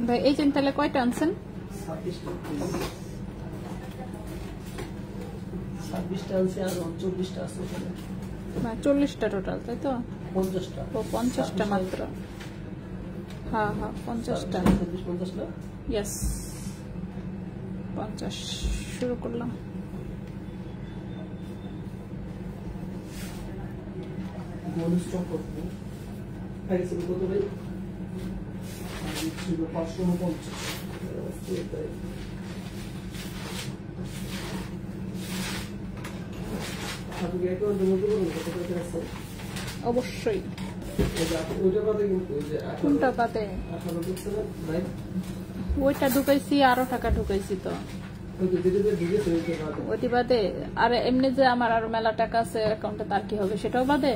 ভাই এই চেন তাহলে কয়টা আনছেন? 26টা আনছি আর 24টা আছে। 40টা টোটাল, তাই তো? 50টা। ও 50টা মাত্র। হ্যাঁ হ্যাঁ 50টা। 50টা। ইয়েস 50 শুরু করলাম। বোনাস স্টক করব। আইসি কত ভাই? ছিল 550। আপনি কি এখন ডেমো করবেন কত টাকা আছে? অবশ্যই। ওইটা বাদে কিন্তু ওই যে কোনটা বাদে? 18 দিচ্ছে না ভাই? ওইটা ঢুকাইছি, আরো টাকা ঢুকাইছি তো। ওই যে যেটা দিয়েছে ওইটা বাদে। ওইটি বাদে? আর এমনি যে আমার আরো মেলা টাকা আছে অ্যাকাউন্টে, তার কি হবে? সেটাও বাদে?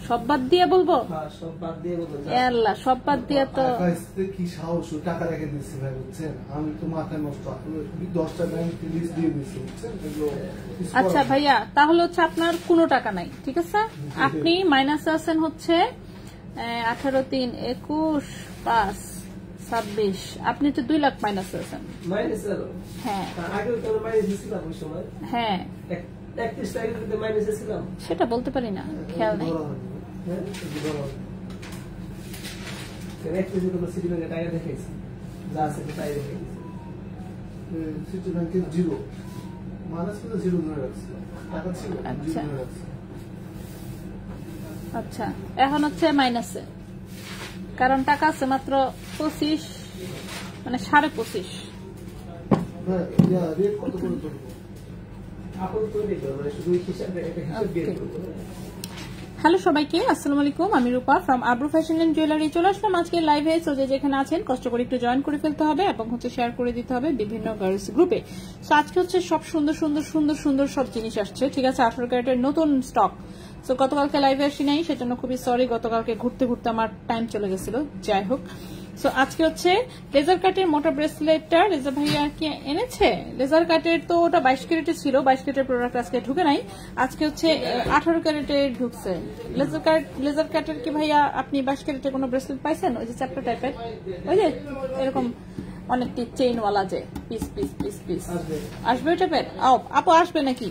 সব বাদ দিয়ে বলবো? হ্যাঁ সব বাদ দিয়ে বলবো। আল্লাহ, সব বাদ দিয়ে তো কি সাহস, টাকা রেখে দিচ্ছি ভাই, বুঝছেন? আমি তো মাথায় নষ্ট, 10টা ব্যাংক লিস্ট দিয়ে দিচ্ছি, বুঝছেন? আচ্ছা ভাইয়া, তাহলে হচ্ছে আপনার কোনো টাকা নাই, ঠিক আছে? আপনি মাইনাসে আছেন হচ্ছে 18, 3, 21, 5, 26। আপনি তো 2 লাখ মাইনাসে আছেন। মাইনাস এর? হ্যাঁ আগে তো মাইনাস দিছিলাম ওই সময়। হ্যাঁ 31 তারিখে মাইনাস ছিলাম। সেটা বলতে পারি না, খেয়াল নেই। হ্যাঁ একটু তো সিটি ব্যাংকে টাকা দেখাইছি, যা আছে তাই দেখাইছি। সিটি ব্যাংকের জিরো মাইনাস করে জিরো ধরে রাখছি, টাকা ছিল আচ্ছা জিরো ধরে রাখছি। আচ্ছা এখন হচ্ছে মাইনাসে, কারণ টাকা আছে মাত্র 25, মানে 25.5। হ্যাঁ রেট কত করে ধরবো? আপন করে দিতে হবে, শুধু হিসাব একটা হিসাব দিয়ে করব। হ্যালো সবাইকে, আসসালামু আলাইকুম। আমি রূপা from Abru fashion and jewellery. চলে আসলাম আজকে লাইভে। সো যেখানে আছেন কষ্ট করে একটু জয়েন করে ফেলতে হবে এবং হচ্ছে শেয়ার করে দিতে হবে বিভিন্ন গার্লস গ্রুপে। সো আজকে হচ্ছে সব সুন্দর সুন্দর সুন্দর সুন্দর সব জিনিস আসছে, ঠিক আছে? 18 ক্যারেটের নতুন স্টক। সো গতকালকে লাইভে আসি নাই, সেজন্য খুবই সরি। গতকালকে ঘুরতে ঘুরতে আমার টাইম চলে গেছিল, যাই হোক। সো আজকে হচ্ছে লেজার কাটের মোটা ব্রেসলেটটা রেজা ভাইয়া কি এনেছে। লেজার কাটের তো ওটা 22 ক্যারেটে ছিল, 22 ক্যারেটের প্রোডাক্ট আজকে ঢুকে নাই। আজকে হচ্ছে 18 ক্যারেটে ঢুকছে লেজার কাটের। কি ভাইয়া আপনি 22 ক্যারেটে কোনো ব্রেসলেট পাইছেন? ওই যে চ্যাপ্টার টাইপের, ওই যে এরকম অনেকটি চেইনওয়ালা, যে পিস পিস পিস পিস আসবে ওই টাইপের? আপু আসবে নাকি?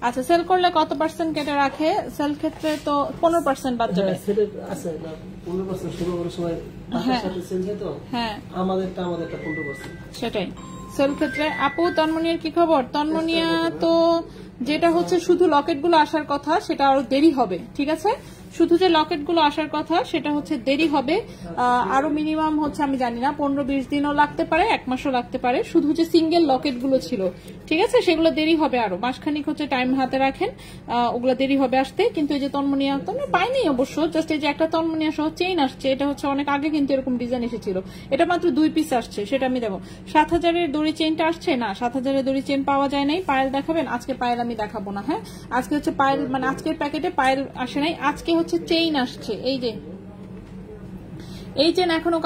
আচ্ছা, সেল করলে কত % কেটে রাখে? সেল ক্ষেত্রে তো 15% বাদ যাবে। আছে না 15% শুরু করার সময় সাথে সেল হয় তো। হ্যাঁ আমাদেরটা 15%। সেটাই সেল ক্ষেত্রে। আপু তন্মনিয়ার কি খবর? তন্মনিয়া তো যেটা হচ্ছে শুধু লকেট গুলো আসার কথা, সেটা আরো দেরি হবে, ঠিক আছে? শুধু যে লকেট গুলো আসার কথা সেটা হচ্ছে দেরি হবে, আরো মিনিমাম হচ্ছে আমি জানি না 15-20 দিনও লাগতে পারে, 1 মাসও লাগতে পারে। শুধু যে সিঙ্গেল লকেট গুলো ছিল, ঠিক আছে, সেগুলো দেরি হবে আরো মাসখানিক হচ্ছে টাইম হাতে রাখেন, ওগুলো দেরি হবে আসতে। কিন্তু এই যে তন্মনিয়া পাইনি অবশ্য, জাস্ট এই যে একটা তন্মনিয়া সহ চেইন আসছে, এটা হচ্ছে অনেক আগে কিন্তু এরকম ডিজাইন এসেছিল। এটা মাত্র 2 পিস আসছে, সেটা আমি দেবো। 7000-এর দড়ি চেইনটা আসছে না, 7000-এর দড়ি চেইন পাওয়া যায় নাই। পায়েল দেখাবেন? আজকে পায়েল আমি দেখাবো না। হ্যাঁ আজকে হচ্ছে পায়েল, মানে আজকের প্যাকেটে পায়েল আসে নাই, আজকে হচ্ছে চেইন আসছে। এই চেন এখনো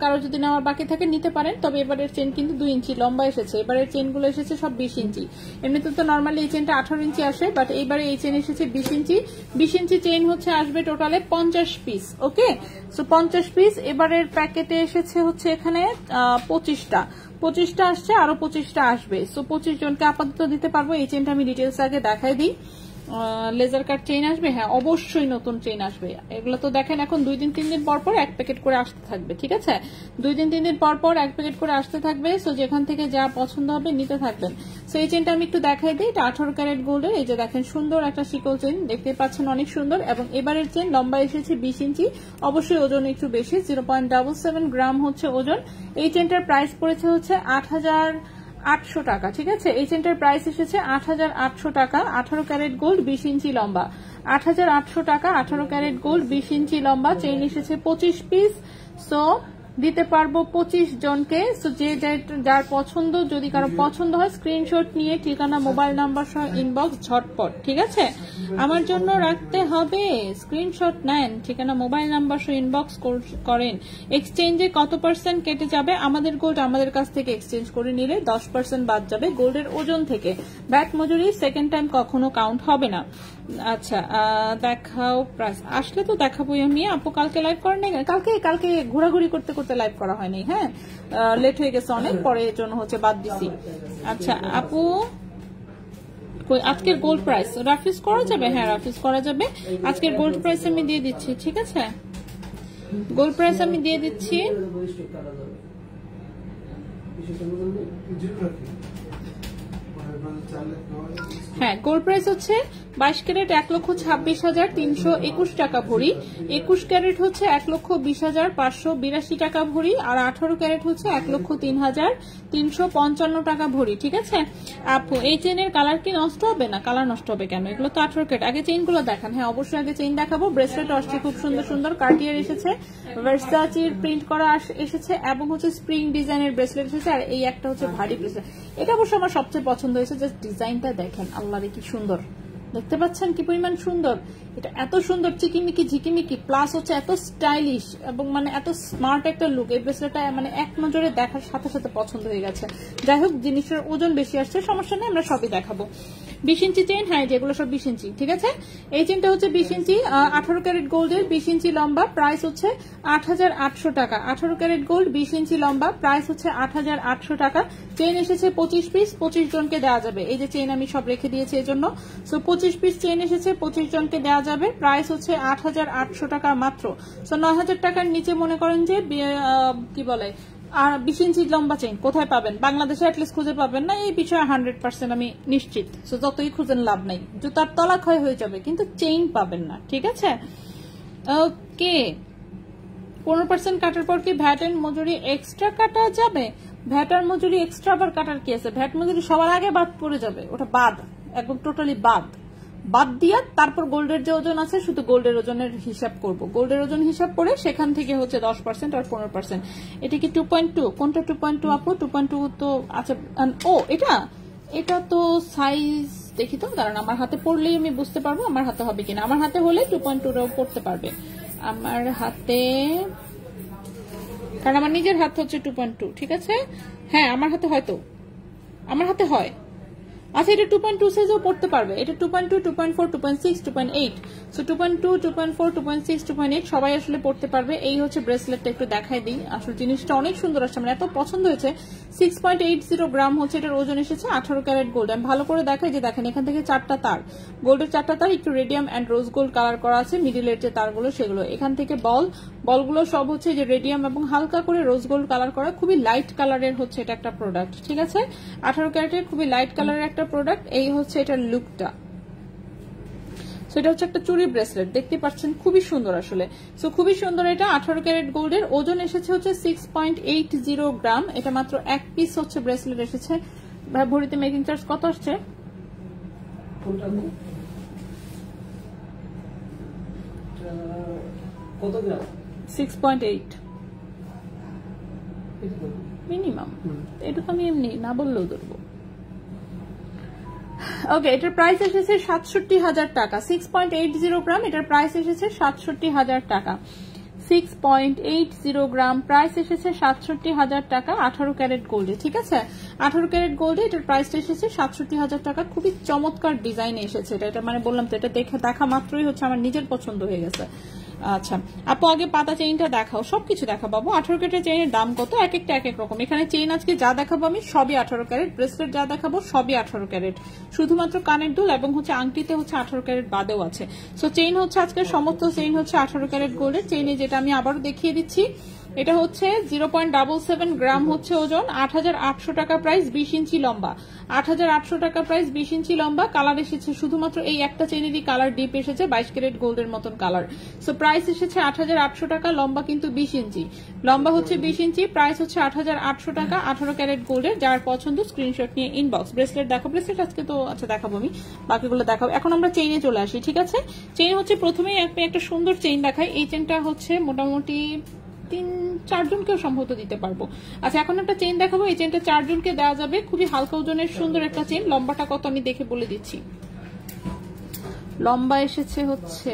কারো যদি নেওয়ার বাকি থাকে নিতে পারেন, তবে এবারের চেন কিন্তু 2 ইঞ্চি লম্বা এসেছে। এবারের চেনগুলো এসেছে সব 20 ইঞ্চি। এমনিতে তো নর্মালি এই চেনটা 18 ইঞ্চি আসে, বাট এইবারে এই চেন এসেছে 20 ইঞ্চি। 20 ইঞ্চি চেন হচ্ছে আসবে টোটালে 50 পিস। ওকে, সো 50 পিস এবারের প্যাকেটে এসেছে হচ্ছে এখানে 25টা আসছে, আরো 25টা আসবে। সো 25 জনকে আপাতত দিতে পারবো। এই চেনটা আমি ডিটেলস আগে দেখাই দিই। লেজার কাট চেইন আসবে, হ্যাঁ অবশ্যই নতুন চেইন আসবে। এগুলো তো দেখেন এখন 2-3 দিন পর পর 1 প্যাকেট করে আসতে থাকবে, ঠিক আছে? 2-3 দিন পর পর 1 প্যাকেট করে আসতে থাকবে। সো যেখান থেকে যা পছন্দ হবে নিতে থাকবেন। সো এই চেইনটা আমি একটু দেখাই দিই। এটা 18 ক্যারেট গোল্ডের। এই যে দেখেন সুন্দর একটা শিকল চেইন, দেখতে পাচ্ছেন অনেক সুন্দর। এবং এবারের চেইন লম্বা এসেছে 20 ইঞ্চি, অবশ্যই ওজন একটু বেশি, 0.77 গ্রাম হচ্ছে ওজন। এই চেইনটার প্রাইস পড়েছে হচ্ছে 8800 টাকা, ঠিক আছে? এই চেনটার প্রাইস এসেছে 8800 টাকা। 18 ক্যারেট গোল্ড, 20 ইঞ্চি লম্বা, 8800 টাকা। 18 ক্যারেট গোল্ড, 20 ইঞ্চি লম্বা। চেইন এসেছে 25 পিস। সো দিতে পারবো 25 জনকে। সো যে যার পছন্দ, যদি কারো পছন্দ হয় স্ক্রিনশট নিয়ে ঠিকানা মোবাইল নাম্বার সহ ইনবক্স ঝটপট, ঠিক আছে? আমার জন্য রাখতে হবে, স্ক্রিনশট নেন, ঠিকানা মোবাইল নাম্বার সহ ইনবক্স করেন। এক্সচেঞ্জে কত % কেটে যাবে? আমাদের গোল্ড আমাদের কাছ থেকে এক্সচেঞ্জ করে নিলে 10% বাদ যাবে গোল্ডের ওজন থেকে। ব্যাট মজুরি সেকেন্ড টাইম কখনো কাউন্ট হবে না। আচ্ছা দেখাও প্রাইস, আসলে তো দেখাবোই আমি। আপু কালকে লাইভ করেন নাই? কালকে ঘোরাঘুরি করতে করতে লাইভ করা হয়নি, হ্যাঁ লেট হয়ে গেছে অনেক, পরে এর জন্য হচ্ছে বাদ দিছি। আচ্ছা আপু আজকের গোল্ড প্রাইস রাফিজ করা যাবে? হ্যাঁ রাফিজ করা যাবে। আজকের গোল্ড প্রাইস আমি দিয়ে দিচ্ছি, ঠিক আছে গোল্ড প্রাইস আমি দিয়ে দিচ্ছি। হ্যাঁ গোল্ড প্রাইস হচ্ছে 22 ক্যারেট 1,26,321 টাকা ভরি, 21 ক্যারেট হচ্ছে 1,20,582 টাকা ভরি, আর 18 ক্যারেট হচ্ছে 1,03,355 টাকা ভরি, ঠিক আছে আপু। এই চেনের কালার কি নষ্ট হবে? না কালার নষ্ট হবে কেন, এগুলো তো 18 ক্যারেট। আগে চেইন গুলো দেখান। হ্যাঁ অবশ্যই আগে চেইন দেখাবো। ব্রেসলেট আসছে খুব সুন্দর সুন্দর, কার্টিয়ার এসেছে, ভার্সাচির প্রিন্ট করা এসেছে, এবং হচ্ছে স্প্রিং ডিজাইনের ব্রেসলেট এসেছে, আর এই একটা হচ্ছে ভারী ব্রেসলেট। এটা অবশ্য আমার সবচেয়ে পছন্দ হয়েছে, জাস্ট ডিজাইনটা দেখেন, আল্লাহ রে কি সুন্দর, দেখতে পাচ্ছেন কি পরিমাণ সুন্দর। এটা এত সুন্দর চিকিমিকি ঝিকিমিকি, প্লাস হচ্ছে এত স্টাইলিশ এবং মানে এত স্মার্ট একটা লুক। এই ব্রেসলেটটা মানে এক নজরে দেখার সাথে সাথে পছন্দ হয়ে গেছে। যাই হোক জিনিসের ওজন বেশি আসছে, সমস্যা নেই, আমরা সবই দেখাবো। 20 ইঞ্চি চেন, হ্যাঁ যেগুলো সব 20 ইঞ্চি, ঠিক আছে। এই চেনটা হচ্ছে 20 ইঞ্চি 18 ক্যারেট গোল্ডের, 20 ইঞ্চি লম্বা, প্রাইস হচ্ছে 8,800 টাকা। 18 ক্যারেট গোল্ড 20 ইঞ্চি লম্বা, প্রাইস হচ্ছে 8,800 টাকা। চেন এসেছে 25 পিস, 25 জনকে দেওয়া যাবে। এই যে চেন আমি সব রেখে দিয়েছি এই জন্য। সো 25 পিস চেন এসেছে, 25 জনকে দেওয়া যাবে। প্রাইস হচ্ছে 8,800 টাকা মাত্র। সো 9,000 টাকার নিচে মনে করেন যে কি বলে আর 20 ইঞ্চি লম্বা চেইন কোথায় পাবেন? বাংলাদেশে অ্যাটলিস্ট খুঁজে পাবেন না, এই বিষয়ে 100% আমি নিশ্চিত। সো যতই খুঁজেন লাভ নাই, জুতার তলা ক্ষয় হয়ে যাবে কিন্তু চেইন পাবেন না, ঠিক আছে। ওকে 15% কাটার পর কি ভ্যাট এন্ড মজুরি এক্সট্রা কাটা যাবে? ভ্যাট আর মজুরি এক্সট্রা আবার কাটার কি আছে? ভ্যাট মজুরি সবার আগে বাদ পড়ে যাবে, ওটা বাদ, একদম টোটালি বাদ দিয়া তারপর গোল্ডের যে ওজন আছে শুধু গোল্ডের ওজনের হিসাব করব। গোল্ডের ওজন হিসাব করে সেখান থেকে হচ্ছে 10% আর 15%। এটা কি 2.2? কোনটা 2.2 আপু? 2.2 তো আচ্ছা। ও এটা তো সাইজ দেখি তো, কারণ আমার হাতে পড়লেই আমি বুঝতে পারবো আমার হাতে হবে কিনা। আমার হাতে হলে 2.2 পড়তে পারবে আমার হাতে, কারণ আমার নিজের হাত হচ্ছে 2.2, ঠিক আছে। হ্যাঁ আমার হাতে হয়তো, আমার হাতে হয়। আচ্ছা এটা 2.2 সাইজও পড়তে পারবে। এটা 2.2, 2.4, 2.6, 2.8। সো 2.2, 2.4, 2.6, 2.8 সবাই আসলে পড়তে পারবে। এই হচ্ছে ব্রেসলেটটা, একটু দেখাই দিই। আসলে জিনিসটা অনেক সুন্দর আসছে, আমার এত পছন্দ হয়েছে। 6.80 গ্রাম হচ্ছে এটার ওজন এসেছে। 18 ক্যারেট গোল্ড। আমি ভালো করে দেখাই যে দেখেন এখান থেকে 4টা তার, গোল্ডের 4টা তার, একটু radium and rose gold colour করা আছে। মিডিলের যে তারগুলো সেগুলো, এখান থেকে বলগুলো সব হচ্ছে যে রেডিয়াম এবং হালকা করে রোজ গোল্ড কালার করা, খুবই লাইট কালারের হচ্ছে এটা একটা প্রোডাক্ট, ঠিক আছে। 18 ক্যারেটের খুবই লাইট কালারের একটা প্রোডাক্ট। এই হচ্ছে এটার লুকটা। সো এটা হচ্ছে একটা চুড়ি ব্রেসলেট, দেখতে পাচ্ছেন খুবই সুন্দর আসলে। সো খুবই সুন্দর। এটা 18 ক্যারেট গোল্ডের, ওজন এসেছে হচ্ছে 6.80 গ্রাম। এটা মাত্র এক পিস হচ্ছে ব্রেসলেট এসেছে। ভরিতে মেকিং চার্জ কত আসছে? কত গ্রাম? 6.8 মিনিমাম। এটা তো আমি এমনি না বললেও ধরবো। ওকে এটার প্রাইস এসেছে 67,000 টাকা। 6.80 গ্রাম, এটার প্রাইস এসেছে 67,000 টাকা। 6.80 গ্রাম, প্রাইস এসেছে 67,000 টাকা 18 ক্যারেট গোল্ডে, ঠিক আছে। 18 ক্যারেট গোল্ডে এটার প্রাইসটা এসেছে 67,000 টাকা। খুবই চমৎকার ডিজাইনে এসেছে এটা মানে বললাম তো, এটা দেখা মাত্রই হচ্ছে আমার নিজের পছন্দ হয়ে গেছে। আচ্ছা আপু আগে পাতা চেইনটা দেখাও। সবকিছু দেখাবো। 18 ক্যারেটের চেইনের দাম কত? এক একটা এক এক রকম। এখানে চেইন আজকে যা দেখাবো আমি সবই 18 ক্যারেট, ব্রেসলেট যা দেখাবো সবই 18 ক্যারেট, শুধুমাত্র কানের দুল এবং হচ্ছে আংটিতে হচ্ছে 18 ক্যারেট বাদেও আছে। সো চেইন হচ্ছে আজকের সমস্ত চেইন হচ্ছে 18 ক্যারেট গোল্ডের চেইনে, যেটা আমি আবারও দেখিয়ে দিচ্ছি। এটা হচ্ছে 0.77 গ্রাম হচ্ছে ওজন, 8,800 টাকা প্রাইস, 20 ইঞ্চি লম্বা। 8,800 টাকা প্রাইস, 20 ইঞ্চি লম্বা। কালার এসেছে শুধুমাত্র এই একটা চেইনেরই কালার ডিপ এসেছে, 22 ক্যারেট গোল্ডের মতন কালার। সো প্রাইস এসেছে 8,800 টাকা, লম্বা কিন্তু 20 ইঞ্চি, লম্বা হচ্ছে 20 ইঞ্চি, প্রাইস হচ্ছে 8,800 টাকা 18 ক্যারেট গোল্ডের। যার পছন্দ স্ক্রিনশট নিয়ে ইনবক্স। ব্রেসলেট দেখো, ব্রেসলেট আজকে তো আচ্ছা দেখাবো আমি, বাকিগুলো দেখাবো। এখন আমরা চেইনে চলে আসি, ঠিক আছে। চেইন হচ্ছে প্রথমেই একটা সুন্দর চেইন দেখাই। এই চেইনটা হচ্ছে মোটামুটি 3-4 জনকেও সম্ভবত দিতে পারবো। আচ্ছা এখন একটা চেইন দেখাবো, এই চেইনটা 4 জনকে দেওয়া যাবে। খুবই হালকা ওজনের সুন্দর একটা চেইন। লম্বাটা কত আমি দেখে বলে দিচ্ছি। লম্বা এসেছে হচ্ছে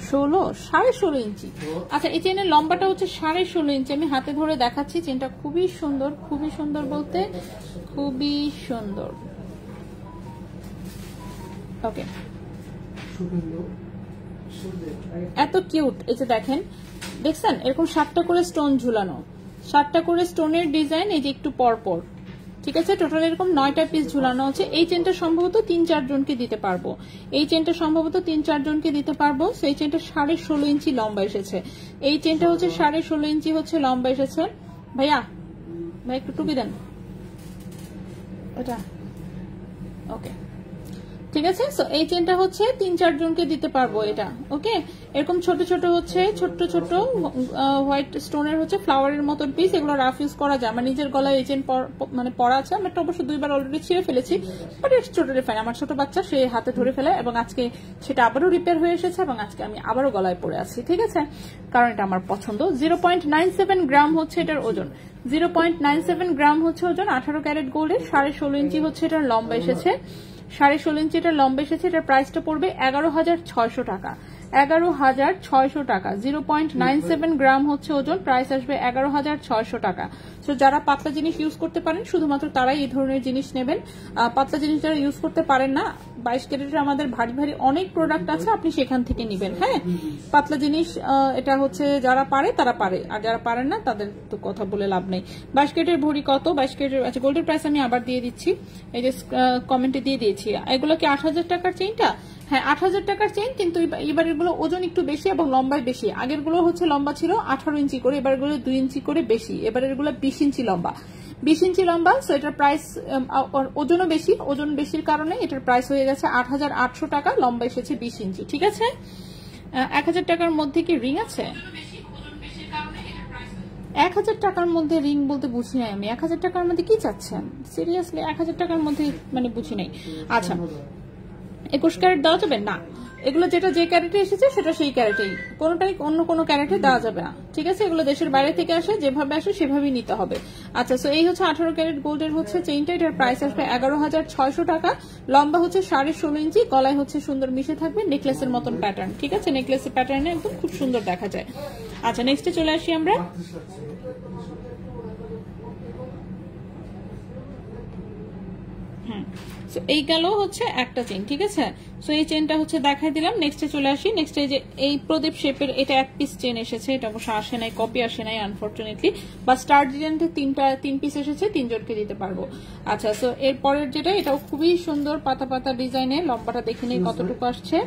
16.5 ইঞ্চি। আচ্ছা এই চেইনের লম্বাটা হচ্ছে 16.5 ইঞ্চি। আমি হাতে ধরে দেখাচ্ছি। চেইনটা খুবই সুন্দর, খুবই সুন্দর বলতে খুবই সুন্দর। ওকে, এত কিউট। এই যে দেখেন, দেখছেন এরকম 7টা করে স্টোন ঝুলানো, 7টা করে স্টোনের ডিজাইন, এই যে একটু পরপর, ঠিক আছে। টোটাল এরকম 9টা পিস ঝুলানো আছে। এই চেনটা সম্ভবত 3-4 জনকে দিতে পারবো, এই চেনটা সম্ভবত 3-4 জনকে দিতে পারবো। সেই চেনটা 16.5 ইঞ্চি লম্বা এসেছে, এই চেনটা হচ্ছে 16.5 ইঞ্চি হচ্ছে লম্বা এসেছে। ভাইয়া ভাই একটু টুপি দেন এটা, ওকে ঠিক আছে। সো এই চেনটা হচ্ছে 3-4 জনকে দিতে পারবো এটা, ওকে। এরকম ছোট ছোট হচ্ছে ছোট ছোট হোয়াইট স্টোনের হচ্ছে ফ্লাওয়ারের মতন পিস, এগুলো রাফ ইউজ করা যায়। আমার নিজের গলায় এই চেন মানে পরা আছে, আমি অবশ্য 2বার অলরেডি ছিঁড়ে ফেলেছি, বাট ইটস টোটালি ফাইন। আমার ছোট বাচ্চা, সে হাতে ধরে ফেলে, এবং আজকে সেটা আবারও রিপেয়ার হয়ে এসেছে, এবং আজকে আমি আবারও গলায় পরে আছি, ঠিক আছে, কারণ এটা আমার পছন্দ। 0.97 গ্রাম হচ্ছে এটার ওজন, 0.97 গ্রাম হচ্ছে ওজন। 18 ক্যারেট গোল্ডের, 16.5 ইঞ্চি হচ্ছে এটার লম্বা এসেছে, 16.5 ইঞ্চি এটা লম্বা এসেছে। এটার প্রাইসটা পড়বে 11,600 টাকা, 11,600 টাকা। 0.97 গ্রাম হচ্ছে ওজন, প্রাইস আসবে 11,600 টাকা। তো যারা পাতলা জিনিস ইউজ করতে পারেন শুধুমাত্র তারাই এই ধরনের জিনিস নেবেন। পাতলা জিনিস যারা ইউজ করতে পারেন না, 22 ক্যারেটের আমাদের ভারী ভারী অনেক প্রোডাক্ট আছে, আপনি সেখান থেকে নেবেন। হ্যাঁ, পাতলা জিনিস এটা হচ্ছে যারা পারে তারা পারে, আর যারা পারেন না তাদের তো কথা বলে লাভ নেই। 22 ক্যারেটের ভরি কত? 22 ক্যারেটের, আচ্ছা গোল্ডের প্রাইস আমি আবার দিয়ে দিচ্ছি, এই যে কমেন্টে দিয়ে দিয়েছি। এগুলো কি 8,000 টাকার চেইনটা? হ্যাঁ 8,000 টাকার চেইন, কিন্তু এবারের গুলো ওজন একটু বেশি এবং লম্বায় বেশি। আগের গুলো হচ্ছে লম্বা ছিল 18 ইঞ্চি করে, এবার গুলো 2 ইঞ্চি করে বেশি, এবারের গুলো 20 ইঞ্চি লম্বা, 20 ইঞ্চি লম্বা। সো এটার প্রাইস, ওজনও বেশি, ওজন বেশির কারণে এটার প্রাইস হয়ে গেছে 8,800 টাকা। লম্বা এসেছে 20 ইঞ্চি, ঠিক আছে। 1,000 টাকার মধ্যে কি রিং আছে? 1,000 টাকার মধ্যে রিং বলতে বুঝি নাই আমি। 1,000 টাকার মধ্যে কি চাচ্ছেন সিরিয়াসলি? 1,000 টাকার মধ্যে মানে বুঝি নাই। আচ্ছা 21 ক্যারেট দেওয়া যাবে না, এগুলো যেটা যে ক্যারেটে এসেছে সেটা সেই ক্যারেটেই, কোনোটাই অন্য কোনো ক্যারেটে দেওয়া যাবে না, ঠিক আছে। এগুলো দেশের বাইরে থেকে আসে, যেভাবে আসে সেভাবেই নিতে হবে। আচ্ছা সো এই হচ্ছে 18 ক্যারেট গোল্ডের হচ্ছে চেইনটা, এটার প্রাইস আসবে 11,600 টাকা। লম্বা হচ্ছে 16.5 ইঞ্চি, গলায় হচ্ছে সুন্দর মিশে থাকবে নেকলেসের মতন প্যাটার্ন, ঠিক আছে। নেকলেসের প্যাটার্নে একদম খুব সুন্দর দেখা যায়। আচ্ছা নেক্সটে চলে আসি আমরা। এই গেল হচ্ছে একটা চেইন, ঠিক আছে। সো এই চেইনটা হচ্ছে দেখাই দিলাম। নেক্সটে চলে আসি। নেক্সটে যে এই প্রদীপ শেপের, এটা 1 পিস চেইন এসেছে, এটা অবশ্য আসে নাই, কপি আসে নাই আনফরচুনেটলি, বা স্টার ডিজাইনটা 3 পিস এসেছে, 3 জনকে দিতে পারবো। আচ্ছা সো এর পরের যেটা, এটাও খুবই সুন্দর পাতা পাতা ডিজাইনের। লম্বাটা দেখে নেই কতটুকু আসছে।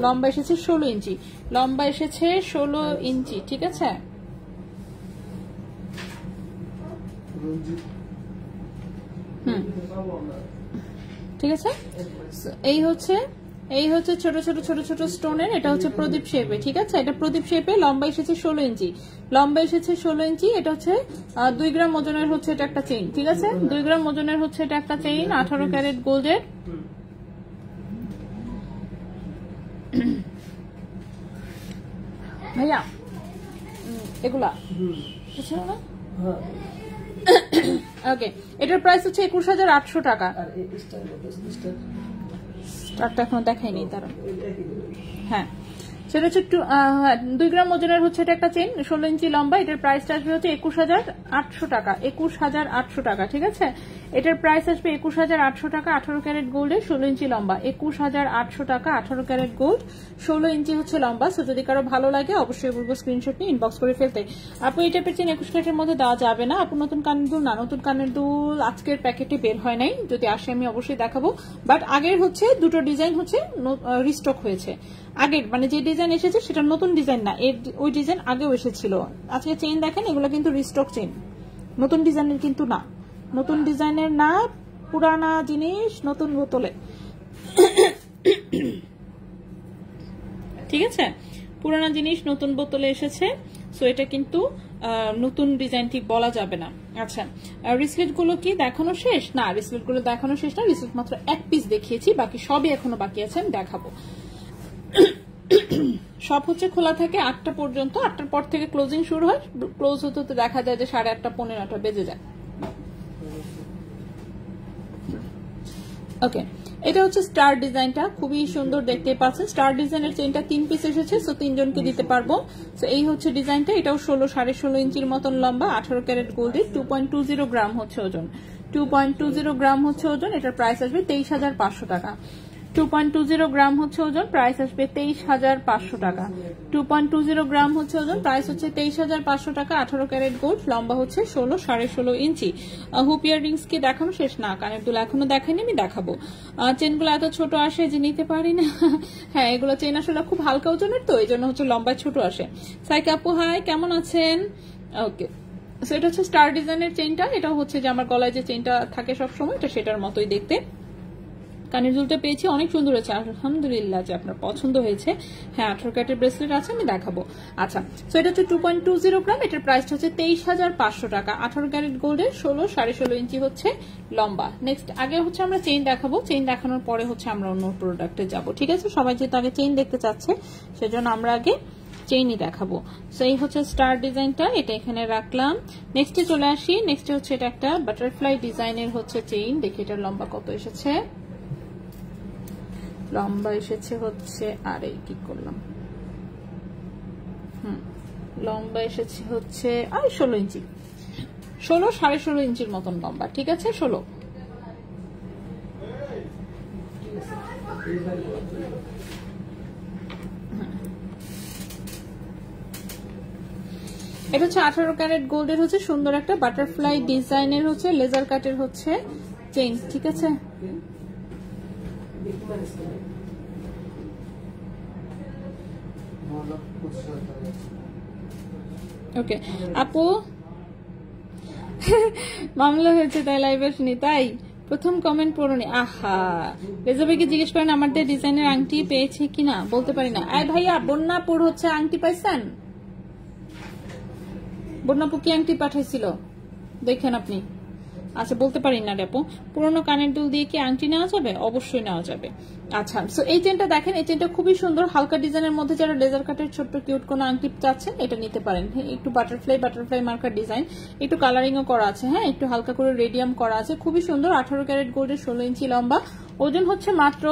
লম্বা এসেছে 16 ইঞ্চি, লম্বা এসেছে 16 ইঞ্চি, ঠিক আছে। ঠিক আছে। এই হচ্ছে ছোট ছোট ছোট ছোট স্টোনের, এটা হচ্ছে প্রদীপ শেপে, ঠিক আছে। এটা প্রদীপ শেপে, লম্বা এসেছে 16 ইঞ্চি, লম্বা এসেছে 16 ইঞ্চি। এটা হচ্ছে 2 গ্রাম ওজনের হচ্ছে এটা একটা চেইন, ঠিক আছে। 2 গ্রাম ওজনের হচ্ছে এটা একটা চেইন, 18 ক্যারেট গোল্ডের। ভাইয়া এগুলা বুঝছো না? ওকে, এটার প্রাইস হচ্ছে 21,800 টাকা। স্টারটা এখনো দেখাইনি তারা। হ্যাঁ সেটা হচ্ছে 2 গ্রাম ওজনের হচ্ছে এটা একটা চেইন, 16 ইঞ্চি লম্বা। এটার প্রাইসটা আসবে হচ্ছে 21,800 টাকা, 21,800 টাকা, ঠিক আছে। এটার প্রাইস আসবে 21,800 টাকা। 18 ক্যারেট গোল্ডের, 16 ইঞ্চি লম্বা, 21,800 টাকা। 18 ক্যারেট গোল্ড, 16 ইঞ্চি হচ্ছে লম্বা। সো যদি কারো ভালো লাগে অবশ্যই বলবো স্ক্রিনশট নিয়ে ইনবক্স করে ফেলতে। আপু এই টাইপের চেইন 21 ক্যারেটের মধ্যে দেওয়া যাবে না। আপু নতুন কানের দুল না, নতুন কানের দুল আজকের প্যাকেটে বের হয় নাই, যদি আসে আমি অবশ্যই দেখাবো। বাট আগের হচ্ছে দুটো ডিজাইন হচ্ছে রিস্টক হয়েছে। আগের মানে যে ডিজাইন এসেছে সেটা নতুন ডিজাইন না, ওই ডিজাইন আগেও এসেছিল। আজকে চেইন দেখেন, এগুলো কিন্তু রিস্টক চেইন, নতুন ডিজাইনের কিন্তু না, নতুন ডিজাইনের না, পুরানা জিনিস নতুন বোতলে, ঠিক আছে। পুরানা জিনিস নতুন বোতলে এসেছে। সো এটা কিন্তু নতুন ডিজাইন ঠিক বলা যাবে না। আচ্ছা রিসলেট গুলো কি দেখানো শেষ? না, রিসলেট গুলো দেখানো শেষ না, রিসলেট মাত্র 1 পিস দেখিয়েছি, বাকি সবই এখনো বাকি আছে, আমি দেখাবো। সব হচ্ছে খোলা থাকে 8টা পর্যন্ত, 8টার পর থেকে ক্লোজিং শুরু হয়, ক্লোজ হতে হতে দেখা যায় যে 8:30 পৌনে 9টা বেজে যায়। ওকে, এটা হচ্ছে স্টার ডিজাইনটা, খুবই সুন্দর দেখতে পাচ্ছেন। স্টার ডিজাইনের চেইনটা 3 পিস এসেছে, সো 3 জনকে দিতে পারবো। সো এই হচ্ছে ডিজাইনটা, এটাও 16.5 ইঞ্চির মতন লম্বা, 18 ক্যারেট গোল্ডের, 2.20 গ্রাম হচ্ছে ওজন, 2.20 গ্রাম হচ্ছে ওজন। এটার প্রাইস আসবে 23,500 টাকা, 2.20 গ্রাম হচ্ছে ওজন, প্রাইস আসবে 23,500 টাকা। 2.20 গ্রাম হচ্ছে ওজন, প্রাইস হচ্ছে 23,500 টাকা। 18 ক্যারেট গোল্ড, লম্বা হচ্ছে 16, 16.5 ইঞ্চি। হুপ ইয়াররিংস কি দেখানো শেষ না, কানের দুল এখনো দেখাইনি, আমি দেখাবো। চেনগুলো এত ছোট আসে যে নিতে পারি না। হ্যাঁ, এগুলো চেন আসলে খুব হালকা ওজনের, তো এই জন্য হচ্ছে লম্বায় ছোট আসে। সাইকা আপু হাই, কেমন আছেন? ওকে, সো এটা হচ্ছে স্টার ডিজাইনের চেনটা। এটা হচ্ছে যে আমার গলায় যে চেনটা থাকে সবসময়, এটা সেটার মতোই দেখতে। কানের দুলটা পেয়েছি, অনেক সুন্দর হয়েছে, আলহামদুলিল্লাহ যে আপনার পছন্দ হয়েছে। হ্যাঁ, 18 ক্যারেটের ব্রেসলেট আছে, আমি দেখাবো। আচ্ছা, সো এটা হচ্ছে 2.20 গ্রাম, এটার প্রাইসটা হচ্ছে 23,500 টাকা। 18 ক্যারেট গোল্ডের 16, 16.5 ইঞ্চি হচ্ছে লম্বা। নেক্সট আগে হচ্ছে আমরা চেইন দেখাবো, চেইন দেখানোর পরে হচ্ছে আমরা অন্য প্রোডাক্টে যাব, ঠিক আছে? সবাই যেহেতু আগে চেইন দেখতে চাচ্ছে, সেজন্য আমরা আগে চেইনই দেখাবো। সো এই হচ্ছে স্টার ডিজাইনটা, এটা এখানে রাখলাম। নেক্সটে চলে আসি। নেক্সটে হচ্ছে এটা একটা বাটারফ্লাই ডিজাইনের হচ্ছে চেইন। দেখি এটার লম্বা কত এসেছে। লম্বা এসেছে হচ্ছে, আরে কি করলাম, লম্বা এসেছে হচ্ছে 16 ইঞ্চি, 16, 16.5 ইঞ্চির মতন লম্বা, ঠিক আছে? 16। এটা হচ্ছে 18 ক্যারেট গোল্ডের হচ্ছে সুন্দর একটা বাটারফ্লাই ডিজাইনের হচ্ছে লেজার কাটের হচ্ছে চেইন, ঠিক আছে? ওকে আপু, মামলা হয়েছে তাই লাইভ আসেনি, তাই প্রথম কমেন্ট পড়ুনি। আহা, রেজা ভাইকে জিজ্ঞেস করেন আমাদের ডিজাইনের আংটি পেয়েছে কিনা, বলতে পারি না। আয় ভাইয়া, বন্যাপুর হচ্ছে আংটি পাইছেন? বন্যাপু কি আংটি পাঠাইছিল দেখেন আপনি? আচ্ছা, বলতে পারি না আপু। পুরোনো কানের দুল দিয়ে কি আংটি নেওয়া যাবে? অবশ্যই নেওয়া যাবে। আচ্ছা, সো এই চেনটা দেখেন, এই চেনটা খুবই সুন্দর, হালকা ডিজাইনের মধ্যে যারা লেজার কাটের ছোট্ট কিউট কোনো আংটি চাচ্ছেন, এটা নিতে পারেন। একটু বাটারফ্লাই মার্কার ডিজাইন, একটু কালারিংও করা আছে। হ্যাঁ, একটু হালকা করে রেডিয়াম করা আছে, খুবই সুন্দর। 18 ক্যারেট গোল্ডের 16 ইঞ্চি লম্বা, ওজন হচ্ছে মাত্র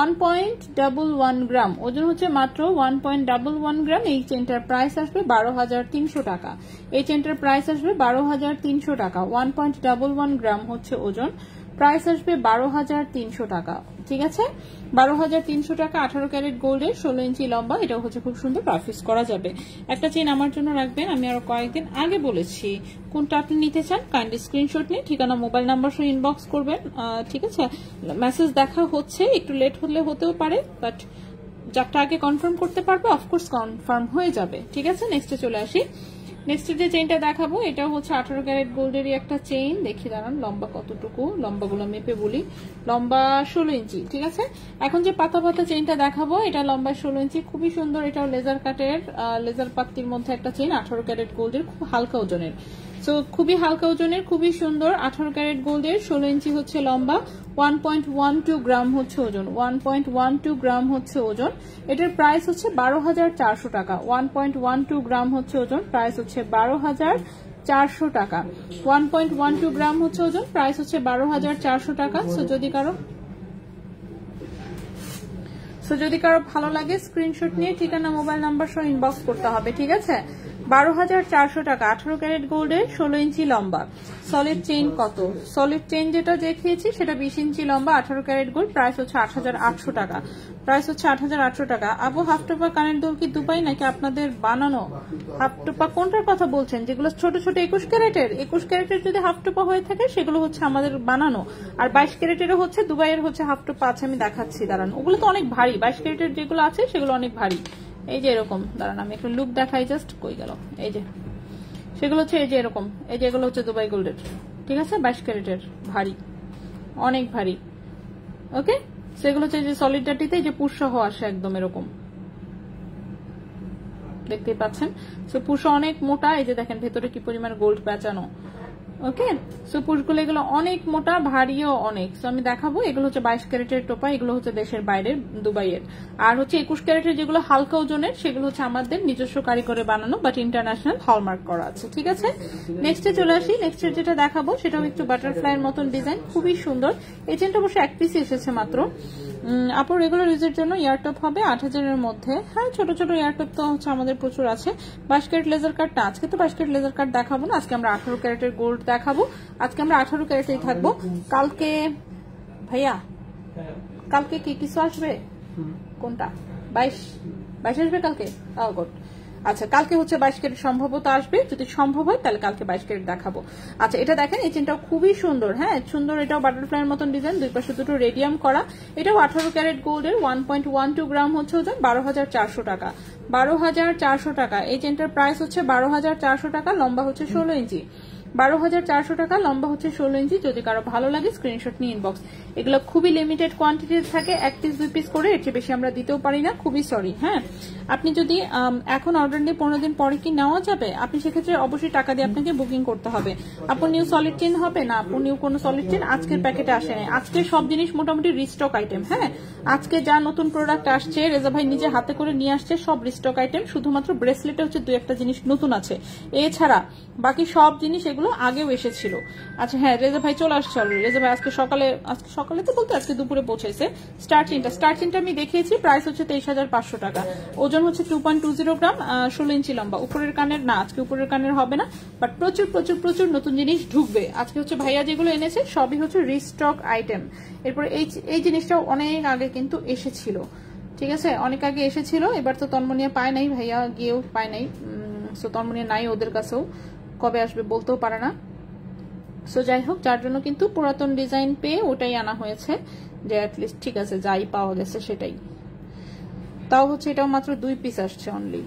1.11 গ্রাম, ওজন হচ্ছে মাত্র 1.11 গ্রাম। এই চেনটার প্রাইস আসবে 12,300 টাকা। এই চেনটার প্রাইস আসবে 12,300 টাকা। 1.11 গ্রাম হচ্ছে ওজন, প্রাইস আসবে 12,300 টাকা, ঠিক আছে? 12,300 টাকা। 18 ক্যারেট গোল্ডের 16 ইঞ্চি লম্বা, এটাও হচ্ছে খুব সুন্দর, পারফিউজ করা যাবে। একটা চেন আমার জন্য রাখবেন, আমি আরো কয়েকদিন আগে বলেছি। কোনটা আপনি নিতে চান কাইন্ডলি স্ক্রিনশট নিয়ে ঠিকানা মোবাইল নাম্বার সহ ইনবক্স করবেন, ঠিক আছে? মেসেজ দেখা হচ্ছে, একটু লেট হলে হতেও পারে, বাট যারটা আগে কনফার্ম করতে পারবে অফকোর্স কনফার্ম হয়ে যাবে, ঠিক আছে? নেক্সটে চলে আসি। নেক্সট যে চেইনটা দেখাবো, এটা হচ্ছে 18 ক্যারেট গোল্ডেরই একটা চেইন। দেখি দাঁড়ান লম্বা কতটুকু, লম্বাগুলো মেপে বলি। লম্বা 16 ইঞ্চি, ঠিক আছে? এখন যে পাতা পাতা চেইনটা দেখাবো, এটা লম্বা 16 ইঞ্চি, খুবই সুন্দর। এটাও লেজার কাটের, লেজার পাত্তির মধ্যে একটা চেইন, 18 ক্যারেট গোল্ডের, খুব হালকা ওজনের। সো খুবই হালকা ওজনের, খুবই সুন্দর। 18 ক্যারেট গোল্ডের 16 ইঞ্চি হচ্ছে লম্বা, 1.12 গ্রাম হচ্ছে ওজন, 1.12 গ্রাম হচ্ছে ওজন। এটার প্রাইস হচ্ছে 12,400 টাকা। 1.12 গ্রাম হচ্ছে ওজন, প্রাইস হচ্ছে 12,400 টাকা। 1.12 গ্রাম হচ্ছে ওজন, প্রাইস হচ্ছে 12,400 টাকা। সো যদি কারো ভালো লাগে স্ক্রিনশট নিয়ে ঠিকানা মোবাইল নাম্বার সহ ইনবক্স করতে হবে, ঠিক আছে? 12,400 টাকা। 18 ক্যারেট গোল্ডের 16 ইঞ্চি লম্বা। সলিড চেইন কত? সলিড চেইন যেটা দেখিয়েছি সেটা 20 ইঞ্চি লম্বা, 18 ক্যারেট গোল্ড, প্রাইস হচ্ছে 8,800 টাকা। প্রাইস হচ্ছে 8,800 টাকা। আবু, হাফ টোপা কানের দুল কি দুবাই নাকি আপনাদের বানানো? হাফ টোপা কোনটার কথা বলছেন? যেগুলো ছোট ছোট 21 ক্যারেটের? 21 ক্যারেটের যদি হাফ টোপা হয়ে থাকে সেগুলো হচ্ছে আমাদের বানানো, আর 22 ক্যারেটেরও হচ্ছে দুবাইয়ের হচ্ছে হাফ টোপা আছে, আমি দেখাচ্ছি দাঁড়ান। ওগুলো তো অনেক ভারী, 22 ক্যারেটের যেগুলো আছে সেগুলো অনেক ভারী। এই যে এরকম, দাঁড়ান আমি একটু লুক দেখাই, জাস্ট কই গেল, এই যে সেগুলো হচ্ছে এই যে এরকম, এই যে এগুলো হচ্ছে দুবাই গোল্ডের, ঠিক আছে? 22 ক্যারেটের, ভারী, অনেক ভারী। ওকে, সেগুলো হচ্ছে যে সলিডারিটিতে যে পুশ সহ আসে একদম এরকম, দেখতেই পাচ্ছেন। সো পুশ অনেক মোটা, এই যে দেখেন ভেতরে কি পরিমাণ গোল্ড পেঁচানো। ওকে, সো পুশগুলো এগুলো অনেক মোটা, ভারীও অনেক। সো আমি দেখাবো, এগুলো হচ্ছে 22 ক্যারেটের টোপা, এগুলো হচ্ছে দেশের বাইরের, দুবাইয়ের। আর হচ্ছে 21 ক্যারেটের যেগুলো হালকা ওজনের, সেগুলো হচ্ছে আমাদের নিজস্ব কারিগরে বানানো, বাট ইন্টারন্যাশনাল হলমার্ক করা আছে, ঠিক আছে? নেক্সটে চলে আসি। নেক্সটের যেটা দেখাবো সেটাও একটু বাটারফ্লাইয়ের মতন ডিজাইন, খুবই সুন্দর। এই চেনটা অবশ্য এক পিসই এসেছে মাত্র। আপুর রেগুলার ইউজের জন্য ইয়ারটপ হবে 8000-এর মধ্যে। হ্যাঁ, ছোট ছোট ইয়ারটপ তো হচ্ছে আমাদের প্রচুর আছে। 22 ক্যারেট লেজার কাটটা আজকে তো 22 ক্যারেট লেজার কাট দেখাবো না, আজকে আমরা 18 ক্যারেটের গোল্ড দেখাবো। আজকে আমরা 18 ক্যারেটেই থাকবো। কালকে ভাইয়া কালকে কি কিছু আসবে? কোনটা? 22 আসবে কালকে? গুড। আচ্ছা, কালকে হচ্ছে 22 ক্যারেট সম্ভবত আসবে, যদি সম্ভব হয় তাহলে কালকে 22 ক্যারেট দেখাবো। আচ্ছা, এটা দেখেন, এই চেনটাও খুবই সুন্দর। হ্যাঁ, সুন্দর, এটাও বাটারফ্লাইয়ের মতন ডিজাইন, দুই পাশে দুটো রেডিয়াম করা। এটাও 18 ক্যারেট গোল্ডের, 1.12 গ্রাম হচ্ছে ওজন, 12,400 টাকা। 12,400 টাকা। এই চেনটার প্রাইস হচ্ছে 12,400 টাকা। লম্বা হচ্ছে 16 ইঞ্চি। 12,400 টাকা, লম্বা হচ্ছে 16 ইঞ্চি। যদি কারো ভালো লাগে স্ক্রিনশট নিয়ে ইনবক্স। এগুলো খুবই লিমিটেড কোয়ান্টিটি থাকে, 1 পিস 2 পিস করে, এর চেয়ে বেশি আমরা দিতেও পারি না, খুবই সরি। হ্যাঁ, আপনি যদি এখন অর্ডার দিয়ে 15 দিন পরে কি নেওয়া যাবে, আপনি সেক্ষেত্রে অবশ্যই টাকা দিয়ে আপনাকে বুকিং করতে হবে। আপু নিউ সলিড চেন হবে না? আপু নিউ কোনো সলিড চেন আজকের প্যাকেটে আসে নাই। আজকে সব জিনিস মোটামুটি রিস্টক আইটেম। হ্যাঁ, আজকে যা নতুন প্রোডাক্ট আসছে রেজা ভাই নিজে হাতে করে নিয়ে আসছে, সব রিস্টক আইটেম। শুধুমাত্র ব্রেসলেটে হচ্ছে 2-1টা জিনিস নতুন আছে, এছাড়া বাকি সব জিনিস এগুলো আগেও এসেছিল। আচ্ছা হ্যাঁ, রেজা ভাই চলে আসছে অলরেডি। রেজা ভাই আজকে সকালে তো বলতে আজকে দুপুরে পৌঁছেছে। স্টার চেনটা আমি দেখিয়েছি, প্রাইস হচ্ছে 23,500 টাকা। ওজন হচ্ছে 2.20 গ্রাম, 16 ইঞ্চি লম্বা। উপরের কানের না, আজকে উপরের কানের হবে না, বাট প্রচুর প্রচুর প্রচুর নতুন জিনিস ঢুকবে আজকে। হচ্ছে ভাইয়া যেগুলো এনেছে সবই হচ্ছে রিস্টক আইটেম। এরপরে এই জিনিসটাও অনেক আগে কিন্তু এসেছিল, ঠিক আছে, অনেক আগে এসেছিল। এবার তো তন্মনিয়া পায় নাই, ভাইয়া গিয়েও পায় নাই, সো তন্মনিয়া নাই ওদের কাছেও, কবে আসবে বলতেও পারে না। সো যাই হোক, যার জন্য কিন্তু পুরাতন ডিজাইন পেয়ে ওটাই আনা হয়েছে, যে অ্যাটলিস্ট ঠিক আছে যাই পাওয়া গেছে সেটাই। তাও হচ্ছে এটাও মাত্র 2 পিস আসছে অনলি।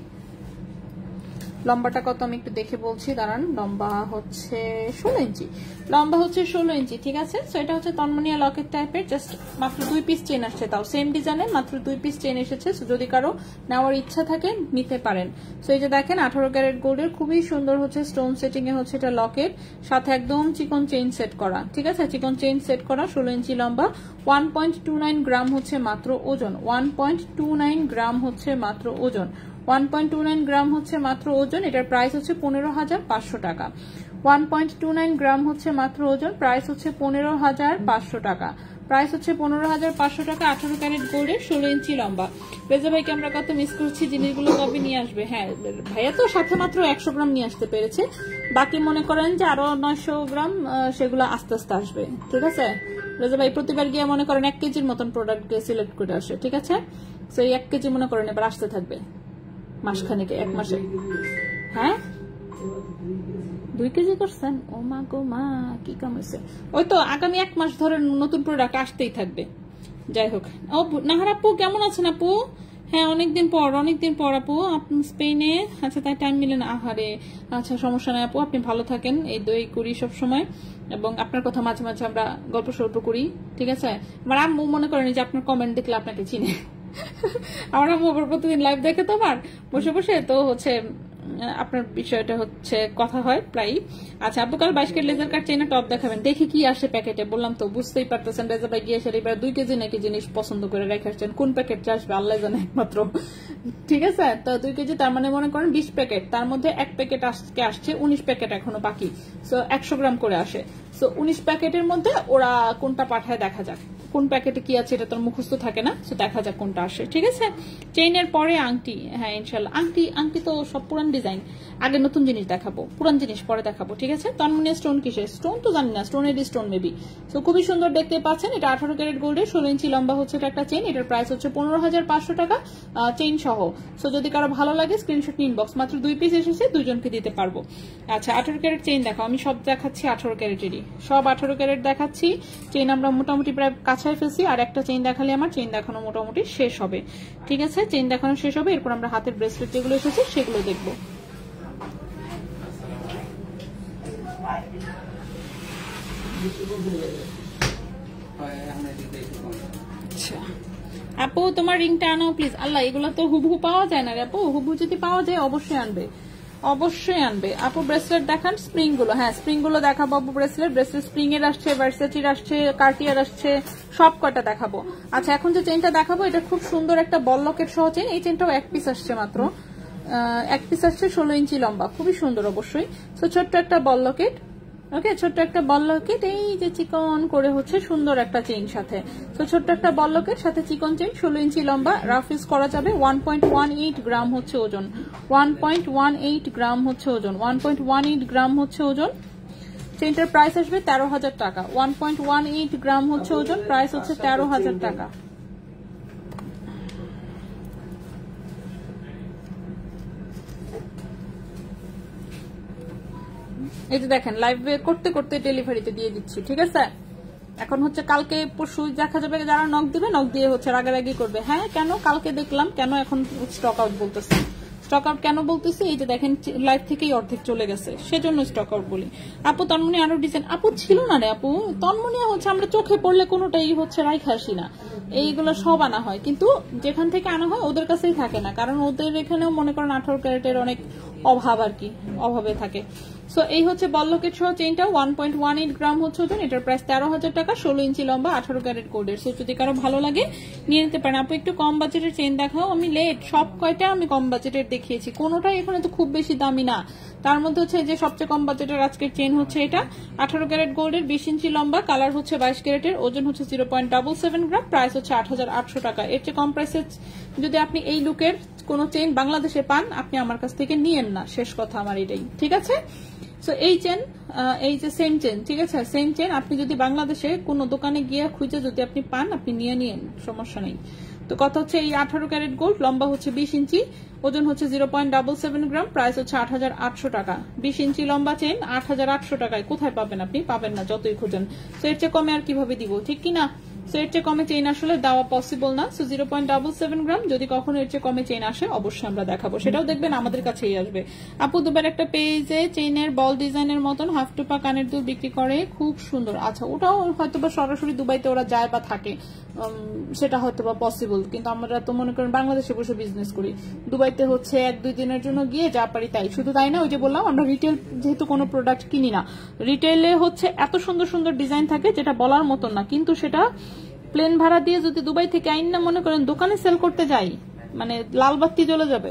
লম্বাটা কত আমি একটু দেখে বলছি, দাঁড়ান। লম্বা হচ্ছে 16 ইঞ্চি, লম্বা হচ্ছে 16 ইঞ্চি, ঠিক আছে। সো এটা হচ্ছে তন্মনিয়া লকেট টাইপের, জাস্ট মাত্র 2 পিস চেন আসছে, তাও সেম ডিজাইনে মাত্র 2 পিস চেন এসেছে। সো যদি কারো নেওয়ার ইচ্ছা থাকে নিতে পারেন। সো এই যে দেখেন 18 ক্যারেট গোল্ডের খুবই সুন্দর হচ্ছে স্টোন সেটিং এ হচ্ছে এটা লকেট, সাথে একদম চিকন চেইন সেট করা, ঠিক আছে, চিকন চেইন সেট করা, 16 ইঞ্চি লম্বা, 1.29 গ্রাম হচ্ছে মাত্র ওজন। 1.29 গ্রাম হচ্ছে মাত্র ওজন। 1.29 গ্রাম হচ্ছে মাত্র ওজন। এটার প্রাইস হচ্ছে 15,500 টাকা। 1.29 গ্রাম হচ্ছে মাত্র ওজন, প্রাইস হচ্ছে 15,500 টাকা। প্রাইস হচ্ছে 15,500 টাকা। 18 ক্যারেট গোল্ডের, 16 ইঞ্চি লম্বা। রেজা ভাইকে আমরা কত মিস করছি, জিনিসগুলো কবে নিয়ে আসবে? হ্যাঁ, ভাইয়া তো সাথে মাত্র 100 গ্রাম নিয়ে আসতে পেরেছে, বাকি মনে করেন যে আরো 900 গ্রাম সেগুলো আস্তে আস্তে আসবে, ঠিক আছে। রেজা ভাই প্রতিবার গিয়ে মনে করেন 1 কেজির মতন প্রোডাক্ট সিলেক্ট করে আসে, ঠিক আছে। সো এই 1 কেজি মনে করেন এবার আসতে থাকবে মাসখানেকে, 1 মাসে। হ্যাঁ, 2 কেজি করছেন? ও মা গো মা, কি কাম হয়েছে। ওই তো আগামী 1 মাস ধরে নতুন প্রোডাক্ট আসতেই থাকবে। যাই হোক, ও নাহার আপু কেমন আছেন আপু? হ্যাঁ, অনেকদিন পর আপু, আপনি স্পেনে? আচ্ছা, তাই টাইম মিলে না, আহারে। আচ্ছা, সমস্যা নাই আপু, আপনি ভালো থাকেন। এই দই করি সব সময়, এবং আপনার কথা মাঝে মাঝে আমরা গল্প সল্প করি, ঠিক আছে। আমার আম্মু মনে করেন যে আপনার কমেন্ট দেখলে আপনাকে চিনে। আমার আম্মু প্রতিদিন লাইভ দেখে তো আমার বসে বসে, তো হচ্ছে আপনার বিষয়টা হচ্ছে কথা হয় প্রায়। আচ্ছা, আপু কাল 22 ক্যারেট লেজার কাট চেইনা টপ দেখাবেন, দেখি কি আসে প্যাকেটে। বললাম তো, বুঝতেই পারতেছেন রেজা ভাই গিয়ে এবার 2 কেজি নাকি জিনিস পছন্দ করে রেখে আসছেন। কোন প্যাকেট আসবে আল্লাহ জানে একমাত্র, ঠিক আছে। তো 2 কেজি তার মানে মনে করেন 20 প্যাকেট, তার মধ্যে 1 প্যাকেট আজকে আসছে, 19 প্যাকেট এখনো বাকি। সো 100 গ্রাম করে আসে। সো 19 প্যাকেটের মধ্যে ওরা কোনটা পাঠায় দেখা যাক, কোন প্যাকেটে কি আছে এটা তোর মুখস্থ থাকে না, তো দেখা যাক কোনটা আসে, ঠিক আছে। চেইনের পরে আংটি, হ্যাঁ ইনশাল্লাহ। আংটি তো সব পুরান ডিজাইন, আগে নতুন জিনিস দেখাবো, পুরান জিনিস পরে দেখাবো, ঠিক আছে। তন্মনিয়া স্টোন কিসের স্টোন তো জানি না, স্টোনের স্টোন মেবি। তো খুবই সুন্দর দেখতে পাচ্ছেন, এটা 18 ক্যারেট গোল্ডের, 16 ইঞ্চি লম্বা হচ্ছে এটা একটা চেইন। এটার প্রাইস হচ্ছে 15,500 টাকা চেইন সহ। সো যদি কারো ভালো লাগে স্ক্রিনশট নিন বক্স, মাত্র 2 পিস এসেছে, 2 জনকে দিতে পারবো। আচ্ছা, 18 ক্যারেট চেইন দেখো, আমি সব দেখাচ্ছি 18 ক্যারেটেরই, সব 18 ক্যারেট দেখাচ্ছি। চেইন আমরা মোটামুটি প্রায় কাছায় ফেলছি, আর একটা চেইন দেখালে আমার চেইন দেখানো মোটামুটি শেষ হবে, ঠিক আছে। চেইন দেখানো শেষ হবে, এরপর আমরা হাতের ব্রেসলেট যেগুলো এসেছে সেগুলো দেখবো। আচ্ছা আপু, তোমার রিংটা আনো প্লিজ। আল্লাহ, এগুলো তো হুবহু পাওয়া যায় না রে আপু, হুবহু যদি পাওয়া যায় অবশ্যই আনবে, অবশ্যই আনবে আপু। ব্রেসলেট দেখান, স্প্রিং গুলো, হ্যাঁ স্প্রিং গুলো দেখাবো আপু। ব্রেসলেট স্প্রিং এর আসছে, ভার্সাচির আসছে, কার্টিয়ার আসছে, সব কয়টা দেখাবো। আচ্ছা, এখন যে চেইনটা দেখাবো এটা খুব সুন্দর একটা বল লকেট সহ চেইন। এই চেইনটাও 1 পিস আসছে মাত্র, 1 পিস আসছে, 16 ইঞ্চি লম্বা, খুবই সুন্দর অবশ্যই। তো ছোট্ট একটা বল লকেট, ওকে, ছোট্ট একটা বল লকেট, এই যে চিকন করে হচ্ছে সুন্দর একটা চেইন সাথে। তো ছোট্ট একটা বল লকেট সাথে চিকন চেইন, 16 ইঞ্চি লম্বা, রাফ ইউজ করা যাবে। 1.18 গ্রাম হচ্ছে ওজন, 1.18 গ্রাম হচ্ছে ওজন, 1.18 গ্রাম হচ্ছে ওজন। চেইনটার প্রাইস আসবে 13,000 টাকা। 1.18 গ্রাম হচ্ছে ওজন, প্রাইস হচ্ছে 13,000 টাকা। এই যে দেখেন লাইভ করতে করতে ডেলিভারিতে দিয়ে দিচ্ছি, ঠিক আছে। এখন হচ্ছে কালকে পরশু দেখা যাবে, যারা নক দিবে নক দিয়ে হচ্ছে রাগারাগি করবে, হ্যাঁ কেন কালকে দেখলাম, কেন এখন স্টক আউট বলতেছে। স্টক আউট কেন বলতেছি, এই যে দেখেন লাইভ থেকেই অর্ধেক চলে গেছে, সেজন্য স্টক আউট বলি। আপু তন্মনি আরো ডিজাইন, আপু ছিল না রে আপু, তন্মনি হচ্ছে আমরা চোখে পড়লে কোনোটাই হচ্ছে রাইখে আসি না, এইগুলো সব আনা হয়, কিন্তু যেখান থেকে আনা হয় ওদের কাছেই থাকে না, কারণ ওদের এখানেও মনে করেন 18 ক্যারেটের অনেক অভাব আর কি, অভাবে থাকে। সো এই হচ্ছে বল লকেট সহ চেইনটা, 1.18 গ্রাম হচ্ছে ওজন, এটার প্রাইস 13,000 টাকা, 16 ইঞ্চি লম্বা, 18 ক্যারেট গোল্ডের। সো যদি কারো ভালো লাগে নিয়ে নিতে পারেন। আপু একটু কম বাজেটের চেইন দেখাও। আমি লেট, সব কয়টা আমি কম বাজেটের দেখিয়েছি, কোনোটাই এখানে তো খুব বেশি দামি না। তার মধ্যে হচ্ছে যে সবচেয়ে কম বাজেটের আজকের চেইন হচ্ছে এটা, 18 ক্যারেট গোল্ডের, 20 ইঞ্চি লম্বা, কালার হচ্ছে 22 ক্যারেটের, ওজন হচ্ছে 0.77 গ্রাম, প্রাইস হচ্ছে 8,800 টাকা। এর চেয়ে কম প্রাইসে যদি আপনি এই লুকের কোন চেইন বাংলাদেশে পান, আপনি আমার কাছ থেকে নিয়েন না, শেষ কথা আমার এটাই, ঠিক আছে। সো এই চেন, এই যে সেম চেন, ঠিক আছে, সেম চেন আপনি যদি বাংলাদেশে কোনো দোকানে গিয়ে খুঁজে যদি আপনি পান, আপনি নিয়ে নিয়েন, সমস্যা নেই। তো কথা হচ্ছে এই 18 ক্যারেট গোল্ড, লম্বা হচ্ছে 20 ইঞ্চি, ওজন হচ্ছে 0.77 গ্রাম, প্রাইস হচ্ছে 8,800 টাকা। 20 ইঞ্চি লম্বা চেন 8,800 টাকায় কোথায় পাবেন, আপনি পাবেন না যতই খুঁজেন। সো এর চেয়ে কমে আর কিভাবে দিব, ঠিক কিনা। সো এর চেয়ে কমে চেইন আসলে দেওয়া পসিবল না। সো 0.77 গ্রাম, যদি কখনো এর চেয়ে কমে চেইন আসে অবশ্যই আমরা দেখাবো, সেটাও দেখবেন আমাদের কাছেই আসবে। আপু দুবার একটা পেজে চেইনের বল ডিজাইনের মতন হাফ টুপা কানের দুল বিক্রি করে, খুব সুন্দর। আচ্ছা, ওটাও হয়তো বা সরাসরি দুবাইতে ওরা যায় বা থাকে, সেটা হয়তো বা পসিবল, কিন্তু আমরা তো মনে করেন বাংলাদেশে বসে বিজনেস করি, দুবাইতে হচ্ছে 1-2 দিনের জন্য গিয়ে যা পারি তাই। শুধু তাই না, ওই যে বললাম আমরা রিটেল যেহেতু কোনো প্রোডাক্ট কিনি না, রিটেলে হচ্ছে এত সুন্দর সুন্দর ডিজাইন থাকে যেটা বলার মতন না, কিন্তু সেটা প্লেন ভাড়া দিয়ে যদি দুবাই থেকে আইন না মনে করেন দোকানে সেল করতে যাই, মানে লাল বাতি জ্বলে যাবে।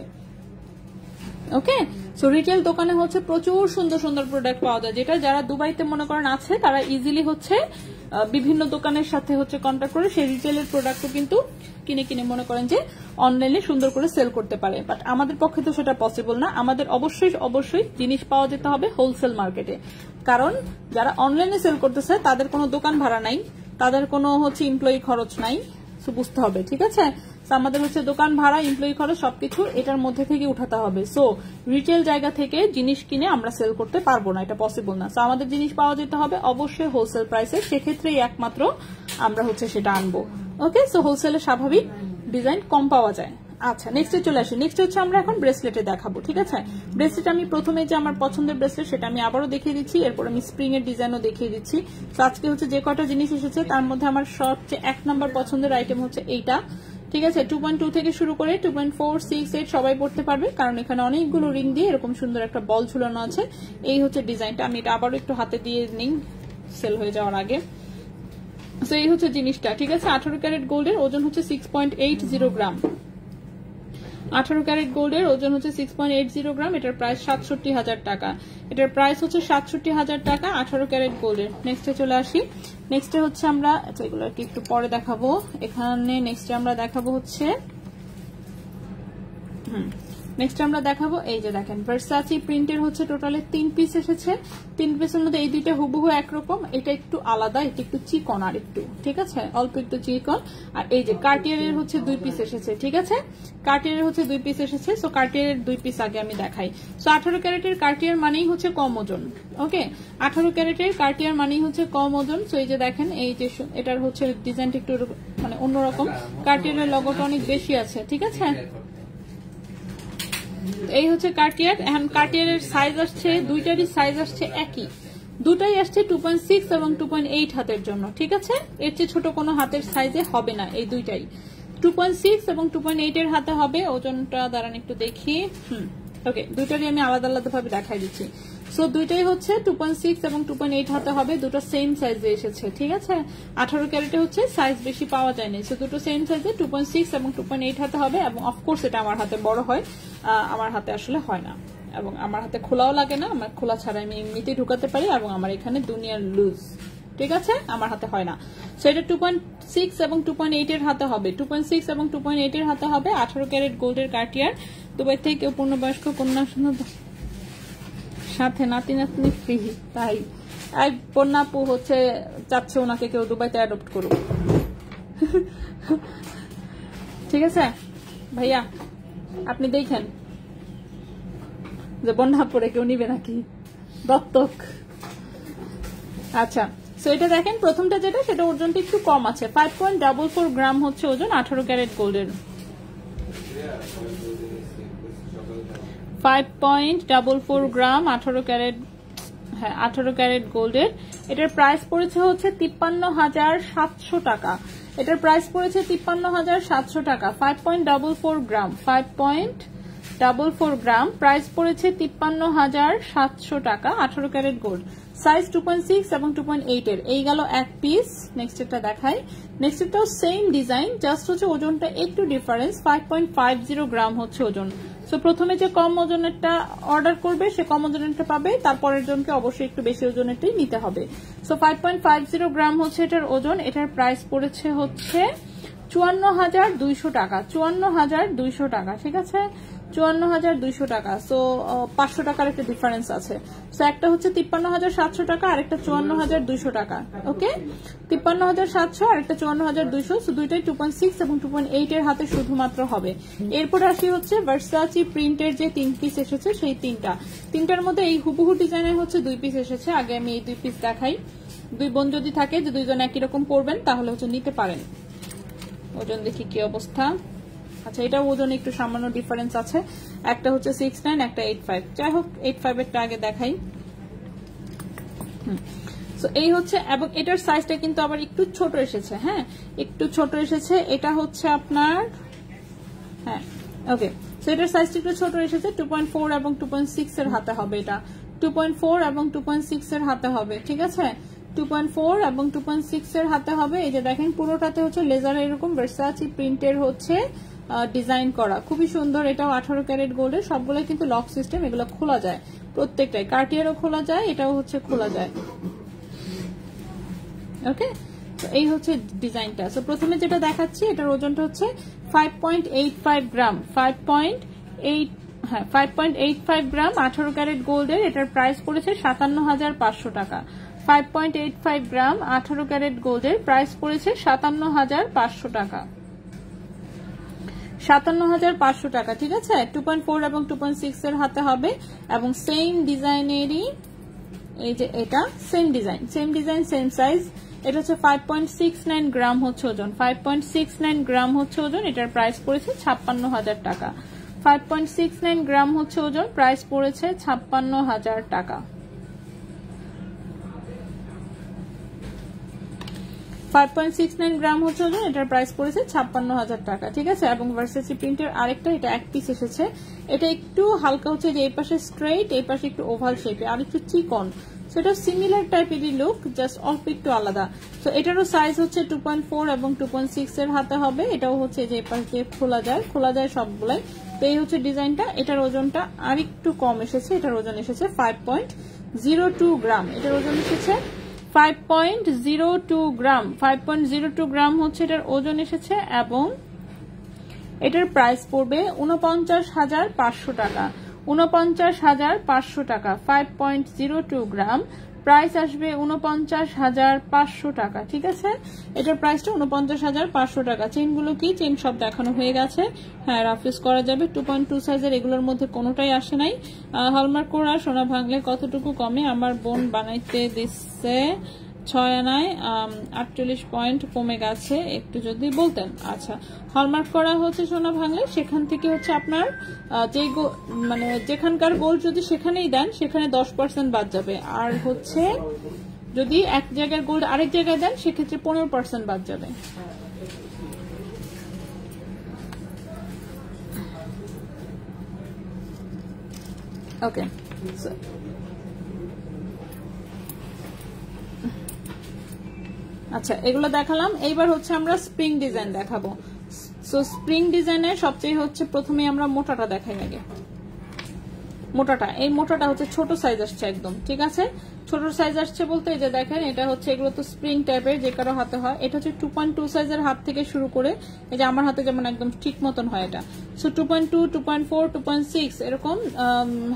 ওকে, সো রিটেল দোকানে হচ্ছে প্রচুর সুন্দর সুন্দর প্রোডাক্ট পাওয়া যায়, যেটা যারা দুবাইতে মনে করেন আছে তারা ইজিলি হচ্ছে বিভিন্ন দোকানের সাথে হচ্ছে কন্ট্যাক্ট করে সেই রিটেলের প্রোডাক্টও কিন্তু কিনে কিনে মনে করেন যে অনলাইনে সুন্দর করে সেল করতে পারে। বাট আমাদের পক্ষে তো সেটা পসিবল না, আমাদের অবশ্যই অবশ্যই জিনিস পাওয়া যেতে হবে হোলসেল মার্কেটে, কারণ যারা অনলাইনে সেল করতেছে তাদের কোনো দোকান ভাড়া নাই, তাদের কোনো হচ্ছে এমপ্লয়ি খরচ নাই, বুঝতে হবে, ঠিক আছে। আমাদের হচ্ছে দোকান ভাড়া, এমপ্লয়ি খরচ সবকিছু এটার মধ্যে থেকে উঠাতে হবে। সো রিটেল জায়গা থেকে জিনিস কিনে আমরা সেল করতে পারবো না, এটা পসিবল না। সো আমাদের জিনিস পাওয়া যেতে হবে অবশ্যই হোলসেল প্রাইসে, সেক্ষেত্রেই একমাত্র আমরা হচ্ছে সেটা আনবো। ওকে, সো হোলসেলে স্বাভাবিক ডিজাইন কম পাওয়া যায়। আচ্ছা, নেক্সটে চলে আসি। নেক্সট হচ্ছে আমরা এখন ব্রেসলেটে দেখাবো, ঠিক আছে। ব্রেসলেট আমি প্রথমে যে আমার পছন্দের ব্রেসলেট সেটা আমি আবারও দেখিয়ে দিচ্ছি, এরপর আমি স্প্রিং এর ডিজাইনও দেখিয়ে দিচ্ছি। তো আজকে হচ্ছে যে কটা জিনিস এসেছে তার মধ্যে আমার সবচেয়ে 1 নাম্বার পছন্দের আইটেম হচ্ছে এইটা, ঠিক আছে। 2.2 থেকে শুরু করে 2.4, 6, 8 সবাই পড়তে পারবে, কারণ এখানে অনেকগুলো রিং দিয়ে এরকম সুন্দর একটা বল ঝুলানো আছে। এই হচ্ছে ডিজাইনটা, আমি এটা আবারও একটু হাতে দিয়ে নিই সেল হয়ে যাওয়ার আগে। তো এই হচ্ছে জিনিসটা, ঠিক আছে। 18 ক্যারেট গোল্ডের, ওজন হচ্ছে 6.80 গ্রাম। 18 ক্যারেট গোল্ডের ওজন হচ্ছে 6.80 গ্রাম, এটার প্রাইস 67,000 টাকা। এটার প্রাইস হচ্ছে 67,000 টাকা 18 ক্যারেট গোল্ডের। নেক্সটে চলে আসি। নেক্সটে হচ্ছে আমরা, আচ্ছা এগুলো আর কি একটু পরে দেখাবো। এখানে নেক্সটে আমরা দেখাবো হচ্ছে নেক্সট আমরা দেখাবো এই যে দেখেন ভার্সাচি প্রিন্টের হচ্ছে টোটালে 3 পিস এসেছে। 3 পিসের মধ্যে এই দুইটা হুবহু একরকম, এটা একটু আলাদা, এটা একটু চিকন আর একটু, ঠিক আছে, অল্প একটু চিকন। আর এই যে কার্টিয়ারের হচ্ছে 2 পিস এসেছে, ঠিক আছে, কার্টিয়ারের হচ্ছে 2 পিস এসেছে। সো কার্টিয়ারের 2 পিস আগে আমি দেখাই। সো 18 ক্যারেটের কার্টিয়ার মানেই হচ্ছে কম ওজন। ওকে, 18 ক্যারেটের কার্টিয়ার মানেই হচ্ছে কম ওজন। সো এই যে দেখেন এই যে এটার হচ্ছে ডিজাইনটা একটু মানে অন্যরকম, কার্টিয়ারের লগোটা অনেক বেশি আছে, ঠিক আছে। এই হচ্ছে কার্টিয়ার। এখন কার্টিয়ারের সাইজ আসছে, দুইটারই সাইজ আসছে একই, দুটাই আসছে 2.6 এবং 2.8 হাতের জন্য, ঠিক আছে। এর চেয়ে ছোট কোনো হাতের সাইজে হবে না, এই দুইটাই 2.6 এবং 2.8 এর হাতে হবে। ওজনটা দাঁড়ান একটু দেখি। ওকে, দুইটারই আমি আলাদা আলাদা ভাবে দেখাই দিচ্ছি। সো দুইটাই হচ্ছে 2.6 এবং 2.8 হাতে হবে, দুটো সেম সাইজে এসেছে, ঠিক আছে। 18 ক্যারেটে হচ্ছে সাইজ বেশি পাওয়া যায়নি, সো দুটো সেম সাইজে 2.6 এবং 2.8 হাতে হবে। এবং অফকোর্স এটা আমার হাতে বড় হয়, আমার হাতে আসলে হয় না। এবং আমার হাতে খোলাও লাগে না, আমার খোলা ছাড়া আমি এমনিতেই ঢুকাতে পারি, এবং আমার এখানে দুনিয়ার লুজ, ঠিক আছে, আমার হাতে হয় না। সো এটা 2.6 এবং 2.8 এর হাতে হবে, 2.6 এবং 2.8 এর হাতে হবে 18 ক্যারেট গোল্ডের কার্টিয়ার। দুবাই থেকে কেউ পূর্ণবয়স্ক কন্যা সাথে নাতি নাতনি ফ্রি, তাই এক পণ্যাপু হচ্ছে চাচ্ছে ওনাকে কেউ দুবাইতে অ্যাডপ্ট করুক। ঠিক আছে ভাইয়া, আপনি দেখেন যে বন্যাপুরে কেউ নিবে নাকি দত্তক। আচ্ছা, সো এটা দেখেন প্রথমটা যেটা, সেটা ওজনটা একটু কম আছে, 5.44 গ্রাম হচ্ছে ওজন 18 ক্যারেট গোল্ডের, 5.44 গ্রাম 18 ক্যারেট, হ্যাঁ 18 ক্যারেট গোল্ডের। এটার প্রাইস পড়েছে হচ্ছে 53,700 টাকা, এটার প্রাইস পড়েছে 53,700 টাকা। 5.44 গ্রাম, 5.44 গ্রাম, প্রাইস পড়েছে 53,700 টাকা, 18 ক্যারেট গোল্ড, সাইজ 2.6 এবং 2.8 এর। এই গেল এক পিস। নেক্সট এটা দেখাই, নেক্সট এটাও সেম ডিজাইন, জাস্ট হচ্ছে ওজনটা একটু ডিফারেন্স, 5.50 গ্রাম হচ্ছে ওজন। সো প্রথমে যে কম ওজনেরটা অর্ডার করবে সে কম ওজনেরটা পাবে, তারপরের জনকে অবশ্যই একটু বেশি ওজনেরটাই নিতে হবে। সো 5.50 গ্রাম হচ্ছে এটার ওজন, এটার প্রাইস পড়েছে হচ্ছে 54,200 টাকা, 54,200 টাকা, ঠিক আছে, 54,200 টাকা। সো 500 টাকার একটা ডিফারেন্স আছে। সো একটা হচ্ছে 53,700 টাকা আর একটা 54,200 টাকা। ওকে, 53,700 আর একটা 54,200। সো দুইটাই 2.6 এবং 2.8 এর হাতে শুধুমাত্র হবে। এরপর আসি হচ্ছে ভার্সাচি প্রিন্টের যে 3 পিস এসেছে, সেই তিনটার মধ্যে এই হুবহু ডিজাইনের হচ্ছে 2 পিস এসেছে। আগে আমি এই 2 পিস দেখাই। 2 বোন যদি থাকে যে 2 জন একই রকম পরবেন তাহলে হচ্ছে নিতে পারেন। ওজন দেখি কি অবস্থা। আচ্ছা, এটা ওজন একটু সামান্য ডিফারেন্স আছে, একটা হচ্ছে 69, একটা 85। যাই হোক 85 এরটা আগে দেখাই। সো এই হচ্ছে, এবং এটার সাইজটা কিন্তু আবার একটু ছোট এসেছে, হ্যাঁ একটু ছোট এসেছে। এটা হচ্ছে আপনার, হ্যাঁ ওকে, সো এটার সাইজটা একটু ছোট এসেছে, 2.4 এবং 2.6 এর হাতে হবে। এটা 2.4 এবং 2.6 এর হাতে হবে, ঠিক আছে, 2.4 এবং 2.6 এর হাতে হবে। এই যে দেখেন পুরোটাতে হচ্ছে লেজার এরকম ভার্সাচি প্রিন্টের হচ্ছে ডিজাইন করা, খুবই সুন্দর। এটাও 18 ক্যারেট গোল্ডের, সবগুলো কিন্তু লক সিস্টেম, এগুলো খোলা যায় প্রত্যেকটাই, কার্টিয়ারও খোলা যায়, এটাও হচ্ছে খোলা যায়। ওকে, তো এই হচ্ছে ডিজাইনটা। সো প্রথমে যেটা দেখাচ্ছি এটার ওজনটা হচ্ছে 5.85 গ্রাম, 5.85 গ্রাম 18 ক্যারেট গোল্ডের। এটার প্রাইস পড়েছে 57,500 টাকা। 5.85 গ্রাম 18 ক্যারেট গোল্ডের প্রাইস পড়েছে 57,500 টাকা, 57,500 টাকা, ঠিক আছে। 2.4 এবং 2.6 এর হাতে হবে, এবং সেম ডিজাইনেরই এই যে এটা সেম ডিজাইন সেম সাইজ। এটা হচ্ছে 5.69 গ্রাম হচ্ছে ওজন, 5.69 গ্রাম হচ্ছে ওজন। এটার প্রাইস পড়েছে 56,000 টাকা। 5.69 গ্রাম হচ্ছে ওজন, প্রাইস পড়েছে 56,000 টাকা। 5.69 গ্রাম হচ্ছে ওজন, এটার প্রাইস পড়েছে 56,000 টাকা, ঠিক আছে। এবং ভার্সাচি প্রিন্টের আরেকটা, এটা এক পিস এসেছে। এটা একটু হালকা হচ্ছে, যে এই পাশে স্ট্রেইট, এই পাশে একটু ওভাল শেপে, আর একটু চিকন। সেটা সিমিলার টাইপেরই লুক, জাস্ট অল্প একটু আলাদা। তো এটারও সাইজ হচ্ছে 2.4 এবং 2.6 এর হাতে হবে। এটাও হচ্ছে যে পাশ দিয়ে খোলা যায় সবগুলাই। তো এই হচ্ছে ডিজাইনটা। এটার ওজনটা আর একটু কম এসেছে, এটার ওজন এসেছে 5.02 গ্রাম। এটার ওজন এসেছে 5.02 গ্রাম, 5.02 গ্রাম হচ্ছে এটার ওজন এসেছে, এবং এটার প্রাইস পড়বে 49,500 টাকা, 49,500 টাকা। 5.02 গ্রাম, প্রাইস আসবে 49,500 টাকা, ঠিক আছে। এটার প্রাইসটা 49,500 টাকা। চেনগুলো কি, চেন সব দেখানো হয়ে গেছে, হ্যাঁ রাফিস করা যাবে। 2.2 সাইজের, এগুলোর মধ্যে কোনোটাই আসে নাই। হলমার্ক করা, সোনা ভাঙলে কতটুকু কমে? আমার বোন বানাইতে দিচ্ছে 6 আনায় 48 পয়েন্ট কমে গেছে, একটু যদি বলতেন। আচ্ছা, হলমার্ক করা হচ্ছে সোনা ভাঙলে, সেখান থেকে হচ্ছে আপনার যে মানে যেখানকার গোল্ড যদি সেখানেই দেন সেখানে 10% বাদ যাবে, আর হচ্ছে যদি এক জায়গার গোল্ড আরেক জায়গায় দেন সেক্ষেত্রে 15% বাদ যাবে। ওকে, আচ্ছা এগুলো দেখালাম। এইবার হচ্ছে আমরা স্প্রিং ডিজাইন দেখাবো। সো স্প্রিং ডিজাইনের সবচেয়ে হচ্ছে প্রথমে আমরা মোটাটা দেখাই আগে। মোটাটা, এই মোটাটা হচ্ছে ছোট সাইজ আসছে একদম, ঠিক আছে। ছোট সাইজ আসছে বলতে এই যে দেখেন এটা হচ্ছে, এগুলো তো স্প্রিং টাইপের, যে কারো হাতে হয়। এটা হচ্ছে 2.2 সাইজের হাত থেকে শুরু করে এই যে আমার হাতে যেমন একদম ঠিক মতন হয় এটা। সো 2.2, 2.4, 2.6 এরকম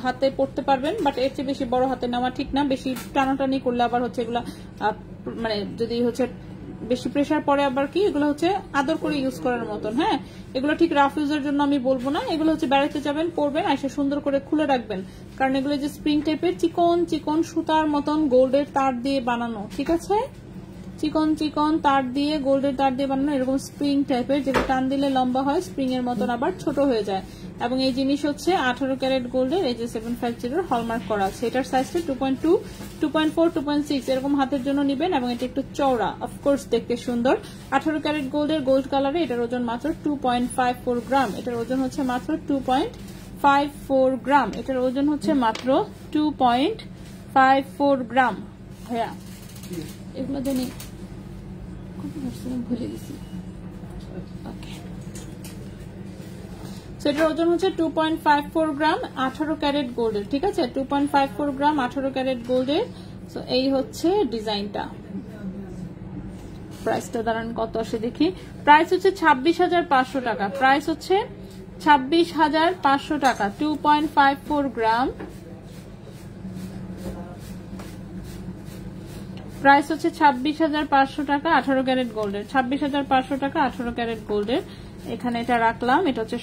হাতে পড়তে পারবেন, বাট এর চেয়ে বেশি বড় হাতে নেওয়া ঠিক না। বেশি টানাটানি করলে আবার হচ্ছে এগুলা মানে যদি হচ্ছে বেশি প্রেসার পরে আবার কি, এগুলো হচ্ছে আদর করে ইউজ করার মতন। হ্যাঁ, এগুলো ঠিক রাফ ইউজের জন্য আমি বলবো না। এগুলো হচ্ছে বেড়াতে যাবেন, পরবেন, এসে সুন্দর করে খুলে রাখবেন, কারণ এগুলো যে স্প্রিং টাইপের চিকন চিকন সুতার মতন গোল্ডের তার দিয়ে বানানো, ঠিক আছে। চিকন চিকন তার দিয়ে, গোল্ডের তার দিয়ে বানানো, এরকম স্প্রিং টাইপের, যেটা টান দিলে লম্বা হয়, স্প্রিং এর মতন আবার ছোট হয়ে যায়। এবং এই জিনিস হচ্ছে 18 ক্যারেট গোল্ডের, এই যে 750 হলমার্ক করা আছে। এটার সাইজটা 2.2, 2.4, 2.6 এরকম হাতের জন্য নিবেন, এবং এটা একটু চওড়া, অফকোর্স দেখতে সুন্দর। 18 ক্যারেট গোল্ডের, গোল্ড কালারে, এটার ওজন মাত্র 2.54 গ্রাম। এটার ওজন হচ্ছে মাত্র 2.54 গ্রাম। এটার ওজন হচ্ছে মাত্র 2.54 গ্রাম। হ্যাঁ, এগুলো জানি ভুলে গেছি। ওকে, এটার ওজন হচ্ছে 2.54 গ্রাম 18 ক্যারেট গোল্ডের, ঠিক আছে। 2.54 গ্রাম 18 ক্যারেট গোল্ডের। সো এই হচ্ছে ডিজাইনটা। প্রাইসটা দাঁড়ান কত আসে দেখি। প্রাইস হচ্ছে 26,500 টাকা। প্রাইস হচ্ছে 26,500 টাকা। 2.54 গ্রাম, প্রাইস হচ্ছে 26,500 টাকা 18 ক্যারেট গোল্ডের। 26,500 টাকা 18 ক্যারেট গোল্ডের। এখানে এটা রাখলাম, এটা হচ্ছে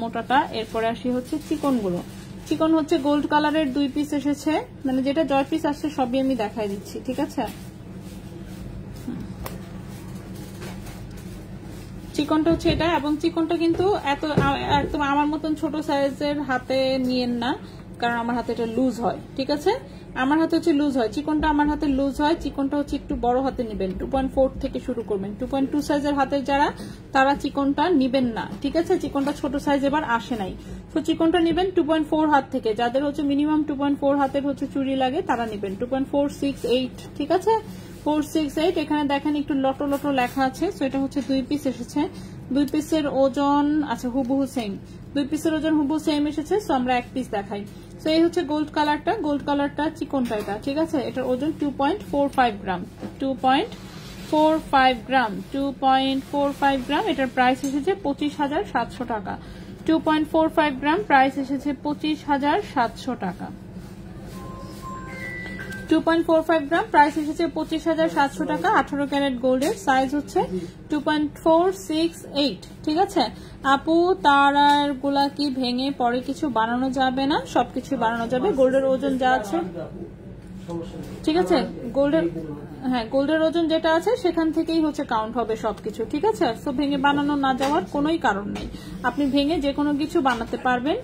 মোটাটা। এরপরে আসি হচ্ছে চিকন গুলো। চিকন হচ্ছে গোল্ড কালারের 2 পিস এসেছে, মানে যেটা জয় পিস আসছে সবই আমি দেখাই দিচ্ছি, ঠিক আছে। চিকনটা হচ্ছে এটা, এবং চিকনটা কিন্তু একদম আমার মতন ছোট সাইজের হাতে নিয়েন না, কারণ আমার হাতে এটা লুজ হয়, ঠিক আছে। আমার হাতে হচ্ছে লুজ হয়, চিকনটা আমার হাতে লুজ হয়। চিকনটা হচ্ছে একটু বড় হাতে নিবেন, 2.4 থেকে শুরু করবেন। 2.2 সাইজের হাতের যারা, তারা চিকনটা নিবেন না, ঠিক আছে। চিকনটা ছোট সাইজ এবার আসে নাই, তো চিকনটা নিবেন 2.4 হাত থেকে। যাদের হচ্ছে মিনিমাম 2.4 হাতের হচ্ছে চুড়ি লাগে, তারা নিবেন 2.468, ঠিক আছে। 468 এখানে দেখেন একটু লটো লটো লেখা আছে। সো এটা হচ্ছে 2 পিস এসেছে। 2 পিসের ওজন আচ্ছা হুবহু সেম, 2 পিসের ওজন হুবহু সেম এসেছে। সো আমরা 1 পিস দেখাই। সো এই হচ্ছে গোল্ড কালারটা, গোল্ড কালারটা চিকনটা এটা, ঠিক আছে। এটার ওজন 2.45 গ্রাম, 2.45 গ্রাম, 2.45 গ্রাম। এটার প্রাইস এসেছে 25,700 টাকা। 2.45 গ্রাম, প্রাইস এসেছে 25,700 টাকা। 2.45 গ্রাম, প্রাইস এসেছে 25,700 টাকা। 18 ক্যারেট গোল্ডের, সাইজ হচ্ছে 2.468, ঠিক আছে। আপু তারার গুলা কি ভেঙে পরে কিছু বানানো যাবে না? সবকিছু বানানো যাবে। গোল্ডের ওজন যা আছে, ঠিক আছে, গোল্ডের, হ্যাঁ, গোল্ডের ওজন যেটা আছে সেখান থেকেই হচ্ছে কাউন্ট হবে সবকিছু, ঠিক আছে। তো ভেঙে বানানো না যাওয়ার কোনোই কারণ নেই, আপনি ভেঙে যে কোনো কিছু বানাতে পারবেন,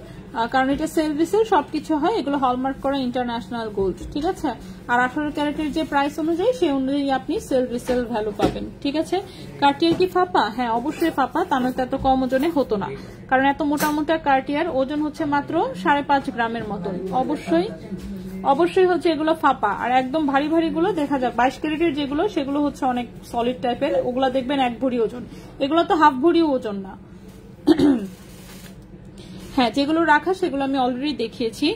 কারণ এটা সেলভিসের সবকিছু হয়, এগুলো হলমার্ক করা ইন্টারন্যাশনাল গোল্ড, ঠিক আছে। আর 18 ক্যারেটের যে প্রাইস অনুযায়ী সেই অনুযায়ী আপনি সেলভিসেল ভ্যালু পাবেন, ঠিক আছে। কার্টিয়ার কি ফাঁপা? হ্যাঁ, অবশ্যই ফাঁপা, তা নয়তো এত কম ওজনে হতো না, কারণ এত মোটা মোটা কার্টিয়ার ওজন হচ্ছে মাত্র 5.5 গ্রামের মতন। অবশ্যই হচ্ছে এগুলো ফাঁপা। আর একদম ভারী ভারী গুলো দেখা যায় 22 ক্যারেটের যেগুলো, সেগুলো হচ্ছে অনেক সলিড টাইপের, ওগুলা দেখবেন 1 ভরি ওজন। এগুলো তো হাফ ভরি ওজন না। হ্যাঁ, যেগুলো রাখা সেগুলো আমি অলরেডি দেখিয়েছি।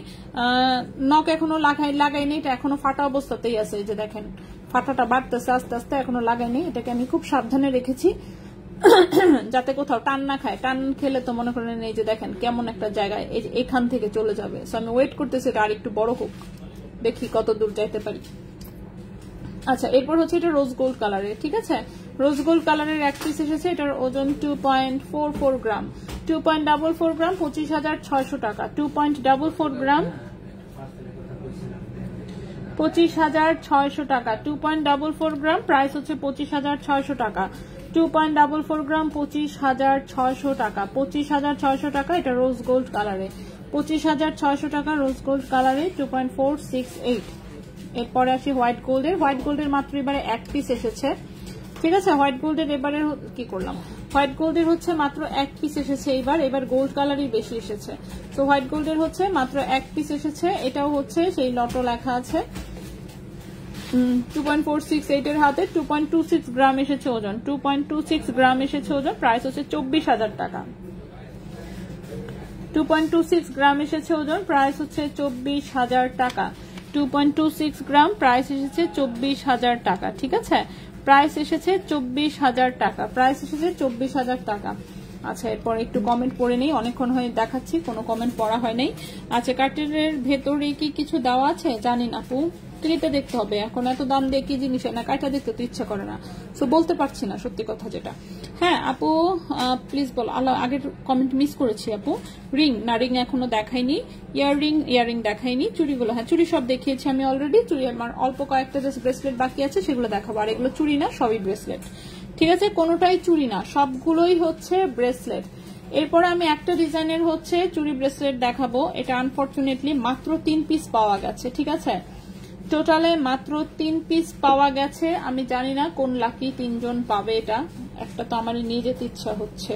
নখ এখনো লাগাইনি, এটা এখনো ফাটা অবস্থাতেই আছে। এই যে দেখেন ফাটাটা বাড়তেছে আস্তে আস্তে, এখনো লাগাইনি। এটাকে আমি খুব সাবধানে রেখেছি যাতে কোথাও টান না খায়। টান খেলে তো মনে করেন এই যে দেখেন কেমন একটা জায়গায় এখান থেকে চলে যাবে। সো আমি ওয়েট করতেছি এটা আর একটু বড় হোক, দেখি কত দূর যাইতে পারি। আচ্ছা, এরপর হচ্ছে এটা রোজ গোল্ড কালারের, ঠিক আছে। রোজ গোল্ড কালারের 1 পিস এসেছে। এটার ওজন 2.44 গ্রাম, 2.44 গ্রাম, 25,600 টাকা। 2.44 গ্রাম, 25,600 টাকা। 2.44 গ্রাম, প্রাইস হচ্ছে 25,600 টাকা। 2.44 গ্রাম, 25,600 টাকা। 25,600 টাকা। এটা রোজ গোল্ড কালারে, 25,600 টাকা রোজ গোল্ড কালারে, 2.468। এরপরে আসি হোয়াইট গোল্ডের। হোয়াইট গোল্ডের মাত্র এবারে 1 পিস এসেছে, ঠিক আছে। হোয়াইট গোল্ডের এবারে কি করলাম, হোয়াইট গোল্ডের হচ্ছে মাত্র 1 পিস এসেছে। এবার গোল্ড কালারই বেশি এসেছে। তো হোয়াইট গোল্ডের হচ্ছে মাত্র 1 পিস এসেছে। এটাও হচ্ছে সেই লটো লেখা আছে। 2.468 এর হাতে 2.26 গ্রাম এসেছে ওজন, 2.26 গ্রাম এসেছে ওজন। প্রাইস হচ্ছে 24,000 টাকা। 2.26 গ্রাম এসেছে ওজন, প্রাইস হচ্ছে 24,000 টাকা। 2.26 গ্রাম, প্রাইস এসেছে 24,000 টাকা। ঠিক আছে, প্রাইস এসেছে 24,000 টাকা, প্রাইস এসেছে 24,000 টাকা। আচ্ছা, এরপর একটু কমেন্ট পড়ে নেই, অনেকক্ষণ হয়ে দেখাচ্ছি, কোনো কমেন্ট পড়া হয় নাই। আচ্ছা, কার্টেনের ভেতরে কি কিছু দেওয়া আছে জানি না আপু, ক্লিপে দেখতে হবে। এখন এত দাম দিয়ে কি জিনিস না, কাটা দেখতে তো ইচ্ছা করে না, তো বলতে পারছি না সত্যি কথা যেটা। হ্যাঁ আপু প্লিজ বল। আল্লাহ, আগের কমেন্ট মিস করেছি আপু। রিং না, রিং এখনো দেখাইনি। ইয়াররিং দেখাইনি। চুড়িগুলো, হ্যাঁ চুড়ি সব দেখিয়েছি আমি অলরেডি। চুড়ি আমার অল্প কয়েকটা জাস্ট ব্রেসলেট বাকি আছে, সেগুলো দেখাবো। আর এগুলো চুড়ি না, সবই ব্রেসলেট। ঠিক আছে, কোনোটাই চুড়ি না, সবগুলোই হচ্ছে ব্রেসলেট। এরপরে আমি একটা ডিজাইনের হচ্ছে চুড়ি ব্রেসলেট দেখাবো। এটা আনফরচুনেটলি মাত্র 3 পিস পাওয়া গেছে। ঠিক আছে, টোটালে মাত্র 3 পিস পাওয়া গেছে। আমি জানি না কোন লাকি 3 জন পাবে এটা। একটা তো আমার নিয়ে যেতে ইচ্ছা হচ্ছে,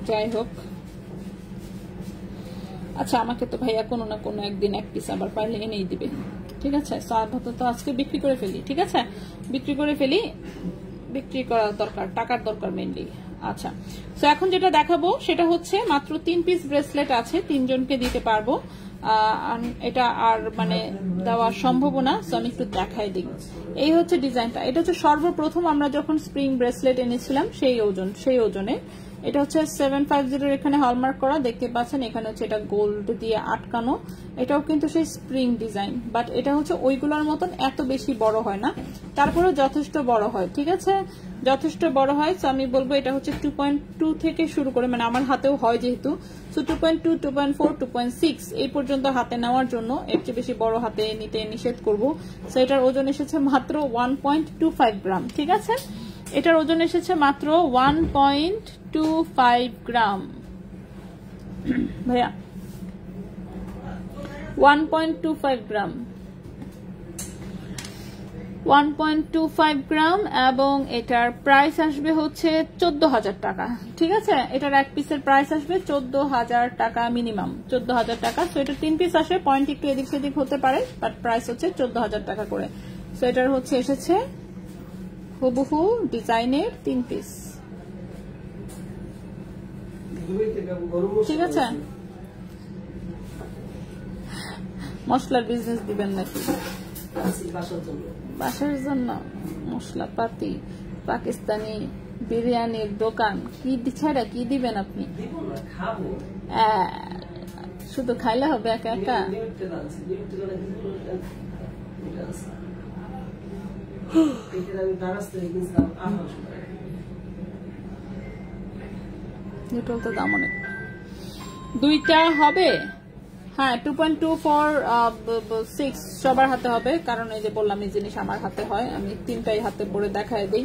যাই হোক। আচ্ছা, আমাকে তো ভাইয়া কোনো না কোনো একদিন 1 পিস আবার পাইলে এনেই দিবে। ঠিক আছে, তো আজকে বিক্রি করে ফেলি। ঠিক আছে, বিক্রি করে ফেলি, বিক্রি করার দরকার, টাকার দরকার মেনলি। আচ্ছা, তো এখন যেটা দেখাবো সেটা হচ্ছে মাত্র 3 পিস ব্রেসলেট আছে, 3 জনকে দিতে পারবো। এটা আর মানে দেওয়া সম্ভব না, তো আমি একটু দেখাই দিই। এই হচ্ছে ডিজাইনটা। এটা হচ্ছে সর্বপ্রথম আমরা যখন স্প্রিং ব্রেসলেট এনেছিলাম সেই ওজনে। এটা হচ্ছে 750 এখানে হলমার্ক করা, দেখতে পাচ্ছেন। এখানে হচ্ছে এটা গোল্ড দিয়ে আটকানো। এটাও কিন্তু সেই স্প্রিং ডিজাইন, বাট এটা হচ্ছে ওইগুলোর মতন এত বেশি বড় হয় না, তারপরেও যথেষ্ট বড় হয়। ঠিক আছে, যথেষ্ট বড় হয়। তো আমি বলবো এটা হচ্ছে 2.2 থেকে শুরু করে, মানে আমার হাতেও হয় যেহেতু, সো 2.2, 2.4, 2.6 এই পর্যন্ত হাতে নেওয়ার জন্য। এর চেয়ে বেশি বড় হাতে নিতে নিষেধ করবো। সো এটার ওজন এসেছে মাত্র 1.25 গ্রাম। ঠিক আছে, এটার ওজন এসেছে মাত্র 1.25 গ্রাম। ভাইয়া 1.25 গ্রাম, 1.25 গ্রাম, এবং এটার প্রাইস আসবে হচ্ছে 14,000 টাকা। ঠিক আছে, এটার 1 পিসের প্রাইস আসবে 14,000 টাকা, মিনিমাম 14,000 টাকা। সো এটা 3 পিস আসে, পয়েন্ট একটু এদিক সেদিক হতে পারে, বাট প্রাইস হচ্ছে 14,000 টাকা করে। সো এটার হচ্ছে এসেছে হুবহু ডিজাইনের 3 পিস। ঠিক আছে, মশলার বিজনেস দিবেন নাকি? বাসার জন্য মশলাপাতি, পাকিস্তানি বিরিয়ানির দোকান, কি ছাড়া কি দিবেন আপনি? শুধু খাইলে হবে একা একা? তো দাম অনেক। 2টা হবে, হ্যাঁ 2.246 সবার হাতে হবে, কারণ এই যে বললাম এই জিনিস আমার হাতে হয়, আমি 3টাই হাতে পরে দেখায় দিই।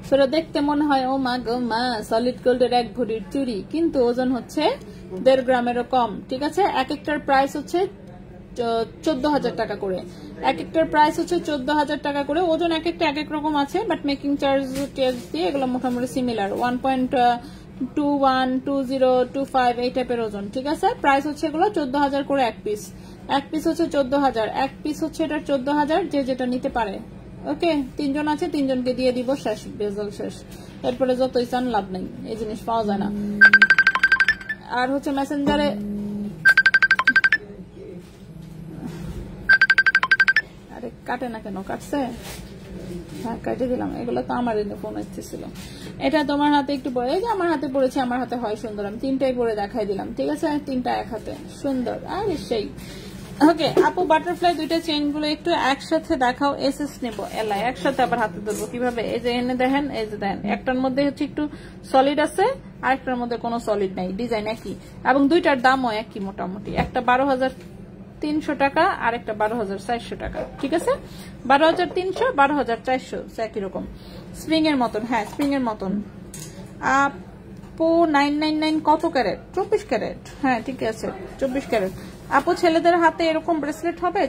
সেটা দেখতে মনে হয় ও মা গো মা, সলিড গোল্ডের 1 ভরির চুড়ি, কিন্তু ওজন হচ্ছে 1.5 গ্রামেরও কম। ঠিক আছে, এক একটার প্রাইস হচ্ছে 14,000 টাকা করে। এক একটার প্রাইস হচ্ছে 14,000 টাকা করে। ওজন এক একটা এক এক রকম আছে, বাট মেকিং চার্জ দিয়ে এগুলো মোটামুটি সিমিলার, 1.21, 20, 25 এই টাইপের ওজন। ঠিক আছে, প্রাইস হচ্ছে এগুলো 14,000 করে এক পিস। এক পিস হচ্ছে 14,000, এক পিস হচ্ছে এটা 14,000, যে যেটা নিতে পারে। ওকে, 3 জন আছে, 3 জনকে দিয়ে দিব, শেষ, বেজল শেষ। এরপরে যতই চান লাভ নেই, এই জিনিস পাওয়া যায় না। আর হচ্ছে মেসেঞ্জারে কাটে না কেন? কাটছে, হ্যাঁ কাটে দিলাম। এগুলো তো আমার ফোন আসতেছিল। এটা তোমার হাতে একটু পরে, এই যে আমার হাতে পড়েছে, আমার হাতে হয় সুন্দর, আমি 3টাই পরে দেখাই দিলাম। ঠিক আছে, 3টা এক হাতে সুন্দর, আরে সেই। ওকে আপু, বাটারফ্লাই 2টা চেইন গুলো একটু একসাথে দেখাও। এসএস নেবো, এলা একসাথে আবার হাতে ধরবো কিভাবে? এই যে এনে দেখেন, এই যে দেখেন, একটার মধ্যে হচ্ছে একটু সলিড আছে, আরেকটার মধ্যে কোনো সলিড নাই, ডিজাইন একই, এবং 2টার দামও একই মোটামুটি। একটা 12,300 টাকা, আর একটা 12,400 টাকা। ঠিক আছে, 12,300, 12,400 একই রকম, স্প্রিং এর মতন। হ্যাঁ স্প্রিং এর মতন। আপু 999 কত ক্যারেট? 24 ক্যারেট। হ্যাঁ ঠিক আছে, 24 ক্যারেট। আপু ছেলেদের হাতে এরকম ব্রেসলেট হবে?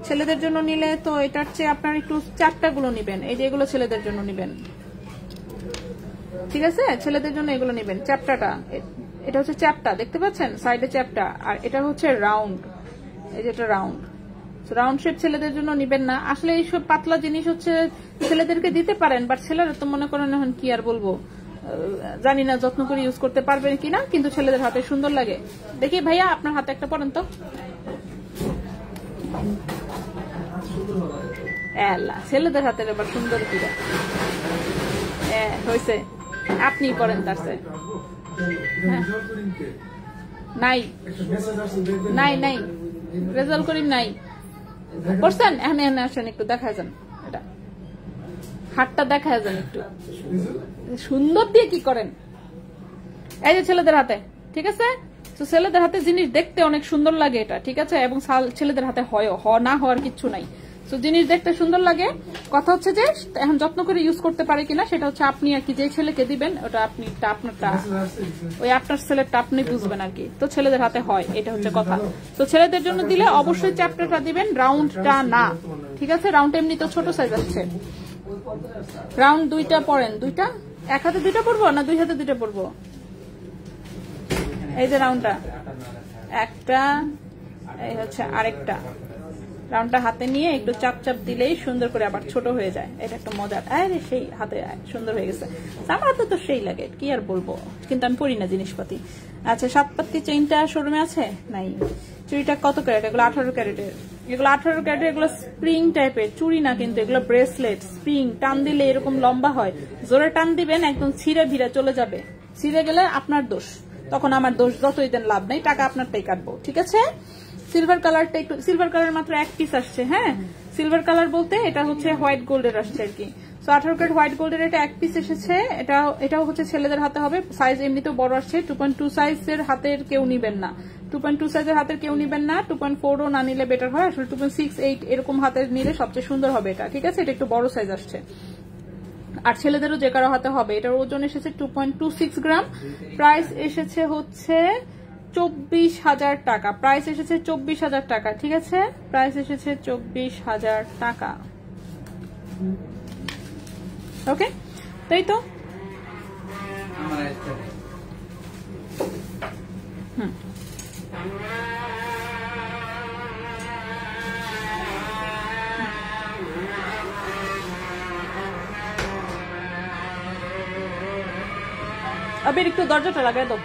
ছেলেদের জন্য নিলে তো এটার চেয়ে আপনার একটু চ্যাপটা গুলো নিবেন, এই যে এগুলো ছেলেদের জন্য নিবেন। ঠিক আছে, ছেলেদের জন্য এগুলো নিবেন, চ্যাপটাটা। এটা হচ্ছে চ্যাপটা, দেখতে পাচ্ছেন সাইডে চ্যাপটা, আর এটা হচ্ছে রাউন্ড, এই যে এটা রাউন্ড। রাউন্ড শেপ ছেলেদের জন্য নিবেন না। আসলে এইসব পাতলা জিনিস হচ্ছে ছেলেদেরকে দিতে পারেন, বাট ছেলেরা তো মনে করেন এখন কি আর বলবো, জানি না যত্ন করে ইউজ করতে পারবেন কিনা, কিন্তু ছেলেদের হাতে সুন্দর লাগে। দেখি ভাইয়া আপনার হাতে একটা পরেন তো। ছেলেদের হাতের এবার সুন্দর কিরা হয়েছে, আপনি করেন তার চেয়ে। নাই নাই নাই রেজাল্ট করিম নাই করছেন। এখানে আসেন একটু দেখা যান, এটা হাতটা দেখা যান একটু সুন্দর দিয়ে কি করেন। এই যে ছেলেদের হাতে, ঠিক আছে, তো ছেলেদের হাতে জিনিস দেখতে অনেক সুন্দর লাগে এটা, ঠিক আছে, এবং ছেলেদের হাতে হয় না হওয়ার কিছু নাই। তো জিনিস দেখতে সুন্দর লাগে, কথা হচ্ছে যে এখন যত্ন করে ইউজ করতে পারে কিনা সেটা হচ্ছে আপনি আর কি, যে ছেলেকে দিবেন ওটা আপনি আপনারটা ওই আপনার ছেলেরটা আপনি বুঝবেন আর কি। তো ছেলেদের হাতে হয়, এটা হচ্ছে কথা। তো ছেলেদের জন্য দিলে অবশ্যই চ্যাপ্টারটা দিবেন, রাউন্ডটা না, ঠিক আছে। রাউন্ড এমনি তো ছোট সাইজ আসছে। রাউন্ড দুইটা পরেন, দুইটা এক হাতে দুইটা পরবো না দুই হাতে দুইটা পরবো। এই যে রাউন্ডটা একটা, এই হচ্ছে আরেকটা। রাউন্ডটা হাতে নিয়ে একটু চাপ চাপ দিলেই সুন্দর করে আবার ছোট হয়ে যায়, এটা একটা মজার। আরে সেই হাতে সুন্দর হয়ে গেছে, আমার হাতে তো সেই লাগে, কি আর বলবো, কিন্তু আমি পরি না জিনিসপাতি। আচ্ছা, 7 পাত্তি চেইনটা শোরুমে আছে নাই? চুড়িটা কত ক্যারেট? এগুলো 18 ক্যারেটের। এগুলো 18 ক্যারেটের, এগুলো স্প্রিং টাইপের চুড়ি না কিন্তু, এগুলো ব্রেসলেট। স্প্রিং টান দিলে এরকম লম্বা হয়, জোরে টান দিবেন একদম ছিঁড়ে ভিড়ে চলে যাবে। ছিঁড়ে গেলে আপনার দোষ, তখন আমার দোষ, যতই দেন লাভ নেই, টাকা আপনারটাই কাটবো, ঠিক আছে। সিলভার কালারটা একটু, সিলভার কালার মাত্র এক পিস আসছে। হ্যাঁ, সিলভার কালার বলতে এটা হচ্ছে হোয়াইট গোল্ডের আসছে আর কি। তো 18 ক্যারেট হোয়াইট গোল্ডের এটা এক পিস এসেছে। এটাও হচ্ছে ছেলেদের হাতে হবে, সাইজ এমনিতেও বড় আসছে। 2.2 সাইজের হাতের কেউ নিবেন না, 2.2 সাইজের হাতের কেউ নিবেন না, 2.4ও না নিলে বেটার হয়। আসলে 2.6, 8 এরকম হাতের নিলে সবচেয়ে সুন্দর হবে এটা, ঠিক আছে। এটা একটু বড় সাইজ আসছে। আর ছেলেদেরও যে কারো হাতে হবে। এটার ওজন এসেছে 2.26 গ্রাম, প্রাইস এসেছে হচ্ছে 24,000 টাকা। প্রাইস এসেছে 24,000 টাকা, ঠিক আছে, প্রাইস এসেছে 24,000 টাকা। ওকে, তাই তো। আবার একটু দরজাটা লাগাই দাও।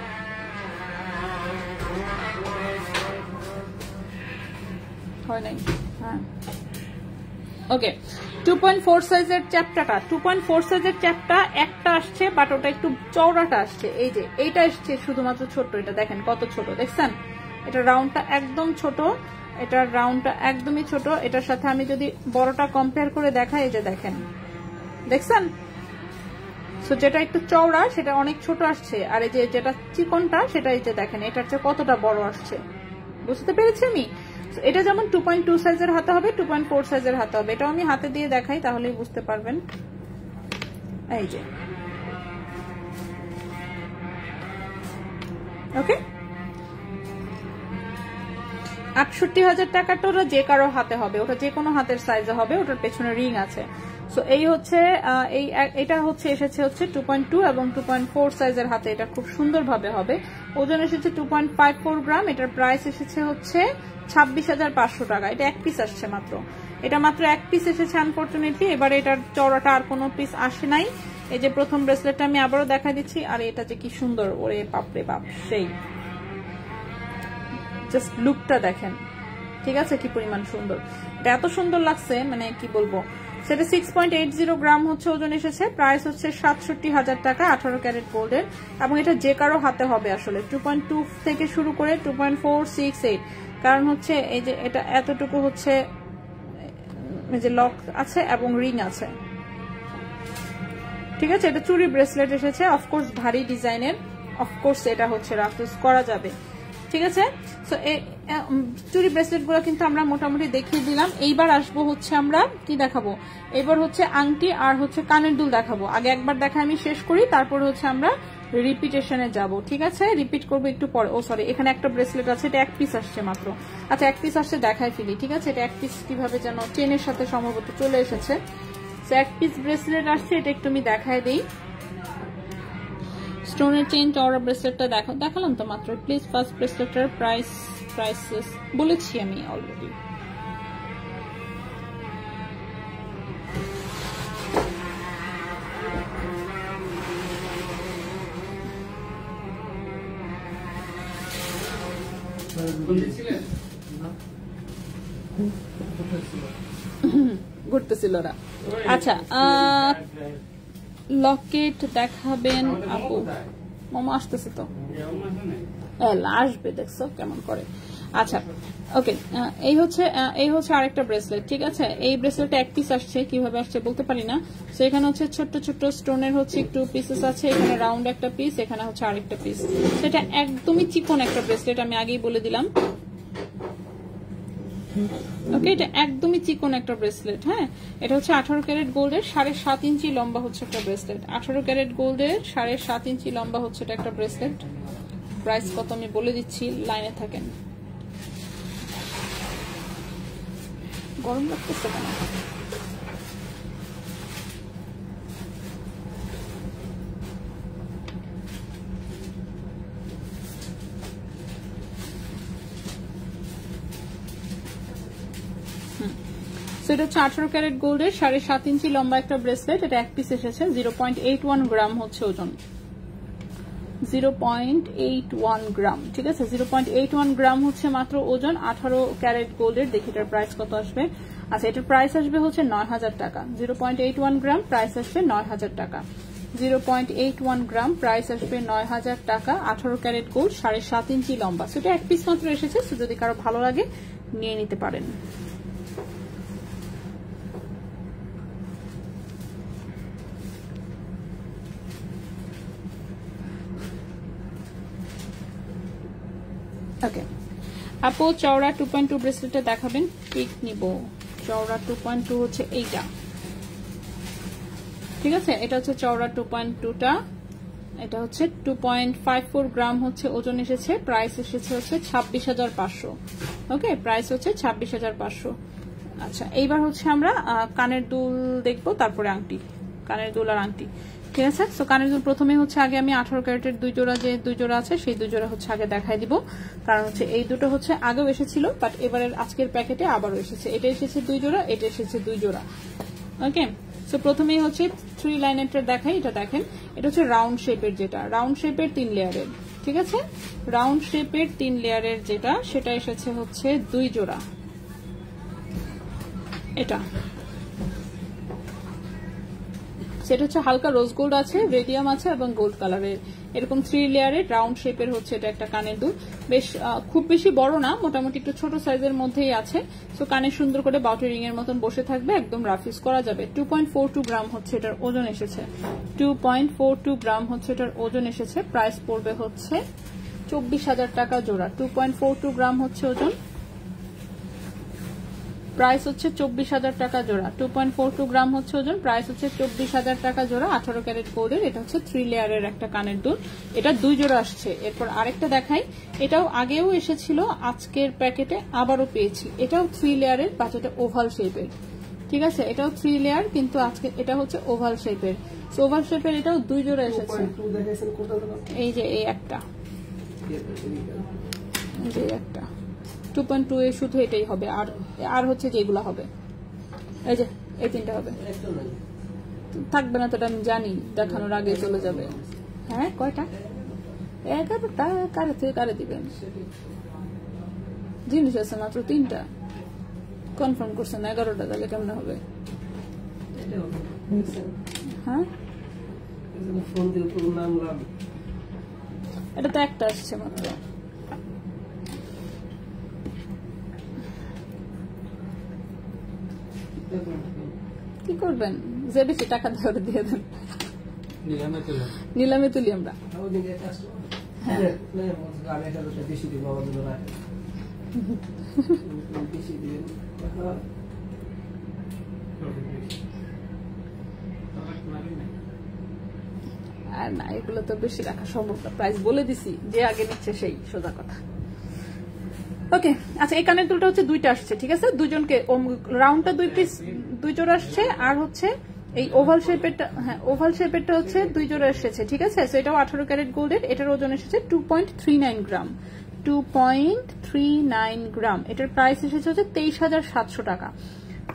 হয় নাই, হ্যাঁ, ওকে। 2.4 সাইজের চ্যাপটাটা, 2.4 সাইজের চ্যাপটা একটা আসছে, বাট ওটা একটু চওড়াটা আসছে। এই যে এইটা আসছে শুধুমাত্র ছোট, এটা দেখেন কত ছোট, দেখছেন? এটা রাউন্ডটা একদম ছোট, এটার রাউন্ডটা একদমই ছোট। এটার সাথে আমি যদি বড়টা কম্পেয়ার করে দেখাই, এই যে দেখেন, দেখছেন? সো যেটা একটু চওড়া সেটা অনেক ছোট আসছে, আর এই যে যেটা চিকনটা সেটা এই যে দেখেন এটার চেয়ে কতটা বড় আসছে, বুঝতে পেরেছি আমি? এটা যেমন 2.2 সাইজের হাতে হবে, 2.4 সাইজের হাতে হবে। এটাও আমি হাতে দিয়ে দেখাই, তাহলেই বুঝতে পারবেন। এই যে, ওকে, 68,000 টাকাটা ওটা যে কারো হাতে হবে, ওটা যে কোনো হাতের সাইজে হবে, ওটার পেছনে রিং আছে। সো এই হচ্ছে এটা হচ্ছে এসেছে হচ্ছে 2.2 এবং 2.4 সাইজের হাতে, এটা খুব সুন্দরভাবে হবে। ওজন এসেছে 2.54 গ্রাম। এটার প্রাইস এসেছে হচ্ছে 26,500 টাকা। এটা এক পিস আসছে মাত্র, এটা মাত্র এক পিস এসেছে আনফরচুনেটলি। এবারে এটার চওড়াটা আর কোনো পিস আসে নাই। এই যে প্রথম ব্রেসলেটটা আমি আবারও দেখা দিচ্ছি, আর এটা যে কি সুন্দর, ওরে বাপরে বাপ, সেই জাস্ট লুকটা দেখেন, ঠিক আছে, কি পরিমাণ সুন্দর। এটা এত সুন্দর লাগছে, মানে কি বলবো। সেটা 6.80 গ্রাম হচ্ছে ওজন এসেছে। প্রাইস হচ্ছে 67,000 টাকা, 18 ক্যারেট গোল্ডের, এবং এটা যে কারো হাতে হবে আসলে। 2.2 থেকে শুরু করে 2.4, 6, 8, কারণ হচ্ছে এই যে এটা এতটুকু হচ্ছে এই যে লক আছে এবং রিং আছে, ঠিক আছে। এটা চুড়ি ব্রেসলেট এসেছে, অফকোর্স ভারী ডিজাইনের, অফকোর্স এটা হচ্ছে রাফ ইউজ করা যাবে, ঠিক আছে। সো চুড়ি ব্রেসলেট গুলো কিন্তু আমরা মোটামুটি দেখিয়ে দিলাম। এইবার আসবো হচ্ছে আমরা কি দেখাবো, এবার হচ্ছে আংটি আর হচ্ছে কানের দুল দেখাবো। আগে একবার দেখা আমি শেষ করি, তারপর হচ্ছে আমরা রিপিটেশনে যাব, ঠিক আছে। রিপিট করবো একটু পরে। ও সরি, এখানে একটা ব্রেসলেট আছে, এটা এক পিস আসছে মাত্র। আচ্ছা, এক পিস আসছে, দেখাই ফেলি, ঠিক আছে। এটা এক পিস কিভাবে যেন চেনের সাথে সম্ভবত চলে এসেছে। তো এক পিস ব্রেসলেট আসছে, এটা একটু আমি দেখাই দিই। স্টোনের চেইন চওড়া ব্রেসলেটটা দেখালাম তো মাত্র। প্লিজ ফার্স্ট ব্রেসলেটের প্রাইসেস বলেছি আমি অলরেডি। ঘুরতেছিল ওরা। আচ্ছা লকেট দেখাবেন আপু? মামা আসতেছে তো, আসবে, দেখছো কেমন করে। আচ্ছা ওকে, এই হচ্ছে আরেকটা ব্রেসলেট, ঠিক আছে। এই ব্রেসলেট এক পিস আসছে, কিভাবে আসছে বলতে পারি না। তো এখানে হচ্ছে ছোট্ট ছোট্ট স্টোনের হচ্ছে একটু পিসেস আছে, এখানে রাউন্ড একটা পিস, এখানে হচ্ছে আরেকটা পিস। সেটা একদমই চিকন একটা ব্রেসলেট, আমি আগেই বলে দিলাম। ওকে, এটা একদমই চিকন একটা ব্রেসলেট। হ্যাঁ, এটা হচ্ছে 18 ক্যারেট গোল্ডের 7.5 ইঞ্চি লম্বা হচ্ছে একটা ব্রেসলেট। 18 ক্যারেট গোল্ডের 7.5 ইঞ্চি লম্বা হচ্ছে এটা একটা ব্রেসলেট। প্রাইস কত আমি বলে দিচ্ছি, লাইনে থাকেন। গরম লাগতেছে কেন? এটা হচ্ছে 18 ক্যারেট গোল্ডের 7.5 ইঞ্চি লম্বা একটা ব্রেসলেট। এটা এক পিস এসেছে, 0.81 গ্রাম হচ্ছে ওজন, 0.81 গ্রাম, ঠিক আছে। 0.81 গ্রাম হচ্ছে মাত্র ওজন 18 ক্যারেট গোল্ডের। দেখি এটার প্রাইস কত আসবে। আচ্ছা, এটার প্রাইস আসবে হচ্ছে 9,000 টাকা। 0.81 গ্রাম, প্রাইস আসবে 9,000 টাকা। 0.81 গ্রাম, প্রাইস আসবে 9,000 টাকা। 18 ক্যারেট গোল্ড, 7.5 ইঞ্চি লম্বা। সেটা এক পিস মাত্র এসেছে, যদি কারো ভালো লাগে নিয়ে নিতে পারেন। ওকে আপু, চওড়া 2.2 ব্রেসলেটটা দেখাবেন, পিক নিব। চওড়া 2.2 হচ্ছে এইটা, ঠিক আছে। এটা হচ্ছে চওড়া 2.2টা। এটা হচ্ছে 2.54 গ্রাম হচ্ছে ওজন এসেছে। প্রাইস এসেছে হচ্ছে 26,500। ওকে, প্রাইস হচ্ছে 26,500। আচ্ছা, এইবার হচ্ছে আমরা কানের দুল দেখবো, তারপরে আংটি। কানের দুল আর আংটি, ঠিক আছে। সো কানের দুল প্রথমে হচ্ছে আগে আমি 18 ক্যারেটের দুই জোড়া আছে, সেই দুই জোড়া হচ্ছে আগে দেখাই দিব। কারণ হচ্ছে এই দুটো হচ্ছে আগেও এসেছিল, বাট এবারের আজকের প্যাকেটে আবারও এসেছে। এটা এসেছে দুই জোড়া, এটা এসেছে দুই জোড়া। ওকে, সো প্রথমেই হচ্ছে 3 লাইনেরটা দেখাই। এটা দেখেন, এটা হচ্ছে রাউন্ড শেপের, যেটা রাউন্ড শেপের 3 লেয়ারের, ঠিক আছে। রাউন্ড শেপের 3 লেয়ারের যেটা, সেটা এসেছে হচ্ছে দুই জোড়া। এটা সেটা হচ্ছে হালকা রোজ গোল্ড আছে, রেডিয়াম আছে এবং গোল্ড কালারের, এরকম 3 লেয়ারের রাউন্ড শেপের হচ্ছে এটা একটা কানের দুল। বেশ খুব বেশি বড় না, মোটামুটি একটু ছোট সাইজের মধ্যেই আছে। সো কানে সুন্দর করে বাউটি রিং এর মতন বসে থাকবে, একদম রাফ ইউজ করা যাবে। 2.42 গ্রাম হচ্ছে এটার ওজন এসেছে। 2.42 গ্রাম হচ্ছে এটার ওজন এসেছে। প্রাইস পড়বে হচ্ছে 24,000 টাকা জোড়া। 2.42 গ্রাম হচ্ছে ওজন, প্রাইস হচ্ছে 24,000 টাকা জোড়া। 2.42 গ্রাম হচ্ছে ওজন, প্রাইস হচ্ছে 24,000 টাকা জোড়া। 18 ক্যারেট গোল্ডের, এটা হচ্ছে 3 লেয়ারের একটা কানের দুল। এটা দুই জোড়া আসছে। এরপর আরেকটা দেখাই, এটাও আগেও এসেছিল, আজকের প্যাকেটে আবারও পেয়েছি। এটাও 3 লেয়ারের, বাট এটা ওভাল শেপের, ঠিক আছে। এটাও 3 লেয়ার, কিন্তু আজকে এটা হচ্ছে ওভাল শেপের। ওভাল শেপের এটাও দুই জোড়া এসেছে। এই যে এই একটা, এই যে একটা 2.2 এ শুধু এটাই হবে, আর হচ্ছে যেগুলো হবে এই যে এই তিনটা হবে, থাকবে না তো আমি জানি, দেখানোর আগে চলে যাবে। হ্যাঁ, কয়টা? 11টা। কারে থেকে কারে দিবেন? জিনিস আছে মাত্র 3টা, কনফার্ম করছেন 11টা, তাহলে কেমন হবে? হ্যাঁ, এটা তো একটা আসছে মাত্র। কি করবেন? যে বেশি টাকা ধরে দিয়ে দেন, নিলামে তুলি আমরা। আর না, এগুলো তো বেশি রাখা সম্ভব না। প্রাইস বলে দিছি, যে আগে নিচ্ছে সেই সোজা কথা। ওকে, আচ্ছা, এই কানের দুলটা হচ্ছে দুইটা আসছে, ঠিক আছে। দুজনকে রাউন্ডটা 2 পিস, 2 জোড়া আসছে। আর হচ্ছে এই ওভাল শেপেরটা, হ্যাঁ ওভাল শেপেরটা হচ্ছে 2 জোড়া এসেছে, ঠিক আছে। সো এটাও 18 ক্যারেট গোল্ডের। এটার ওজন এসেছে 2.39 গ্রাম। 2.39 গ্রাম। এটার প্রাইস এসেছে হচ্ছে 23,700 টাকা।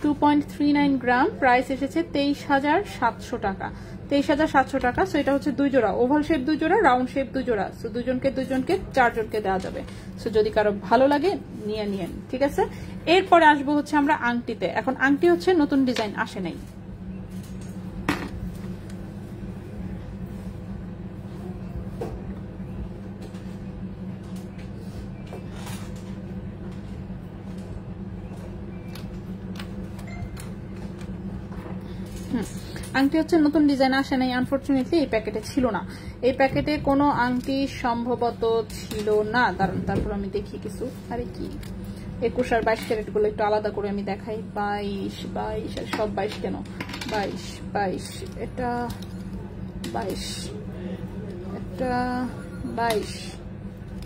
2.39 গ্রাম, প্রাইস এসেছে 23,700 টাকা। 23,700 টাকা। সো এটা হচ্ছে 2 জোড়া, ওভাল শেপ 2 জোড়া, রাউন্ড শেপ 2 জোড়া। সো দুজনকে 4জনকে দেওয়া যাবে। সো যদি কারো ভালো লাগে নিয়ে নিয়েন, ঠিক আছে। এরপরে আসবো হচ্ছে আমরা আংটিতে। এখন আংটি হচ্ছে নতুন ডিজাইন আসে নাই। আংটি হচ্ছে নতুন ডিজাইন আসে নাই, আনফরচুনেটলি এই প্যাকেটে ছিল না। এই প্যাকেটে কোনো আংটি সম্ভবত ছিল না, কারণ তারপর আমি দেখি কিছু। আরে কি 21 আর 22 ক্যারেট গুলো একটু আলাদা করে আমি দেখাই। 22 আর সব 22 কেন, 22 এটা 22, এটা 22,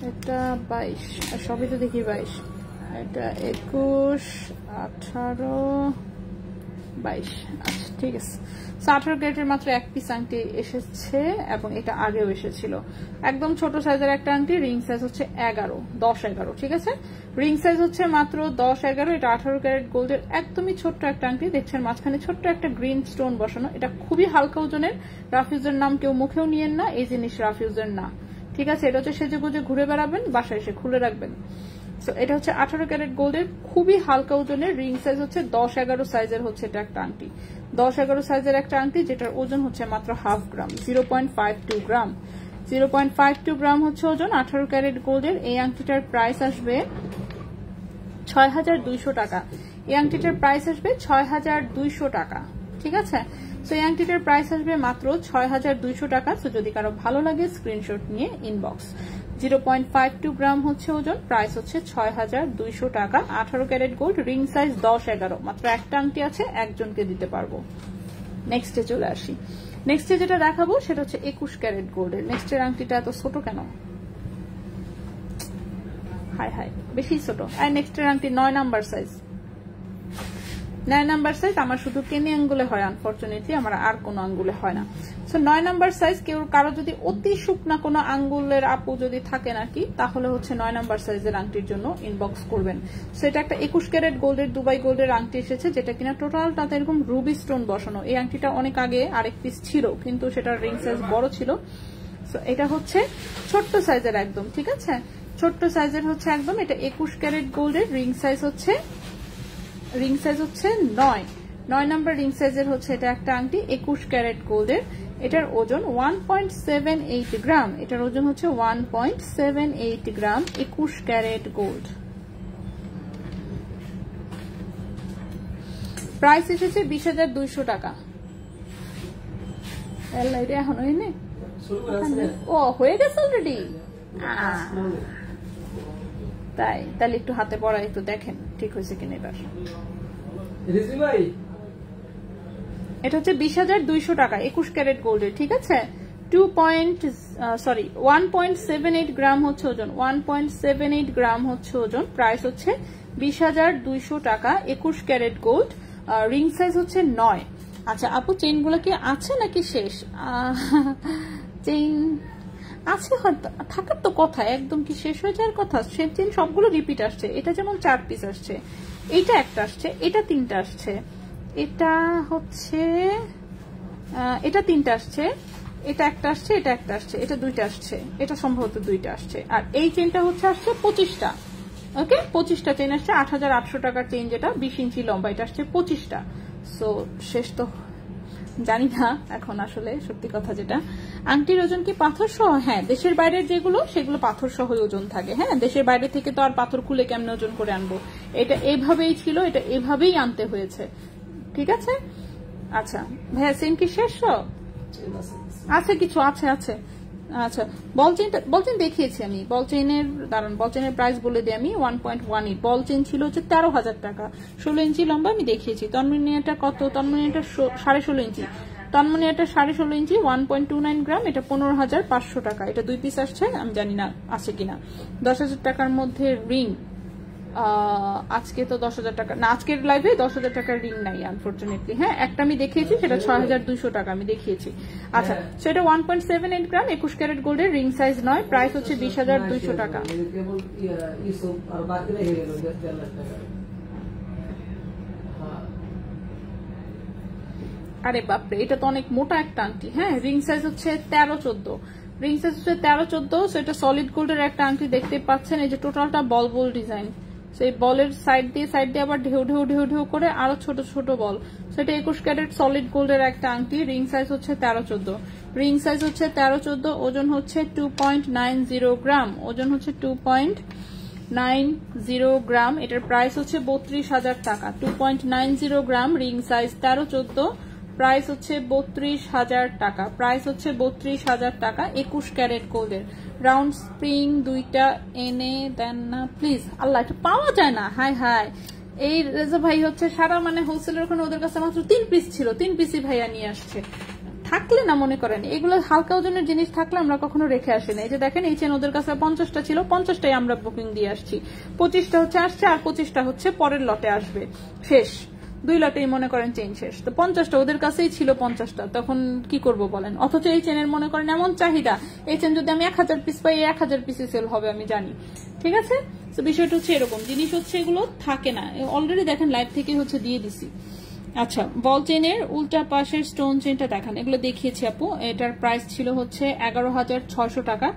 এটা 22 আর সবই তো দেখি 22, এটা 21, 18, 22। আচ্ছা ঠিক আছে। 18 ক্যারেটের মাত্র এক পিস আংটি এসেছে এবং এটা আগেও এসেছিল। একদম ছোট সাইজের একটা আংটি, রিং সাইজ হচ্ছে 10-11, ঠিক আছে। রিং সাইজ হচ্ছে মাত্র 10-11। এটা 18 ক্যারেট গোল্ডের একদমই ছোট্ট একটা আংটি। দেখছেন মাঝখানে ছোট্ট একটা গ্রিন স্টোন বসানো। এটা খুবই হালকা ওজনের। রাফিউজের নাম কেউ মুখেও নিয়েন না, এই জিনিস রাফিউজের না, ঠিক আছে। এটা হচ্ছে সেজে গুজে ঘুরে বেড়াবেন, বাসায় এসে খুলে রাখবেন। সো এটা হচ্ছে 18 ক্যারেট গোল্ডের, খুবই হালকা ওজনের। রিং সাইজ হচ্ছে 10-11 সাইজের হচ্ছে এটা একটা আংটি। 10-11 সাইজের একটা আংটি যেটার ওজন হচ্ছে মাত্র 1/2 গ্রাম, 0.52 গ্রাম। 0.52 গ্রাম হচ্ছে ওজন 18 ক্যারেট গোল্ডের। এই আংটিটার প্রাইস আসবে 6,200 টাকা। এই আংটিটার প্রাইস আসবে 6,200 টাকা, ঠিক আছে। সো এই আংটিটার প্রাইস আসবে মাত্র 6,200 টাকা। সো যদি কারো ভালো লাগে স্ক্রিনশট নিয়ে ইনবক্স। 0.52 গ্রাম হচ্ছে ওজন, প্রাইস হচ্ছে 6,200 টাকা। 18 ক্যারেট গোল্ড, রিং সাইজ 10-11, মাত্র একটা আংটি আছে, একজনকে দিতে পারবো। নেক্সটে চলে আসি। নেক্সটে যেটা দেখাবো সেটা হচ্ছে 21 ক্যারেট গোল্ডের। নেক্সটের আংটিটা এত ছোট কেন, হাই হাই বেশি ছোট। আর নেক্সটের আংটি 9 নাম্বার সাইজ। 9 নাম্বার সাইজ আমার শুধু কেনি আঙ্গুলে হয়, আনফরচুনেটলি আমার আর কোনো আঙ্গুলে হয় না। সো 9 নাম্বার সাইজ, কারো যদি অতি শুকনা কোনো আঙ্গুলের আপু যদি থাকেন আর কি, তাহলে হচ্ছে 9 নাম্বার সাইজের আংটির জন্য ইনবক্স করবেন। সো এটা একটা 21 ক্যারেট গোল্ডের, দুবাই গোল্ডের আংটি এসেছে, যেটা কিনা টোটালটাতে এরকম রুবি স্টোন বসানো। এই আংটিটা অনেক আগে আরেক পিস ছিল, কিন্তু সেটার রিং সাইজ বড় ছিল। সো এটা হচ্ছে ছোট্ট সাইজের একদম, ঠিক আছে। ছোট্ট সাইজের হচ্ছে একদম। এটা 21 ক্যারেট গোল্ডের, রিং সাইজ হচ্ছে 9 নাম্বার রিং সাইজের হচ্ছে এটা একটা আংটি 21 ক্যারেট গোল্ডের। এটার ওজন 1.78 গ্রাম। এটার ওজন হচ্ছে 1.78 গ্রাম, 21 ক্যারেট গোল্ড। প্রাইস এসেছে 20,200 টাকা। এখন হয়নি, ও হয়ে গেছে অলরেডি। তাহলে একটু হাতে পড়া একটু দেখেন ঠিক হয়েছে কিনা এবার। এটা হচ্ছে 20,200 টাকা, 21 ক্যারেট গোল্ডের, ঠিক আছে। 1.78 গ্রাম হচ্ছে ওজন, 1.78 গ্রাম হচ্ছে ওজন। প্রাইস হচ্ছে 20,200 টাকা, 21 ক্যারেট গোল্ড। রিং সাইজ হচ্ছে 9। আচ্ছা আপু, চেইন গুলো কি আছে নাকি শেষ? চেইন আছে হয়তো, থাকার তো কথা, একদম কি শেষ হয়ে যাওয়ার কথা? চেইন সবগুলো রিপিট আসছে। এটা যেমন 4 পিস আসছে, এটা একটা আসছে, এটা 3টা আসছে, এটা হচ্ছে এটা 3টা আসছে, এটা একটা আসছে, এটা একটা আসছে, এটা 2টা আসছে, এটা সম্ভবত 2টা আসছে। আর এই চেইনটা হচ্ছে আসছে 25টা। ওকে, 25টা চেইন আসছে। 8,800 টাকার চেইন, যেটা 20 ইঞ্চি লম্বা, এটা আসছে 25টা। সো শেষ তো জানি না এখন আসলে, সত্যি কথা যেটা। আংটির ওজন কি পাথর সহ? হ্যাঁ, দেশের বাইরের যেগুলো সেগুলো পাথর সহ ওজন থাকে। হ্যাঁ, দেশের বাইরে থেকে তো আর পাথর খুলে কেমনে ওজন করে আনবো, এটা এইভাবেই ছিল, এটা এভাবেই আনতে হয়েছে, ঠিক আছে। আচ্ছা ভাইয়া, চেইন কি শেষ? আছে কিছু আছে। আচ্ছা, বল চেইন দেখিয়েছি আমি। বল চেইনের দাঁড়ান, বল চেইনের প্রাইস বলে দিই আমি। 1.18 বল চেইন ছিল হচ্ছে 13,000 টাকা, 16 ইঞ্চি লম্বা আমি দেখিয়েছি। তন্মনিয়াটা কত? তন্মনিয়াটা 16.5 ইঞ্চি। তন্মনিয়াটা 16.5 ইঞ্চি, 1.29 গ্রাম। এটা 15,500 টাকা। এটা 2 পিস আসছে, আমি জানি না আছে কিনা। 10,000 টাকার মধ্যে রিং, আজকে তো 10,000 টাকা না, আজকের লাইভে 10,000 টাকার রিং নাই আনফরচুনেটলি। হ্যাঁ, একটা আমি দেখিয়েছি, সেটা 6,200 টাকা আমি দেখিয়েছি। আচ্ছা, সেটা 1.78 গ্রাম, 21 ক্যারেট গোল্ডের, রিং সাইজ 9, প্রাইস হচ্ছে 20,200 টাকা। আরে বাপরে, এটা তো অনেক মোটা একটা আংটি। হ্যাঁ, রিং সাইজ হচ্ছে 13-14, রিং সাইজ হচ্ছে 13-14। সেটা সলিড গোল্ডের একটা আংটি দেখতে পাচ্ছেন। এই যে টোটালটা বল বল ডিজাইন, সেই বলের সাইড দিয়ে আবার ঢেউ ঢেউ ঢেউ ঢেউ করে আরো ছোট ছোট বল। সেটা 21 ক্যারেট সলিড গোল্ডের একটা আংটি। রিং সাইজ হচ্ছে 13-14, রিং সাইজ হচ্ছে 13-14, ওজন হচ্ছে 2.90 গ্রাম, ওজন হচ্ছে 2.90 গ্রাম। এটার প্রাইস হচ্ছে 32,000 টাকা। 2.90 গ্রাম, রিং সাইজ 13-14, প্রাইস হচ্ছে 32,000 টাকা, প্রাইস হচ্ছে 32,000 টাকা। 21 ক্যারেট গোল্ডের রাউন্ড স্প্রিং দুইটা এনে দেন না প্লিজ। আল্লাহ, এটা পাওয়া যায় না। হাই হাই, এই রেজা ভাই হচ্ছে সারা মানে হোলসেলের ওখানে ওদের কাছে মাত্র 3 পিস ছিল, 3 পিসই ভাইয়া নিয়ে আসছে। থাকলে না মনে করেন, এগুলো হালকা ওজনের জিনিস থাকলে আমরা কখনো রেখে আসি না। এই যে দেখেন, এই চেন ওদের কাছে 50টা ছিল, 50টাই আমরা বুকিং দিয়ে আসছি। 25টা হচ্ছে আসছে, আর 25টা হচ্ছে পরের লটে আসবে। শেষ 2 লটেই মনে করেন চেন শেষ। তো 50টা ওদের কাছেই ছিল, 50টা, তখন কি করব বলেন। অথচ এই চেনের মনে করেন এমন চাহিদা, এই চেন যদি আমি 1000 পিস পাই, 1000 পিসই সেল হবে আমি জানি। ঠিক আছে, তো বিষয়টা হচ্ছে এরকম, জিনিস হচ্ছে এগুলো থাকে না। অলরেডি দেখেন লাইভ থেকে হচ্ছে দিয়ে দিছি। আচ্ছা, বল চেনের উল্টা পাশের স্টোন চেনটা দেখান। এগুলো দেখিয়েছি আপু। এটার প্রাইস ছিল হচ্ছে 11,600 টাকা।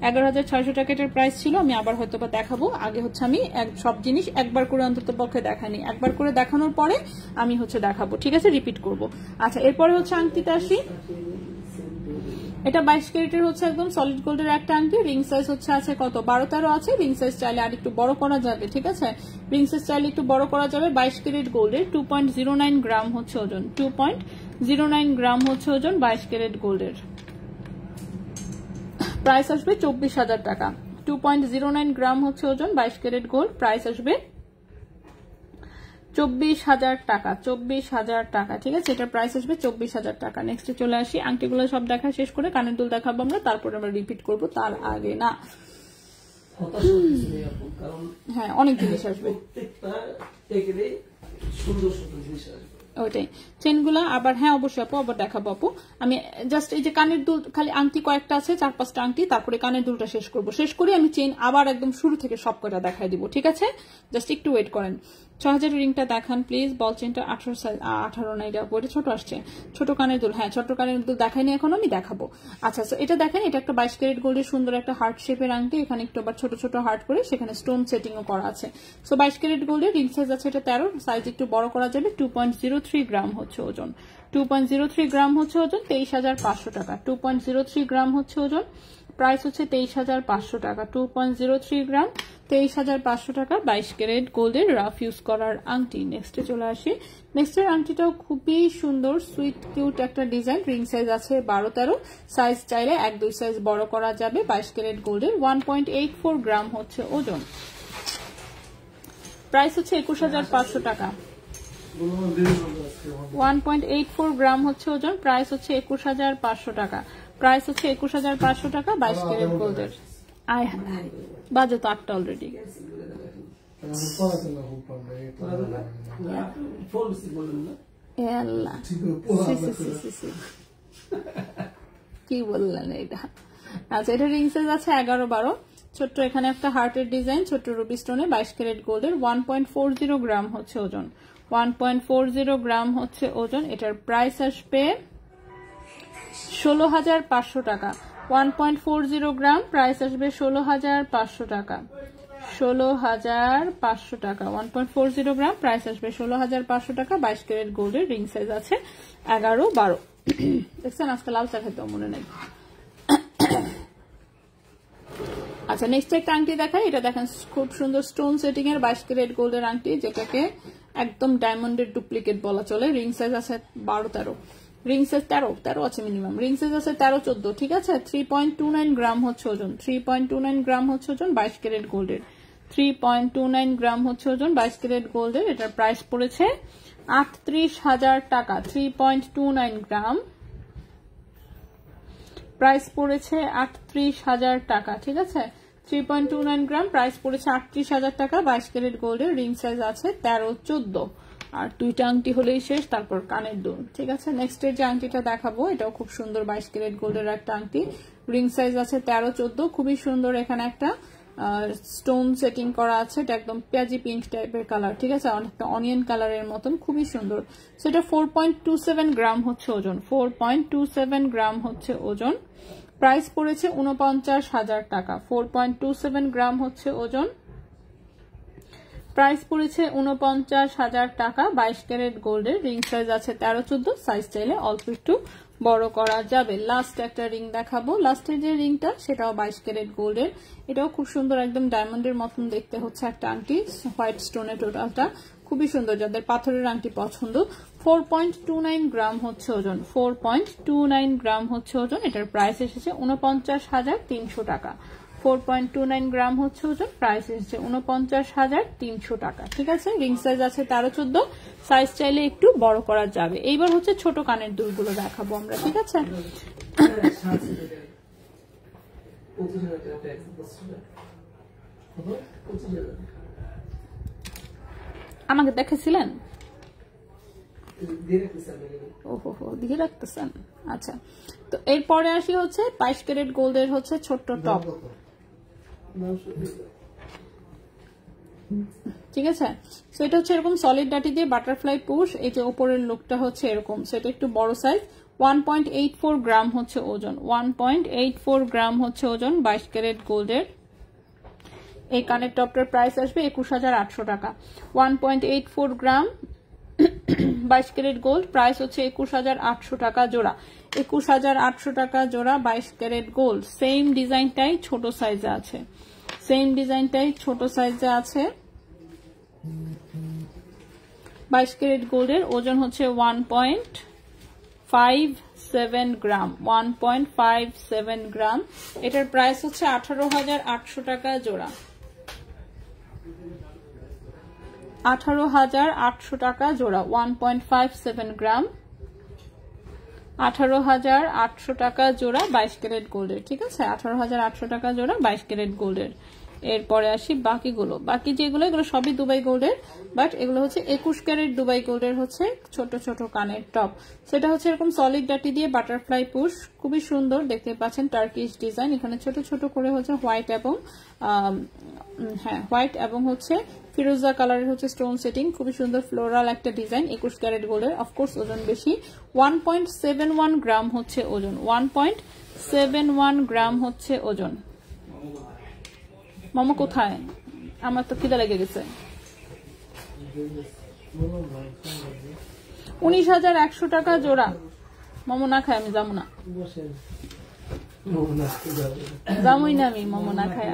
11,600 টাকা এটার প্রাইস ছিল। আমি আবার হয়তো বা দেখাবো। আগে হচ্ছে আমি সব জিনিস একবার করে অন্তত পক্ষে দেখানি, একবার করে দেখানোর পরে আমি হচ্ছে দেখাবো। ঠিক আছে, রিপিট করব। আচ্ছা, এরপরে হচ্ছে আংটিতে আসি। এটা 22 ক্যারেটের হচ্ছে একদম সলিড গোল্ডের একটা আংটি। রিং সাইজ হচ্ছে আছে কত, 12-13 আছে। রিং সাইজ চাইলে আর একটু বড় করা যাবে। ঠিক আছে, রিং সাইজ চাইলে একটু বড় করা যাবে। 22 ক্যারেট গোল্ডের 2.09 গ্রাম হচ্ছে ওজন, 2.09 গ্রাম হচ্ছে ওজন 22 ক্যারেট গোল্ডের। প্রাইস আসবে 24,000 টাকা। 2.09 গ্রাম হচ্ছে ওজন 22 ক্যারেট গোল্ড, প্রাইস আসবে 24,000 টাকা। 24,000 টাকা। ঠিক আছে, এটার প্রাইস আসবে 24,000 টাকা। নেক্সটে চলে আসি। আংটিগুলো সব দেখা শেষ করে কানের দুল দেখাবো আমরা, তারপরে আমরা রিপিট করব। তার আগে না, হ্যাঁ, অনেক জিনিস আসবে, ওইটাই চেনগুলা আবার। হ্যাঁ, অবশ্যই আপু, আবার দেখাবো আপু। আমি জাস্ট এই যে কানের দুল, খালি আংটি কয়েকটা আছে, 4-5টা আংটি, তারপরে কানের দুলটা শেষ করবো। শেষ করে আমি চেন আবার একদম শুরু থেকে সব কটা দেখাই দিব। ঠিক আছে, জাস্ট একটু ওয়েট করেন। 6,000 রিংটা দেখান প্লিজ। বল চেনটা 18 না, এটা বইটা ছোট আসছে। ছোট কানের দুল, হ্যাঁ, ছোট কানের দুল দেখাইনি এখন, আমি দেখাবো। আচ্ছা, এটা দেখেন, এটা একটা 22 ক্যারেট গোল্ডের সুন্দর একটা হার্ট শেপের আংটি। এখানে একটু আবার ছোট ছোট হার্ট করে সেখানে স্টোন সেটিংও করা আছে। সো 22 ক্যারেট গোল্ডের রিং সাইজ আছে এটা 13, সাইজ একটু বড় করা যাবে। 2.03 গ্রাম হচ্ছে ওজন, 2.03 গ্রাম হচ্ছে ওজন, 23,500 টাকা। 2.03 গ্রাম হচ্ছে ওজন, প্রাইস হচ্ছে 23,500 টাকা। 2.03 গ্রাম, 23,500 টাকা। 22 ক্যারেট গোল্ডের রাফ ইউজ করার আংটি। নেক্সটে চলে আসি। নেক্সটের আংটিটাও খুবই সুন্দর, সুইট কিউট একটা ডিজাইন। রিং সাইজ আছে 12-13, সাইজ চাইলে 1-2 সাইজ বড় করা যাবে। 22 ক্যারেট গোল্ডের 1.84 গ্রাম হচ্ছে ওজন, প্রাইস হচ্ছে 21,500 টাকা। 1.84 গ্রাম হচ্ছে ওজন, প্রাইস হচ্ছে 21,500 টাকা। প্রাইস হচ্ছে 21,500 টাকা 22 ক্যারেট গোল্ডের। আয় হায়, বাজে তো 8টা অলরেডি। কি বললেন এটা? আচ্ছা, এটা রিং সাইজ আছে 11-12, ছোট্ট এখানে একটা হার্টের ডিজাইন, ছোট্ট রুবি স্টোনে, 22 ক্যারেট গোল্ডের। 1.40 গ্রাম হচ্ছে ওজন, 1.40 গ্রাম হচ্ছে ওজন। এটার প্রাইস আসবে 16,500 টাকা। 1.40 গ্রাম, প্রাইস আসবে 16,500 টাকা। 16,500 টাকা। 1.40 গ্রাম, প্রাইস আসবে 16,500 টাকা। 22 ক্যারেট গোল্ডের, রিং সাইজ আছে 11-12। দেখছেন, আজকে লাল চা খেতেও মনে নেই। আচ্ছা, নেক্সট একটা আংটি দেখাই। এটা দেখেন, খুব সুন্দর স্টোন সেটিং এর 22 ক্যারেট গোল্ডের আংটি, যেটাকে একদম ডায়মন্ডের ডুপ্লিকেট বলা চলে। রিং সাইজ আছে 12-13, রিং সাইজ 13 আছে মিনিমাম। রিং সাইজ আছে 13-14। ঠিক আছে, 3.29 গ্রাম হচ্ছে ওজন, 3.29 গ্রাম হচ্ছে ওজন 22 ক্যারেট গোল্ডের। 3.29 গ্রাম হচ্ছে ওজন 22 ক্যারেট গোল্ডের। এটার প্রাইস পড়েছে 38,000 টাকা। 3.29 গ্রাম, প্রাইস পড়েছে 38,000 টাকা। ঠিক আছে, 3.29 গ্রাম, প্রাইস পড়েছে 38,000 টাকা। 22 ক্যারেট গোল্ডের, রিং সাইজ আছে 13-14। আর 2টা আংটি হলেই শেষ, তারপর কানের দুল। ঠিক আছে, নেক্সট যে আংটিটা দেখাবো, এটাও খুব সুন্দর 22 ক্যারেট গোল্ডের একটা আংটি। রিং সাইজ আছে 13-14, খুবই সুন্দর। এখানে একটা স্টোন সেটিং করা আছে, এটা একদম পেঁয়াজি পিঙ্ক টাইপের কালার, ঠিক আছে, অনেকটা অনিয়ন কালারের মতন, খুবই সুন্দর। সেটা 4.27 গ্রাম হচ্ছে ওজন, 4.27 গ্রাম হচ্ছে ওজন। প্রাইস পড়েছে 49,000 টাকা। 4.27 গ্রাম হচ্ছে ওজন, প্রাইস পড়েছে 49,000 টাকা। 22 ক্যারেট গোল্ডের, রিং সাইজ আছে 13-14, সাইজ চাইলে অল্প একটু বড় করা যাবে। লাস্ট একটা রিং দেখাবো, লাস্টের যে রিংটা সেটাও 22 ক্যারেট গোল্ডের, এটাও খুব সুন্দর, একদম ডায়মন্ডের মতন দেখতে হচ্ছে একটা আংটি, হোয়াইট স্টোনে টোটালটা, খুবই সুন্দর, যাদের পাথরের আংটি পছন্দ। 4.29 গ্রাম হচ্ছে ওজন, 4.29 গ্রাম হচ্ছে ওজন। এটার প্রাইস এসেছে 49,300 টাকা। 4.29 গ্রাম হচ্ছে ওজন, প্রাইস এসেছে 49,300 টাকা, ঠিক আছে। রিং সাইজ আছে 13-14, সাইজ চাইলে একটু বড় করা যাবে। এইবার হচ্ছে ছোট কানের দুলগুলো দেখাবো আমরা, ঠিক আছে। আমাকে দেখেছিলেন? ওহো, দিয়ে রাখতেছেন, আচ্ছা। তো এরপরে আসি হচ্ছে 22 ক্যারেট গোল্ডের হচ্ছে ছোট্ট টপ, ঠিক আছে। সো এটা হচ্ছে এরকম সলিড ডাটি দিয়ে বাটারফ্লাই পুশ, এই যে উপরের লুকটা হচ্ছে এরকম, সেটা একটু বড় সাইজ। 1.84 গ্রাম হচ্ছে ওজন, 1.84 গ্রাম হচ্ছে ওজন 22 ক্যারেট গোল্ডের। এই কানের টপটার প্রাইস আসবে 21,800 টাকা। 1.84 গ্রাম 22 ক্যারেট গোল্ড, প্রাইস হচ্ছে 21,800 টাকা জোড়া। 21,800 টাকা জোড়া 22 ক্যারেট গোল্ড। সেম ডিজাইনটাই ছোট সাইজে আছে, সেম ডিজাইনটাই ছোট সাইজে আছে। 22 ক্যারেট গোল্ডের, ওজন হচ্ছে 1.57 গ্রাম, 1.57 গ্রাম। এটার প্রাইস হচ্ছে 18,800 টাকা জোড়া, 18,800 টাকা জোড়া। 1.57 গ্রাম, 18,800 টাকা জোড়া 22 ক্যারেট গোল্ডের, ঠিক আছে। 18,800 টাকা জোড়া 22 ক্যারেট গোল্ডের। এরপরে আসি বাকিগুলো, বাকি যেগুলো এগুলো সবই দুবাই গোল্ডের, বাট এগুলো হচ্ছে 21 ক্যারেট দুবাই গোল্ডের হচ্ছে ছোট ছোট কানের টপ। সেটা হচ্ছে এরকম সলিড ডাটি দিয়ে বাটারফ্লাই পুশ, খুবই সুন্দর দেখতে পাচ্ছেন, টার্কিশ ডিজাইন, এখানে ছোট ছোট করে হচ্ছে হোয়াইট এবং হোয়াইট এবং হচ্ছে ফিরোজা কালারের হচ্ছে স্টোন সেটিং, খুবই সুন্দর ফ্লোরাল একটা ডিজাইন। 21 ক্যারেট গোল্ডের, অফকোর্স ওজন বেশি। 1.71 গ্রাম হচ্ছে ওজন, 1.71 গ্রাম হচ্ছে ওজন। মামা কোথায়? আমার তো খিদে লেগে গেছে। 19,100 টাকা জোড়া। মামা না খায় আমি যাবো না, যাবোই না আমি, মামা না খায়,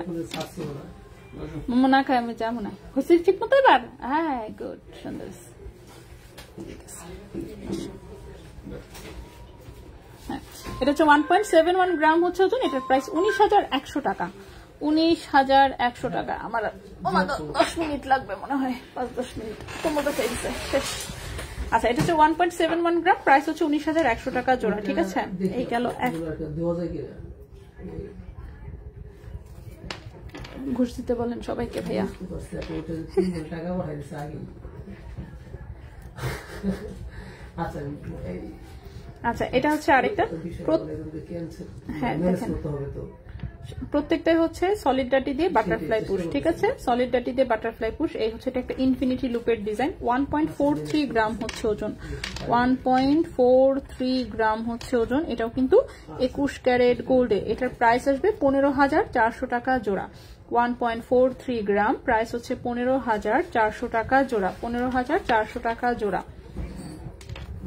মামা না খায় আমি যাবো না। হচ্ছে ঠিক মতো এবার, হ্যাঁ গুড, সুন্দর। হ্যাঁ, এটা হচ্ছে 1.71 গ্রাম হচ্ছে ওজন। এটার প্রাইস 19,100 টাকা, 19,100 টাকা। আমার 10 মিনিট লাগবে মনে হয়, 5-10 মিনিট। তোমরা চাইছে শেষ। আচ্ছা, এটা হচ্ছে 1.71 গ্রাম, প্রাইস হচ্ছে 19,100 টাকা জোড়া, ঠিক আছে। এই গেল ঘুষ দিতে বলেন সবাইকে ভাইয়া। আচ্ছা, এটা হচ্ছে আরেকটা, হ্যাঁ দেখেন, প্রত্যেকটাই হচ্ছে সলিড ডাটি দিয়ে বাটারফ্লাই পুশ, ঠিক আছে। সলিড ডাটি দিয়ে বাটারফ্লাই পুশ, এই হচ্ছে এটা একটা ইনফিনিটি লুপের ডিজাইন। 1.43 গ্রাম হচ্ছে ওজন, 1.43 গ্রাম হচ্ছে ওজন। এটাও কিন্তু 21 ক্যারেট গোল্ডে। এটার প্রাইস আসবে 15,400 টাকা জোড়া। 1.43 গ্রাম, প্রাইস হচ্ছে 15,400 টাকা জোড়া, 15,400 টাকা জোড়া।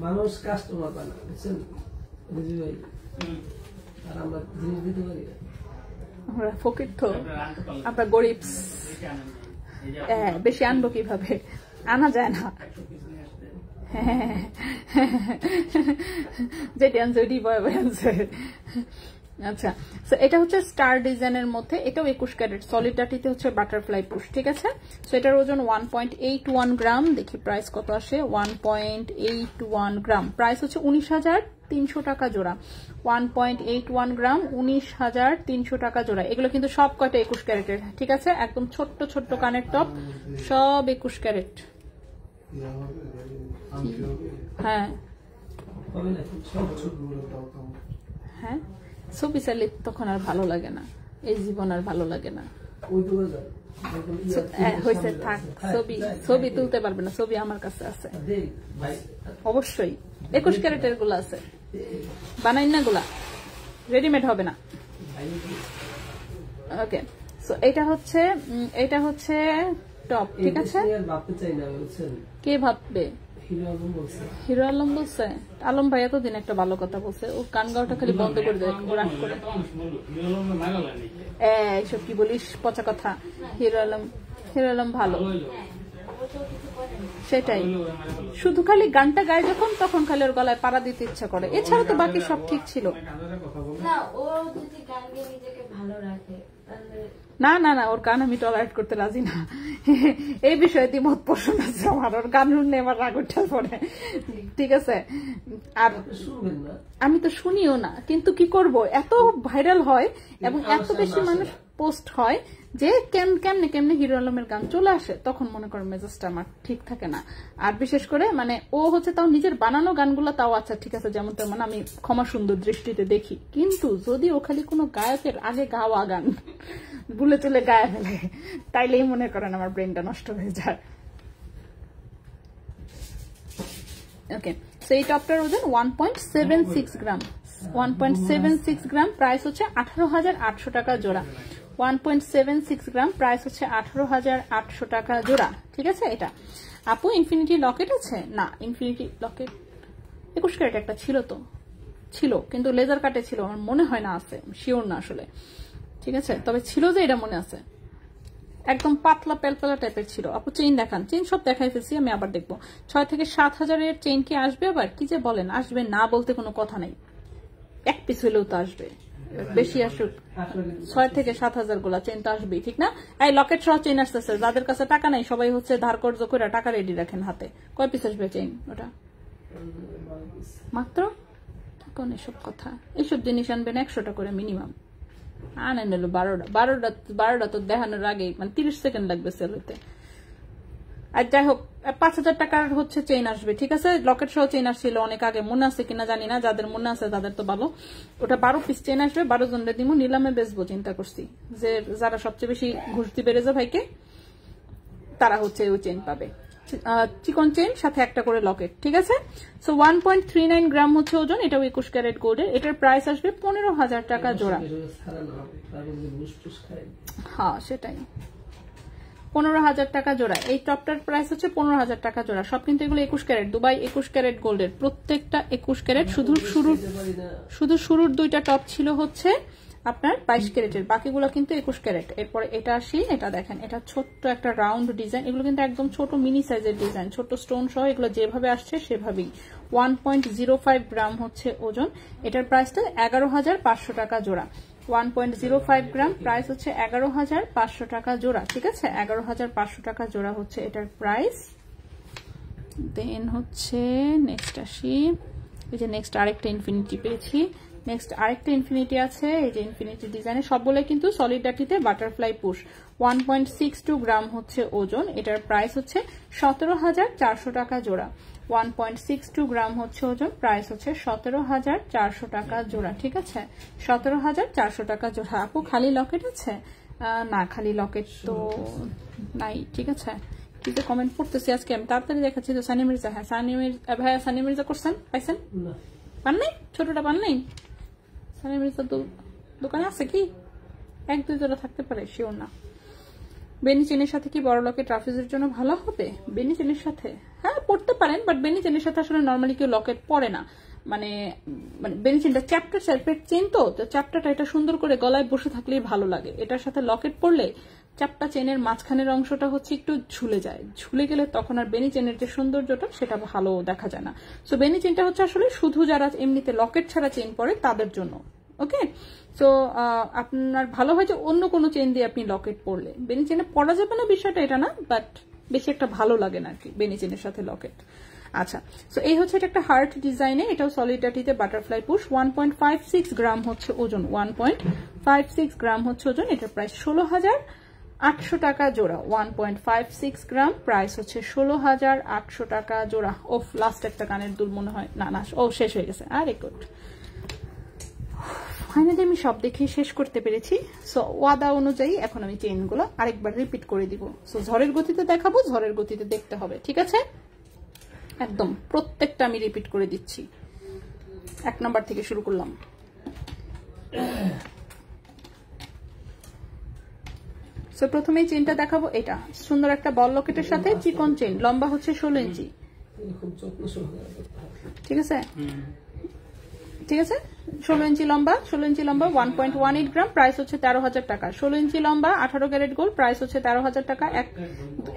মানুষ কাস্টমার পায় না, বুঝছেন ভাই, আর আমরা জিনিস দিতে পারি না। আমরা ফকির তো, আমরা গরিব, বেশি আনবো কিভাবে, আনা যায় না। যেটি আনছে ওইটি বয় আনছে। আচ্ছা, এটা হচ্ছে স্টার ডিজাইনের মধ্যে, এটাও 21 ক্যারেট, সলিড ডাটিতে হচ্ছে বাটারফ্লাই পুশ, ঠিক আছে। সো এটার ওজন 1.81 গ্রাম। দেখি প্রাইস কত আসে। 1.81 গ্রাম, প্রাইস হচ্ছে 19,300 টাকা জোড়া। 1.81 গ্রাম, 19,300 টাকা জোড়া। এগুলো কিন্তু সব কয়টা 21 ক্যারেটের, ঠিক আছে। একদম ছোট্ট ছোট্ট কানের টপ, সব 21 ক্যারেট। হ্যাঁ হ্যাঁ, ছবি চাইলে তখন আর ভালো লাগে না, এই জীবন আর ভালো লাগে না। ওই দোকানে যান হয়েছে থাক, ছবি তুলতে পারবে না, ছবি আমার কাছে আছে অবশ্যই। 21 ক্যারেটের গুলো আছে, বানাই না গুলা, রেডিমেড হবে না। ওকে, সো এটা হচ্ছে টপ, ঠিক আছে। কে ভাববে? হিরো আলম বলছে। আলম ভাই এতদিন একটা ভালো কথা বলছে, ও গান গাওয়াটা খালি বন্ধ করে দেয় রাগ করে। এইসব কি বলিস, পচা কথা। হিরো আলম ভালো, সেটাই। শুধু খালি গানটা গায় যখন, তখন খালি ওর গলায় পাড়া দিতে ইচ্ছা করে, এছাড়া তো বাকি সব ঠিক ছিল। না না না, ওর গান আমি টলারেট করতে রাজি না, এই বিষয়ে দ্বিমত পোষণ আছে আমার। ওর গান শুনলে আমার রাগ উঠে পড়ে, ঠিক আছে। আর আমি তো শুনিও না, কিন্তু কি করব, এত ভাইরাল হয় এবং এত বেশি মানুষ পোস্ট হয় যে কেমনে হিরো আলমের গান চলে আসে, তখন মনে করেন মেজাজটা আমার ঠিক থাকে না। আর বিশেষ করে মানে ও হচ্ছে তাও নিজের বানানো গানগুলো তাও আচ্ছা ঠিক আছে, যেমন তেমন আমি ক্ষমা সুন্দর দৃষ্টিতে দেখি, কিন্তু যদি ও খালি কোনো গায়কের আগে গাওয়া গান ভুলে চলে গায়ে ফেলে, তাইলেই মনে করেন আমার ব্রেনটা নষ্ট হয়ে যায়। ওকে, সো এই টপটার ওজন 1.76 গ্রাম, 1.76 গ্রাম, প্রাইস হচ্ছে 18,800 টাকা জোড়া। 1.76 গ্রাম, প্রাইস হচ্ছে 18,800 টাকা জোড়া, ঠিক আছে। এটা আপু ইনফিনিটি লকেট আছে? না, ইনফিনিটি লকেট 21 ক্যারেট একটা ছিল, কিন্তু লেজার কাটে ছিল, আমার মনে হয় না আছে, শিওর না আসলে, ঠিক আছে। তবে ছিল যে এটা মনে আছে, একদম পাতলা পেলপেলা টাইপের ছিল। আপু চেইন দেখান। চেইন সব দেখাই ফেলছি, আমি আবার দেখবো। 6 থেকে 7,000-এর চেইন কি আসবে আবার? কি যে বলেন, আসবে না বলতে কোনো কথা নাই, এক পিস হলেও তো আসবে, বেশি আসুক, 6 থেকে 7,000 গুলা চেইন তো আসবেই, ঠিক না? এই লকেট সহ চেইন আসতেছে, যাদের কাছে টাকা নাই সবাই হচ্ছে ধার কর্জ করে টাকা রেডি রাখেন হাতে। কয় পিস আসবে চেইন? ওটা মাত্র, কোন এসব কথা, এইসব জিনিস আনবেন 100টা করে মিনিমাম, আনেন হলো 12টা তো দেখানোর আগে মানে 30 সেকেন্ড লাগবে সেল হইতে। আর যাই হোক, 5,000 টাকার হচ্ছে চেইন আসবে, ঠিক আছে। লকেট সহ চেইন আসছিল অনেক আগে, মনে আছে কিনা জানি না, যাদের মনে আছে তাদের তো ভালো। ওটা 12 পিস চেইন আসবে, 12 জনের দিমু, নিলামে বেচবো চিন্তা করছি, যে যারা সবচেয়ে বেশি ঘুষ দিবে রেজা ভাইকে, তারা হচ্ছে ওই চেইন পাবে, চিকন চেইন সাথে একটা করে লকেট, ঠিক আছে। সো 1.39 গ্রাম হচ্ছে ওজন, এটাও 21 ক্যারেট গোল্ডের। এটার প্রাইস আসবে 15,000 টাকা জোড়া। হ্যাঁ সেটাই, 15,000 টাকা জোড়া। এই টপটার প্রাইস হচ্ছে 15,000 টাকা জোড়া। সব কিন্তু এগুলো 21 ক্যারেট, দুবাই 21 ক্যারেট গোল্ডের, প্রত্যেকটা 21 ক্যারেট। শুধু শুরুর দুইটা টপ ছিল হচ্ছে আপনার 22 ক্যারেটের, বাকিগুলো কিন্তু 21 ক্যারেট। এরপরে এটা আসি, এটা দেখেন, এটা ছোট্ট একটা রাউন্ড ডিজাইন, এগুলো কিন্তু একদম ছোট মিনি সাইজের ডিজাইন, ছোট স্টোন সহ, এগুলো যেভাবে আসছে সেভাবেই। 1.05 গ্রাম হচ্ছে ওজন, এটার প্রাইসটা 11,500 টাকা জোড়া। 1.05 গ্রাম, প্রাইস হচ্ছে 11,500 টাকা জোড়া, ঠিক আছে। 11,500 টাকা জোড়া হচ্ছে এটার প্রাইস। দেন হচ্ছে নেক্সট আসি, এই যে নেক্সট আরেকটা ইনফিনিটি পেয়েছি, নেক্সট আরেকটা ইনফিনিটি আছে, এই যে ইনফিনিটি ডিজাইনের, সবগুলো কিন্তু সলিডারিটিতে বাটারফ্লাই পুশ। 1.62 গ্রাম হচ্ছে ওজন, এটার প্রাইস হচ্ছে 17,400 টাকা জোড়া। 1.62 গ্রাম হচ্ছে ওজন, প্রাইস হচ্ছে 17,400 টাকা জোড়া, ঠিক আছে। 17,400 টাকা জোড়া। আপু খালি লকেট আছে? না, খালি লকেট তো নাই, ঠিক আছে। কি যে কমেন্ট পড়তেছি আজকে, আমি তাড়াতাড়ি দেখাচ্ছি। তো সানি মির্জা, হ্যাঁ ভাইয়া সানি মির্জা করছেন, পাইছেন? পান নাই? ছোটটা পান নাই? সানি মির্জা দোকানে আছে কি? 1-2 জোড়া থাকতে পারে, শিওর না। বেনি চেনের সাথে কি বড় লকেট রাফিজের জন্য ভালো হবে? বেনি চেনের সাথে হ্যাঁ পড়তে পারেন, বাট বেনি চেনের সাথে আসলে নর্মালি কেউ লকেট পরে না। মানে বেনি চেনটা চ্যাপ্টার সেপারেট চেন, তো চ্যাপ্টারটা এটা সুন্দর করে গলায় বসে থাকলেই ভালো লাগে। এটার সাথে লকেট পরলে চ্যাপ্টা চেনের মাঝখানের অংশটা হচ্ছে একটু ঝুলে যায়, ঝুলে গেলে তখন আর বেনি চেনের যে সৌন্দর্যটা সেটা ভালো দেখা যায় না। সো বেনি চেনটা হচ্ছে আসলে শুধু যারা এমনিতে লকেট ছাড়া চেন পরে তাদের জন্য। ওকে, সো আপনার ভালো হয় যে অন্য কোনো চেন দিয়ে আপনি লকেট পরলে, বেনি চেনে পরা যাবে না বিষয়টা এটা না, বাট বেশি একটা ভালো লাগে না আর কি বেনি চেনের সাথে লকেট। আচ্ছা, সো এই হচ্ছে এটা একটা হার্ট ডিজাইনে, এটাও সলিডারিটিতে বাটারফ্লাই পুশ। 1.56 গ্রাম হচ্ছে ওজন, 1.56 গ্রাম হচ্ছে ওজন, এটার প্রাইস 16,800 টাকা জোড়া। 1.56 গ্রাম, প্রাইস হচ্ছে 16,800 টাকা জোড়া। ও লাস্ট একটা কানের দুল মনে হয়, না ও শেষ হয়ে গেছে, আরে গুড। ফাইনালি আমি সব দেখে শেষ করতে পেরেছি। সো ওয়াদা অনুযায়ী এখন আমি চেইনগুলো আরেকবার রিপিট করে দিব। সো ঝড়ের গতিতে দেখাবো, ঝড়ের গতিতে দেখতে হবে, ঠিক আছে? একদম প্রত্যেকটা আমি রিপিট করে দিচ্ছি। 1 নাম্বার থেকে শুরু করলাম। সো প্রথমেই চেইনটা দেখাবো, এটা সুন্দর একটা বল লকেটের সাথে চিকন চেইন, লম্বা হচ্ছে 16 ইঞ্চি, ঠিক আছে? ঠিক আছে, 16 ইঞ্চি লম্বা, 16 ইঞ্চি লম্বা, 1.18 গ্রাম, প্রাইস হচ্ছে 13,000 টাকা। 16 ইঞ্চি লম্বা, 18 ক্যারেট গোল্ড, প্রাইস হচ্ছে 13,000 টাকা।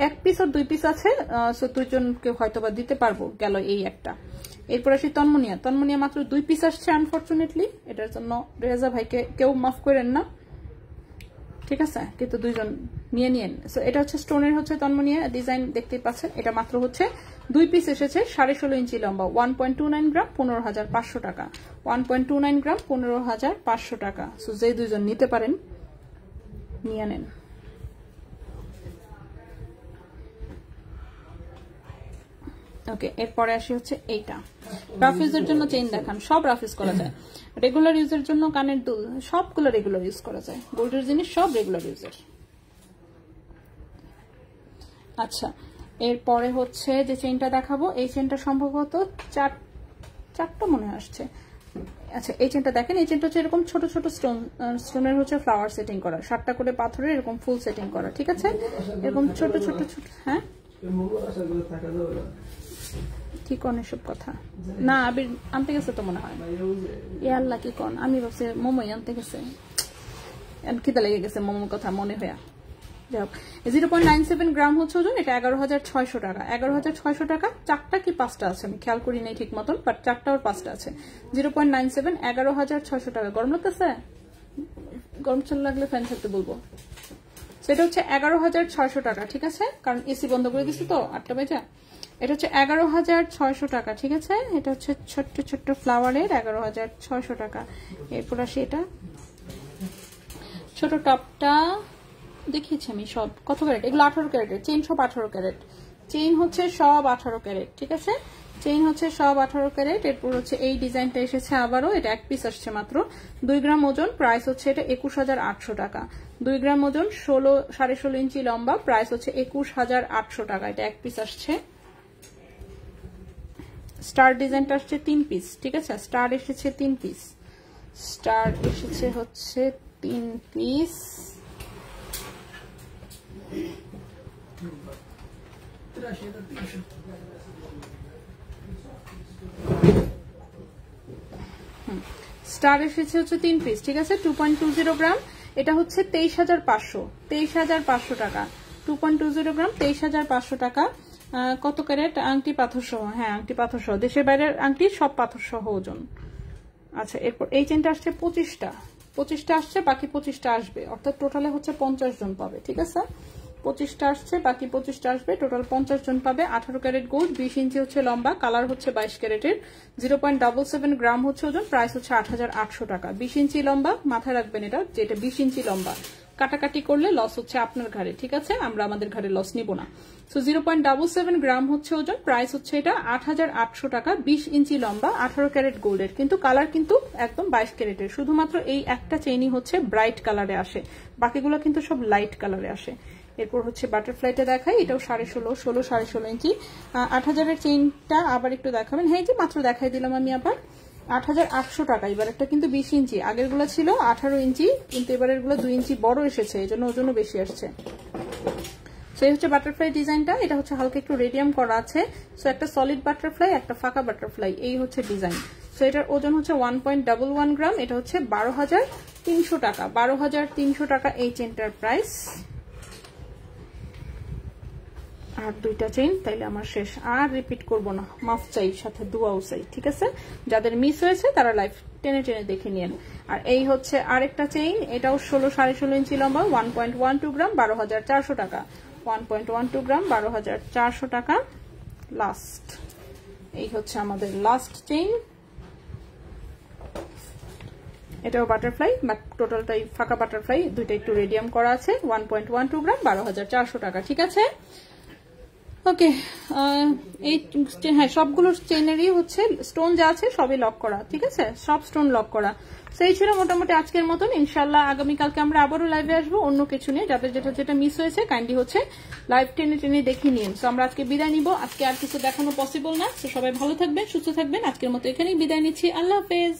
এক পিস আর 2 পিস আছে, সো 2 জনকে হয়তোবা দিতে পারবো, গেল এই একটা। এরপর আসি তন্মনিয়া। তন্মনিয়া মাত্র 2 পিস আসছে আনফরচুনেটলি, এটার জন্য রেজা ভাইকে কেউ মাফ করেন না, ঠিক আছে? কিন্তু 2 জন নিয়ে নিয়েন। সো এটা হচ্ছে স্টোনের হচ্ছে তন্মনিয়া ডিজাইন, দেখতেই পাচ্ছেন। এটা মাত্র হচ্ছে 2 পিস এসেছে, 16.5 ইঞ্চি লম্বা, 1.29 গ্রাম, 15,500 টাকা। 1.29 গ্রাম, 15,500 টাকা। সো যে 2 জন নিতে পারেন নিয়ে নেন। ওকে, এরপরে আসি হচ্ছে এইটা। রাফ ইউজের জন্য চেইন দেখান, সব রাফ ইউজ করা যায়। রেগুলার ইউজের জন্য কানের দুল, সবগুলো রেগুলার ইউজ করা যায়। গোল্ডের জিনিস সব রেগুলার ইউজের। আচ্ছা, এরপরে হচ্ছে যে চেইনটা দেখাবো, এই চেইনটা সম্ভবত চারটা মনে আসছে। আচ্ছা, এই চেইনটা দেখেন, এই চেইনটা হচ্ছে এরকম ছোট ছোট স্টোনের হচ্ছে ফ্লাওয়ার সেটিং করা, 7টা করে পাথরের এরকম ফুল সেটিং করা, ঠিক আছে? এরকম ছোট ছোট ছোট। হ্যাঁ, কি কোন এসব কথা? না, আবির আনতে গেছে তো মনে হয়। এ আল্লাহ, কি কোন? আমি ভাবছি মোমোই আনতে গেছে, খিদা লেগে গেছে মোমোর কথা মনে হইয়া। যাই হোক, 0.97 গ্রাম হচ্ছে ওজন, এটা 11,600 টাকা। 11,600 টাকা। 4টা কি 5টা আছে আমি খেয়াল করি নাই ঠিক মতন, বাট 4টা আর 5টা আছে। 0.97, 11,600 টাকা। গরম লাগতেছে? গরম চল লাগলে ফ্যান থাকতে বলবো। সেটা হচ্ছে 11,600 টাকা, ঠিক আছে? কারণ এসি বন্ধ করে দিচ্ছি তো 8টা বাজে। এটা হচ্ছে 11,600 টাকা, ঠিক আছে? এটা হচ্ছে ছোট্ট ছোট্ট ফ্লাওয়ারের 11,600 টাকা। এরপর আসি এটা ছোট টপটা দেখিয়েছি আমি সব। কত ক্যারেট? এগুলো 18 ক্যারেটের চেইন, সব 18 ক্যারেট চেইন হচ্ছে, সব 18 ক্যারেট, ঠিক আছে? চেইন হচ্ছে সব 18 ক্যারেট। এরপর হচ্ছে এই ডিজাইনটা এসেছে আবারও, এটা 1 পিস আসছে মাত্র, 2 গ্রাম ওজন, প্রাইস হচ্ছে এটা 21,800 টাকা। 2 গ্রাম ওজন, 16.5 ইঞ্চি লম্বা, প্রাইস হচ্ছে 21,800 টাকা। এটা 1 পিস আসছে। স্টার ডিজাইনটা আসছে 3 পিস, ঠিক আছে? স্টার এসেছে 3 পিস, স্টার এসেছে হচ্ছে 3 পিস। স্টার এসেছে হচ্ছে 3 পিস, ঠিক আছে? 2.20 গ্রাম, এটা হচ্ছে 23,500, 23,500 টাকা। 2.20 গ্রাম, 23,500 টাকা। কত ক্যারেট? আংটি পাথর সহ। হ্যাঁ, আংটি পাথর সহ, দেশের বাইরের আংটি সব পাথর সহ ওজন। আচ্ছা, এরপর এই চেনটা আসছে 25টা আসছে, বাকি 25টা আসবে, অর্থাৎ টোটালে হচ্ছে 50 জন পাবে, ঠিক আছে? 25টা আসছে, বাকি 25টা আসবে, টোটাল 50 জন পাবে। 18 ক্যারেট গোল্ড, 20 ইঞ্চি হচ্ছে লম্বা, কালার হচ্ছে 22 ক্যারেটের, 0.77 গ্রাম হচ্ছে ওজন, প্রাইস হচ্ছে 8,800 টাকা। 20 ইঞ্চি লম্বা, মাথায় রাখবেন এটা, যেটা 20 ইঞ্চি লম্বা, কাটাকাটি করলে লস হচ্ছে আপনার ঘাড়ে, ঠিক আছে? আমরা আমাদের ঘাড়ে লস নিব না। সো 0.77 গ্রাম হচ্ছে ওজন, প্রাইস হচ্ছে এটা 8,800 টাকা। 20 ইঞ্চি লম্বা, 18 ক্যারেট গোল্ডের, কিন্তু কালার কিন্তু একদম 22 ক্যারেটের। শুধুমাত্র এই একটা চেইনই হচ্ছে ব্রাইট কালারে আসে, বাকিগুলো কিন্তু সব লাইট কালারে আসে। এরপর হচ্ছে বাটারফ্লাইটা দেখাই, এটাও 16.5 ইঞ্চি। 8,000-এর চেইনটা আবার একটু দেখাবেন? হ্যাঁ, যে মাত্র দেখাই দিলাম আমি আবার। 8,800 টাকা। এবার একটা কিন্তু 20 ইঞ্চি, আগের গুলো ছিল 18 ইঞ্চি, কিন্তু এবারের গুলো 2 ইঞ্চি বড় এসেছে, এই জন্য ওজনও বেশি আসছে। সো এই হচ্ছে বাটারফ্লাই ডিজাইনটা, এটা হচ্ছে হালকা একটু রেডিয়াম করা আছে। সো একটা সলিড বাটারফ্লাই, একটা ফাঁকা বাটারফ্লাই, এই হচ্ছে ডিজাইন। সো এটার ওজন হচ্ছে 1.11 গ্রাম, এটা হচ্ছে 12,300 টাকা। 12,300 টাকা এই চেনটার প্রাইস। আর 2টা চেইন, তাইলে আমার শেষ, আর রিপিট করব না, মাফ চাই, সাথে দুয়াও চাই, ঠিক আছে? যাদের মিস হয়েছে তারা লাইভ টেনে টেনে দেখে নিন। আর এই হচ্ছে আরেকটা চেইন, এটাও 16.5 ইঞ্চি লম্বা, 1.12 গ্রাম, 12,400 টাকা। 1.12 গ্রাম, 12,400 টাকা। লাস্ট, এই হচ্ছে আমাদের লাস্ট চেইন, এটাও বাটারফ্লাই, বাট টোটালটাই ফাঁকা বাটারফ্লাই, দুইটা একটু রেডিয়াম করা আছে। 1.12 গ্রাম, 12,400 টাকা, ঠিক আছে? ওকে, এই হ্যাঁ সবগুলো চেনেরই হচ্ছে স্টোন যা আছে সবই লক করা, ঠিক আছে, সব স্টোন লক করা। সেই ছিল মোটামুটি আজকের মতন। ইনশাল্লাহ আগামীকালকে আমরা আবারও লাইভে আসবো অন্য কিছু নিয়ে। যাদের যেটা মিস হয়েছে কাইন্ডলি হচ্ছে লাইভ টেনে দেখে নিন। তো আমরা আজকে বিদায় নিব, আজকে আর কিছু দেখানো পসিবল না। তো সবাই ভালো থাকবেন, সুস্থ থাকবেন। আজকের মতো এখানেই বিদায় নিচ্ছি, আল্লাহ হাফেজ।